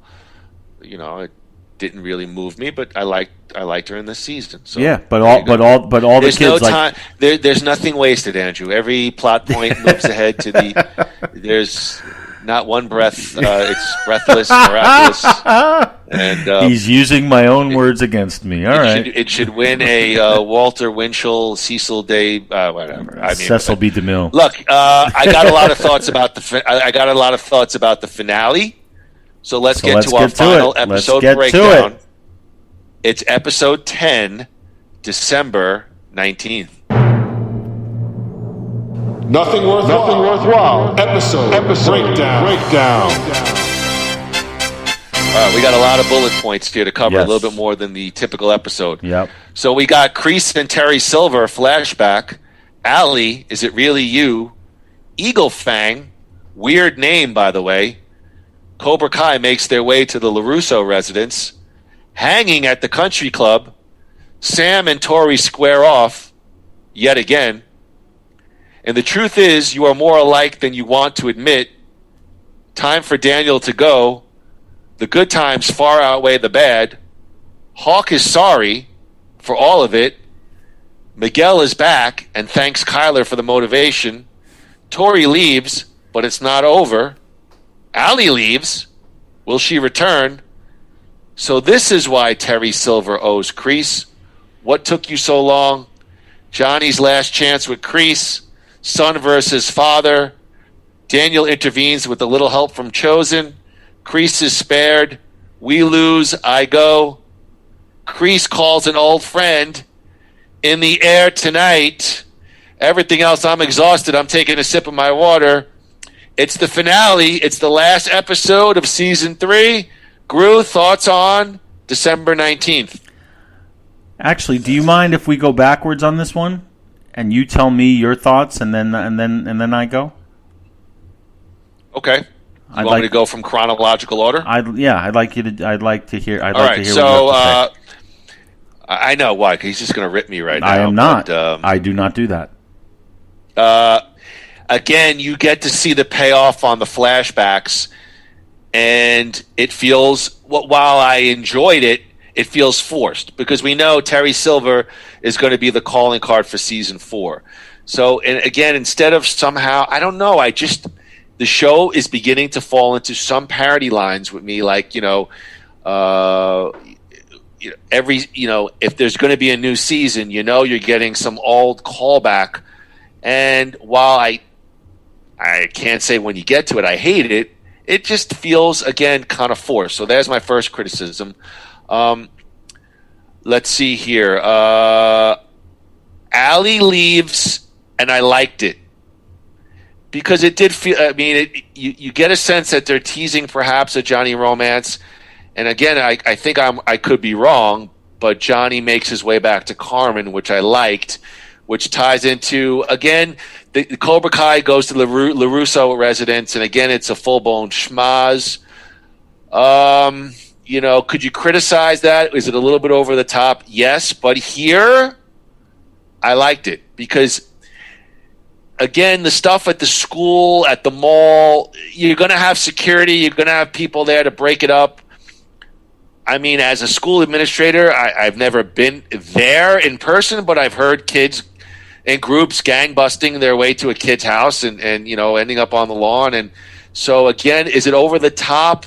it didn't really move me, but I liked her in this season. So yeah, but all the kids. No time. There's nothing wasted, Andrew. Every plot point moves ahead to the. There's not one breath. It's breathless, miraculous. And he's using my own words against me. All right. It should win a Walter Winchell, Cecil Day, whatever. I mean, Cecil B. DeMille. Look, I got a lot of thoughts about the finale. So let's get to our final episode breakdown. It's episode 10, December 19th. Nothing worthwhile. Episode breakdown. We got a lot of bullet points here to cover, a little bit more than the typical episode. Yep. So we got Kreese and Terry Silver flashback. Ali, is it really you? Eagle Fang, weird name by the way. Cobra Kai makes their way to the LaRusso residence. Hanging at the country club. Sam and Tori square off yet again. And the truth is, you are more alike than you want to admit. Time for Daniel to go. The good times far outweigh the bad. Hawk is sorry for all of it. Miguel is back and thanks Kyler for the motivation. Tori leaves, but it's not over. Ali leaves. Will she return? So this is why Terry Silver owes Kreese. What took you so long? Johnny's last chance with Kreese, son versus father. Daniel intervenes with a little help from Chosen. Kreese is spared. We lose, I go. Kreese calls an old friend. In the air tonight. Everything else, I'm exhausted. I'm taking a sip of my water. It's the finale. It's the last episode of season 3. Gru, thoughts on December 19th? Actually, do you mind if we go backwards on this one, and you tell me your thoughts, and then I go? Okay. You want me to go from chronological order? I'd like to hear. All right. To hear what you have to say. I know why. 'Cause he's just going to rip me right now. I am not. But, I do not do that. Again, you get to see the payoff on the flashbacks, and it feels. While I enjoyed it, it feels forced because we know Terry Silver is going to be the calling card for season 4. So, and again, instead of somehow, I don't know. The show is beginning to fall into some parody lines with me, like if there's going to be a new season, you're getting some old callback. And while I can't say when you get to it I hate it, it just feels again kind of forced. So there's my first criticism. Let's see here. Allie leaves, and I liked it. Because it did feel, you get a sense that they're teasing perhaps a Johnny romance. And again, I think I could be wrong, but Johnny makes his way back to Carmen, which I liked, which ties into, again, the Cobra Kai goes to LaRusso residence, and again, it's a full-blown schmaz. Could you criticize that? Is it a little bit over the top? Yes, but here, I liked it because again, the stuff at the school, at the mall, you're going to have security. You're going to have people there to break it up. I mean, as a school administrator, I've never been there in person, but I've heard kids in groups gang-busting their way to a kid's house and ending up on the lawn. And so, again, is it over the top?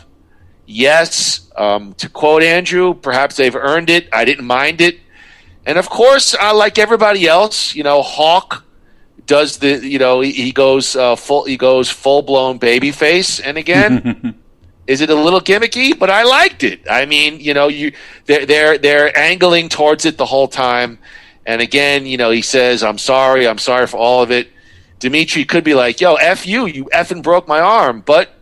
Yes. To quote Andrew, perhaps they've earned it. I didn't mind it. And, of course, like everybody else, Hawk does he goes full-blown baby face, and again, is it a little gimmicky? But I liked it. I mean, they're angling towards it the whole time, and again, he says, "I'm sorry for all of it." Dimitri could be like, "Yo, f you effing broke my arm," but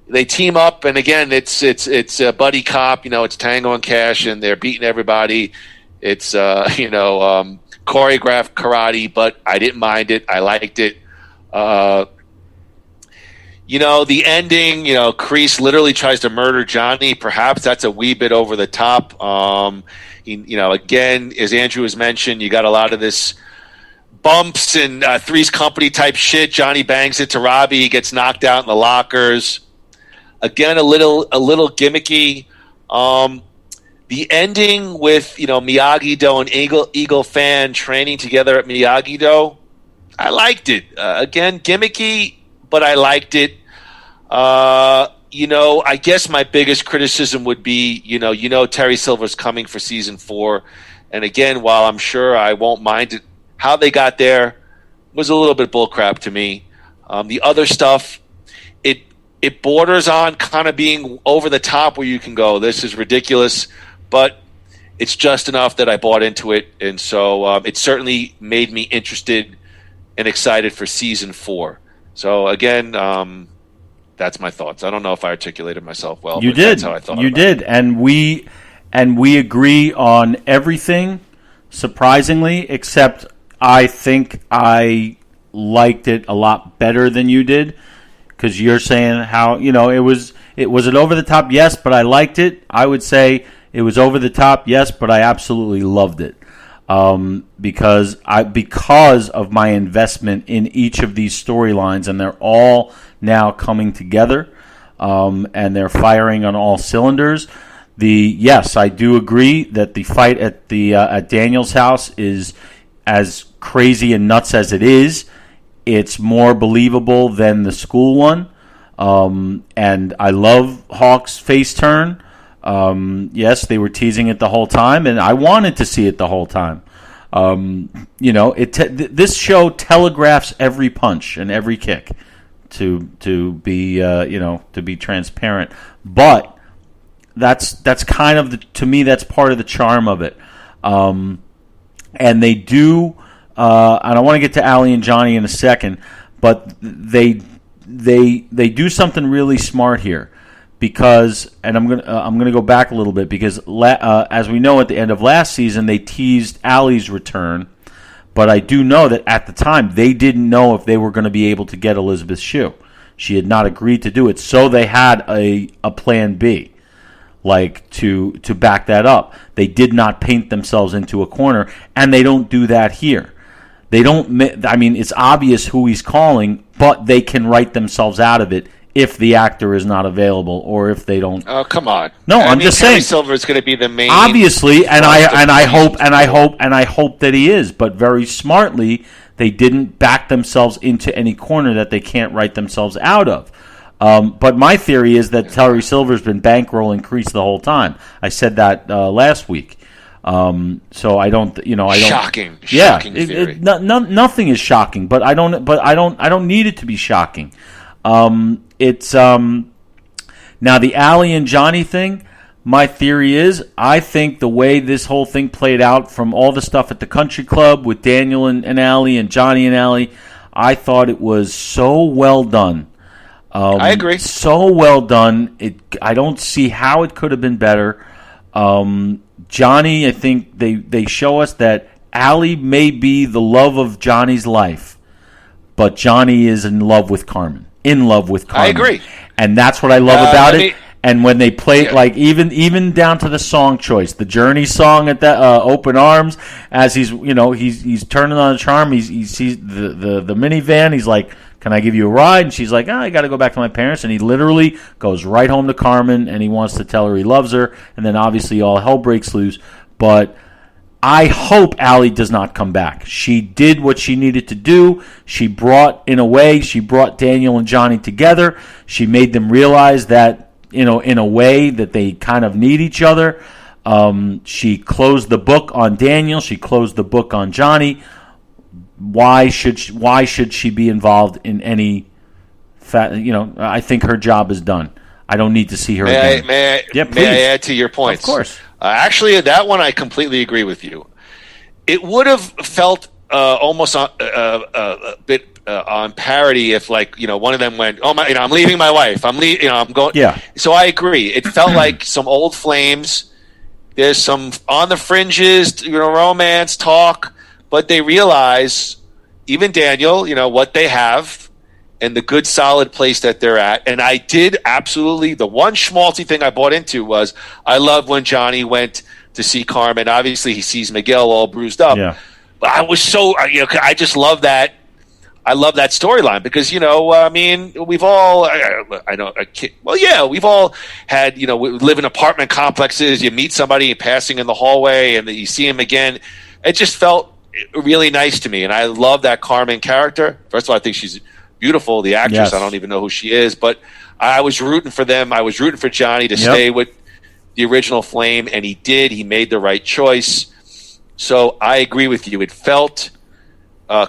they team up, and again, it's a buddy cop. It's Tango and Cash, and they're beating everybody. It's choreographed karate, but I didn't mind it. I liked it. The ending, Kreese literally tries to murder Johnny. Perhaps that's a wee bit over the top. Again, as Andrew has mentioned, you got a lot of this bumps and Three's Company type shit. Johnny bangs it to Robbie. He gets knocked out in the lockers. Again, a little gimmicky. The ending with, Miyagi-Do and Eagle Fan training together at Miyagi-Do, I liked it. Again, gimmicky, but I liked it. I guess my biggest criticism would be, Terry Silver's coming for season 4. And again, while I'm sure I won't mind it, how they got there was a little bit bullcrap to me. The other stuff, it borders on kind of being over the top where you can go, this is ridiculous. But it's just enough that I bought into it, and so it certainly made me interested and excited for season 4. So again, that's my thoughts. I don't know if I articulated myself well. You did. That's how I thought. You did, and we agree on everything. Surprisingly, except I think I liked it a lot better than you did, because you're saying how it was over the top. Yes, but I liked it. I would say. It was over the top, yes, but I absolutely loved it because of my investment in each of these storylines, and they're all now coming together, and they're firing on all cylinders. Yes, I do agree that the fight at Daniel's house is as crazy and nuts as it is. It's more believable than the school one, and I love Hawk's face turn. Yes, they were teasing it the whole time, and I wanted to see it the whole time. This show telegraphs every punch and every kick to be transparent. But that's kind of to me that's part of the charm of it. And they do. And I want to get to Allie and Johnny in a second, but they do something really smart here. Because, and I'm gonna go back a little bit because as we know at the end of last season they teased Allie's return, but I do know that at the time they didn't know if they were going to be able to get Elizabeth Shue. She had not agreed to do it, so they had a plan B, like to back that up. They did not paint themselves into a corner, and they don't do that here. They don't. I mean, it's obvious who he's calling, but they can write themselves out of it if the actor is not available or if they don't. Oh, come on! No, I'm just saying. Silver is going to be the main. Obviously, and I hope that he is. But very smartly, they didn't back themselves into any corner that they can't write themselves out of. But my theory is that Terry Silver's been bankrolling Kreese the whole time. I said that last week. So I don't. Shocking. Yeah, shocking theory. Nothing is shocking, but I don't need it to be shocking. It's now the Allie and Johnny thing. My theory is, I think the way this whole thing played out from all the stuff at the country club with Daniel and Allie and Johnny and Allie, I thought it was so well done. I agree. So well done. I don't see how it could have been better. Johnny, I think they show us that Allie may be the love of Johnny's life, but Johnny is in love with Carmen. I agree, and that's what I love about it. And when they play, like even down to the song choice, the Journey song at the Open Arms, as he's turning on the charm, he sees the minivan. He's like, "Can I give you a ride?" And she's like, I got to go back to my parents. And he literally goes right home to Carmen, and he wants to tell her he loves her. And then obviously all hell breaks loose. But I hope Allie does not come back. She did what she needed to do. She brought Daniel and Johnny together. She made them realize that, in a way that they kind of need each other. She closed the book on Daniel. She closed the book on Johnny. Why should she be involved in any? I think her job is done. I don't need to see her again. May I add to your points? Of course. Actually, that one I completely agree with you. It would have felt almost a bit on parody if, one of them went, "Oh my, I'm leaving my wife. I'm going." Yeah. So I agree. It felt like some old flames. There's some on the fringes, romance talk, but they realize, even Daniel, what they have and the good solid place that they're at. And I did absolutely, the one schmaltzy thing I bought into was, I love when Johnny went to see Carmen. Obviously he sees Miguel all bruised up. Yeah. But I was so, I just love that. I love that storyline because, we've all, we've all had, we live in apartment complexes. You meet somebody passing in the hallway and then you see him again. It just felt really nice to me. And I love that Carmen character. First of all, I think she's beautiful. The actress, yes. I don't even know who she is, but I was rooting for them. I was rooting for Johnny to stay with the original flame, and he did. He made the right choice. So I agree with you. It felt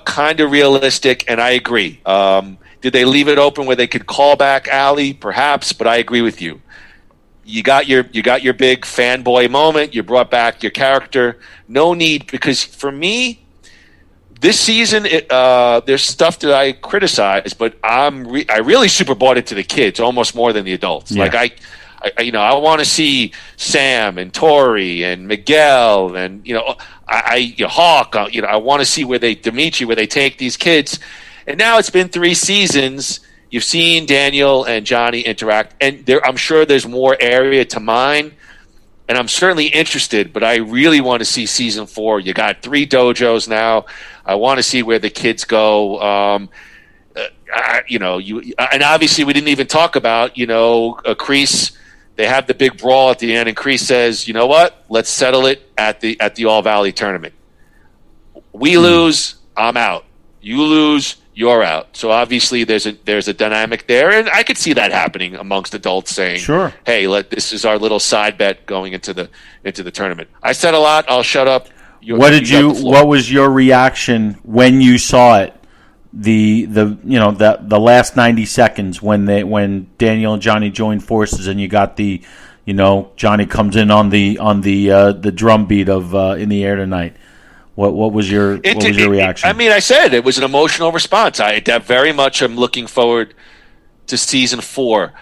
kind of realistic, and I agree. Did they leave it open where they could call back Allie? Perhaps, but I agree with you. You got your big fanboy moment. You brought back your character. No need, because for me, this season, there's stuff that I criticize, but I really super bought into the kids almost more than the adults. Yeah. Like I want to see Sam and Tori and Miguel and Hawk. I want to see where they take these kids. And now it's been 3 seasons. You've seen Daniel and Johnny interact, and I'm sure there's more area to mine. And I'm certainly interested, but I really want to see season 4. You got 3 dojos now. I want to see where the kids go. And obviously we didn't even talk about, Kreese. They have the big brawl at the end, and Kreese says, "You know what? Let's settle it at the All Valley tournament. We lose, I'm out. You lose, you're out." So obviously there's a dynamic there, and I could see that happening amongst adults saying, "Sure, hey, this is our little side bet going into the tournament." I said a lot. I'll shut up. What was your reaction when you saw it? The last 90 seconds when Daniel and Johnny joined forces, and you got Johnny comes in on the drum beat of In the Air Tonight. What was your reaction? I said it was an emotional response. I very much am looking forward to season 4.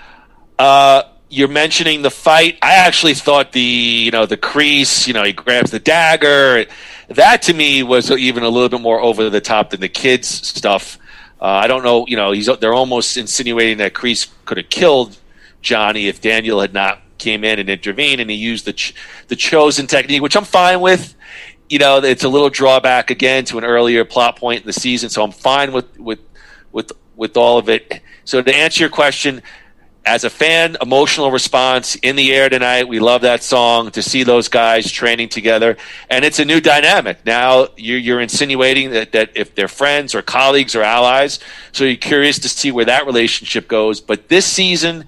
You're mentioning the fight. I actually thought the crease, he grabs the dagger. That to me was even a little bit more over the top than the kids stuff. I don't know, they're almost insinuating that Kreese could have killed Johnny if Daniel had not came in and intervened, and he used the chosen technique, which I'm fine with. It's a little drawback again to an earlier plot point in the season, so I'm fine with all of it. So to answer your question, as a fan, emotional response, In the Air Tonight. We love that song, to see those guys training together. And it's a new dynamic. Now you're insinuating that if they're friends or colleagues or allies, so you're curious to see where that relationship goes. But this season,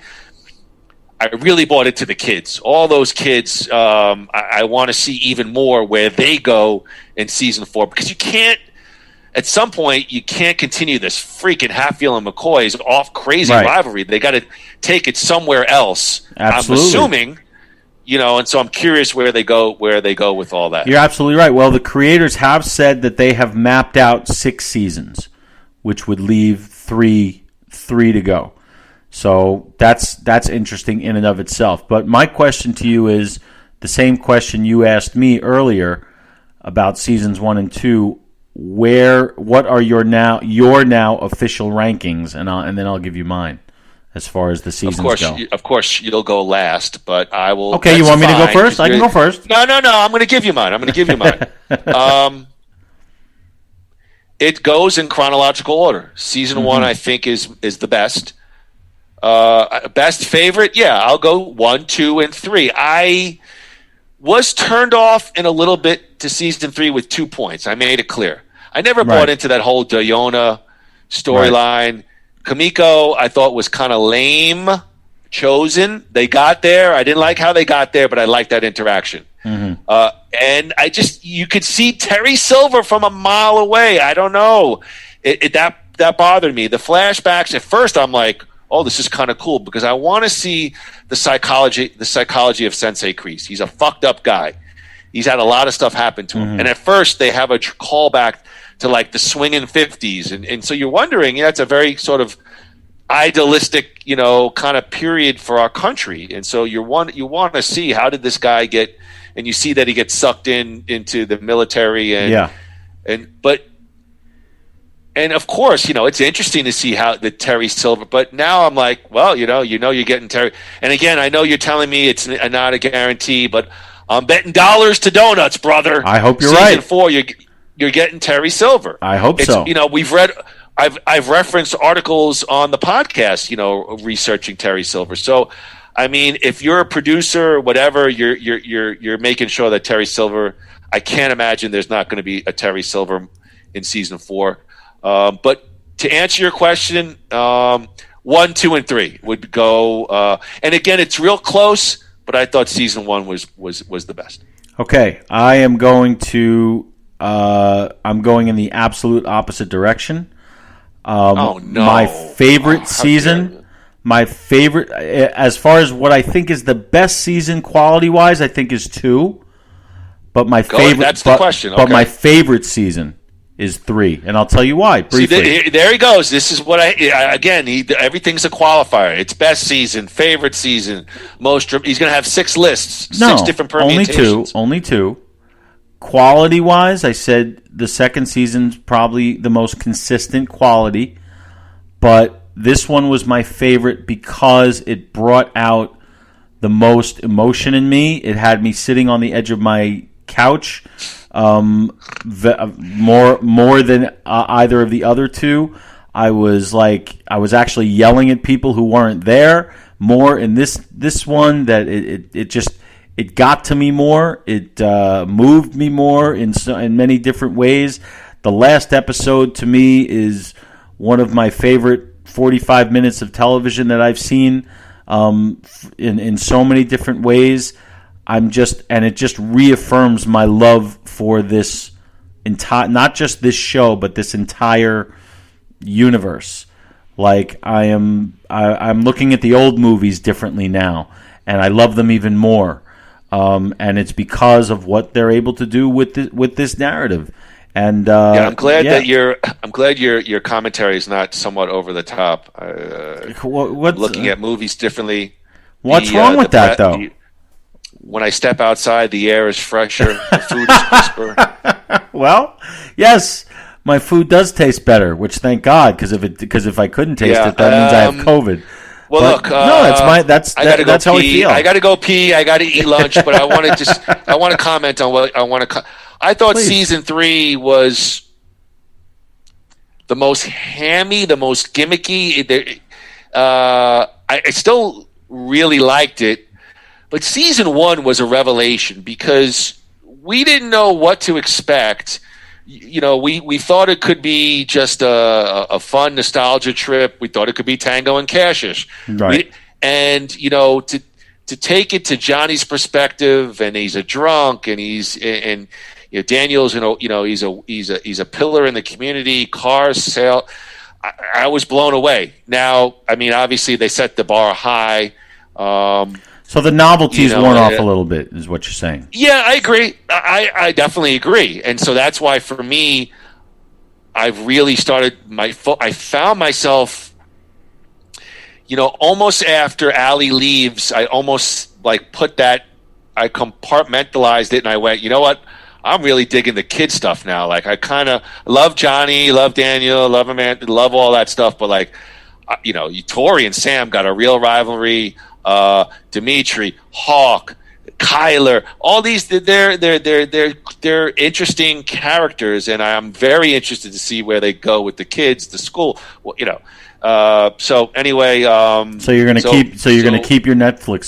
I really bought it to the kids. All those kids, I want to see even more where they go in season 4. Because at some point, you can't continue this freaking Hatfield and McCoy's off crazy rivalry. They got to take it somewhere else. Absolutely. I'm assuming, and so I'm curious where they go with all that. You're absolutely right. Well, the creators have said that they have mapped out 6 seasons, which would leave three to go. So that's interesting in and of itself. But my question to you is the same question you asked me earlier about seasons 1 and 2. What are your now official rankings, and then I'll give you mine as far as the seasons go. Of course, you'll go last, but I will. Okay, you want me to go first? I can go first. No. I'm going to give you mine. It goes in chronological order. Season 1, I think, is the best. Best favorite? Yeah, I'll go 1, 2, and 3. I was turned off in a little bit to season 3 with 2 points. I made it clear. I never bought into that whole Diona storyline. Right. Kamiko, I thought, was kind of lame. Chosen. They got there. I didn't like how they got there, but I liked that interaction. Mm-hmm. And you could see Terry Silver from a mile away. I don't know. That bothered me. The flashbacks, at first I'm like, oh, this is kind of cool, because I want to see the psychology of Sensei Kreese. He's a fucked up guy. He's had a lot of stuff happen to him. And at first they have a callback to like the swinging 50s. And so you're wondering, it's a very sort of idealistic, kind of period for our country. And so you want to see, how did this guy get, and you see that he gets sucked into the military and of course, it's interesting to see how the Terry Silver, but now I'm like, well, you're getting Terry. And again, I know you're telling me it's not a guarantee, but I'm betting dollars to donuts, brother. I hope you're right. Season 4, you're getting Terry Silver. I hope so. I've referenced articles on the podcast, researching Terry Silver. So, I mean, if you're a producer or whatever, you're making sure that Terry Silver. I can't imagine there's not going to be a Terry Silver in season 4. But to answer your question, 1, 2, and 3 would go. And again, it's real close, but I thought season 1 was the best. Okay, I am going to. I'm going in the absolute opposite direction. Oh no! My favorite season. My favorite, as far as what I think is the best season quality-wise, I think is 2. But my favorite. That's the question. Okay. But my favorite season is 3, and I'll tell you why briefly. See, there he goes. This is what everything's a qualifier. It's best season, favorite season, most. He's going to have 6 lists, 6 different permutations. Only two. Quality-wise, I said the second season's probably the most consistent quality, but this one was my favorite because it brought out the most emotion in me. It had me sitting on the edge of my couch more than either of the other 2. I was actually yelling at people who weren't there more in this one, that it got to me more. It moved me more in many different ways. The last episode to me is one of my favorite 45 minutes of television that I've seen in so many different ways. it just reaffirms my love for this entire, not just this show, but this entire universe. Like I'm looking at the old movies differently now, and I love them even more. And it's because of what they're able to do with this narrative. And I'm glad that your commentary is not somewhat over the top. Looking at movies differently. What's wrong with that, though? When I step outside, the air is fresher, the food is crisper. Well, yes, my food does taste better, which thank God, because if I couldn't taste it, that means I have COVID. Well, but, look, no, that's how I feel. I got to go pee. I got to eat lunch, but I want to comment on what I want to. I thought season 3 was the most hammy, the most gimmicky. I still really liked it, but season 1 was a revelation because we didn't know what to expect. You know, we thought it could be just a fun nostalgia trip. We thought it could be Tango and Cashish. Right. And, you know, to take it to Johnny's perspective, and he's a drunk, and you know, Daniel's, he's a pillar in the community, cars sale. I was blown away. Now, I mean, obviously they set the bar high. So the novelty's worn off a little bit, is what you're saying. Yeah, I agree. I definitely agree. And so that's why, for me, I've really started I found myself, you know, almost after Allie leaves, I almost I compartmentalized it, and I went, you know what? I'm really digging the kid stuff now. Like, I kind of love Johnny, love Daniel, love Amanda, love all that stuff. But, like, you know, Tori and Sam got a real rivalry. Dimitri, Hawk, Kyler, all these, they're interesting characters, and I'm very interested to see where they go with the kids, the school. Well, you know. So anyway, so you're gonna keep your Netflix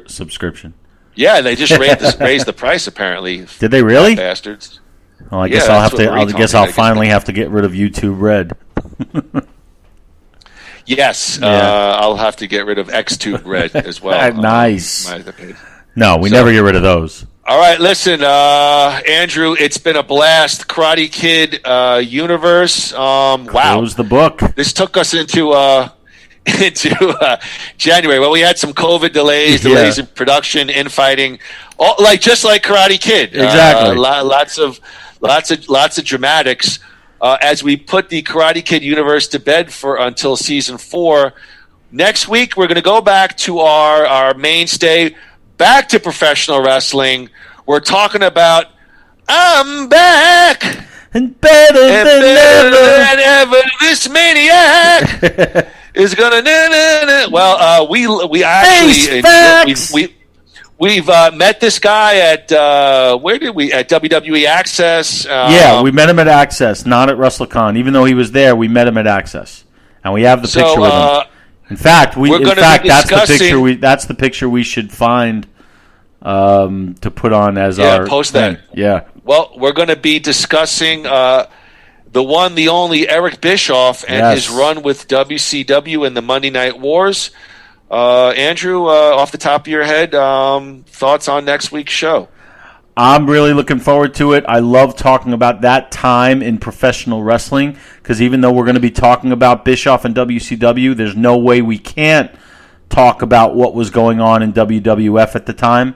subscription. Yeah, they just raised the price. Apparently, did they really? Bastards. Well, I guess I'll finally have to get rid of YouTube Red. Yes, I'll have to get rid of XTube Red as well. Nice. No, we never get rid of those. All right, listen, Andrew, it's been a blast. Karate Kid universe. Wow. Close the book. This took us into January. Well, we had some COVID delays in production, infighting, just like Karate Kid. Exactly. Lots of dramatics. As we put the Karate Kid universe to bed until season 4. Next week, we're going to go back to our mainstay, back to professional wrestling. We're talking about I'm back and better than ever. This maniac is gonna. Well, we actually we've met this guy at where did we at WWE Access? We met him at Access, not at WrestleCon. Even though he was there, we met him at Access, and we have the picture with him. In fact, that's the picture we should find to put on as our post thing. that. Yeah. Well, we're going to be discussing the one, the only Eric Bischoff and his run with WCW in the Monday Night Wars. Andrew, off the top of your head, thoughts on next week's show? I'm really looking forward to it. I love talking about that time in professional wrestling because even though we're going to be talking about Bischoff and WCW, there's no way we can't talk about what was going on in WWF at the time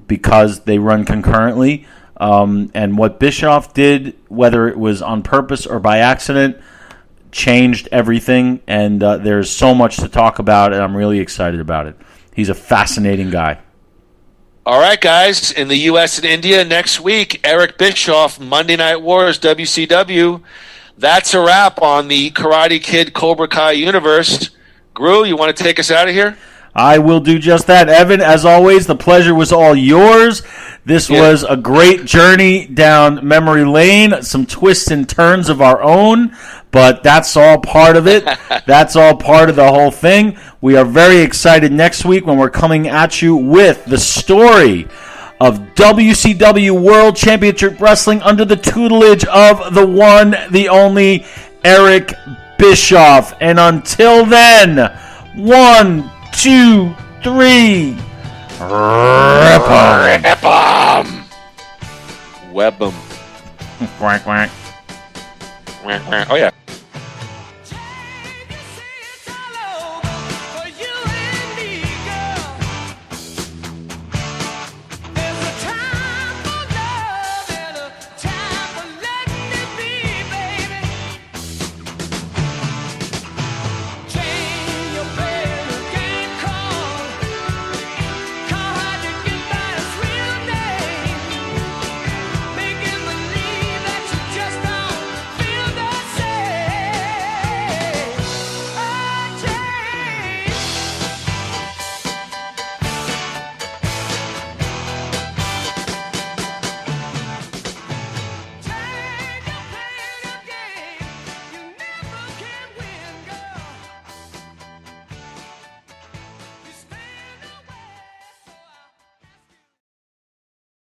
because they run concurrently. And what Bischoff did, whether it was on purpose or by accident, changed everything. And there's so much to talk about, and I'm really excited about it. He's a fascinating guy. All right, guys, in the U.S. and India next week, Eric Bischoff, Monday Night Wars, WCW. That's a wrap on the Karate Kid Cobra Kai universe. Gru, you want to take us out of here? I will do just that. Evan, as always, the pleasure was all yours. This was a great journey down memory lane, some twists and turns of our own, but that's all part of it. That's all part of the whole thing. We are very excited next week when we're coming at you with the story of WCW World Championship Wrestling under the tutelage of the one, the only Eric Bischoff. And until then, 1, 2, 3. Rip 'em. Web 'em. Quack, quack. Oh, yeah.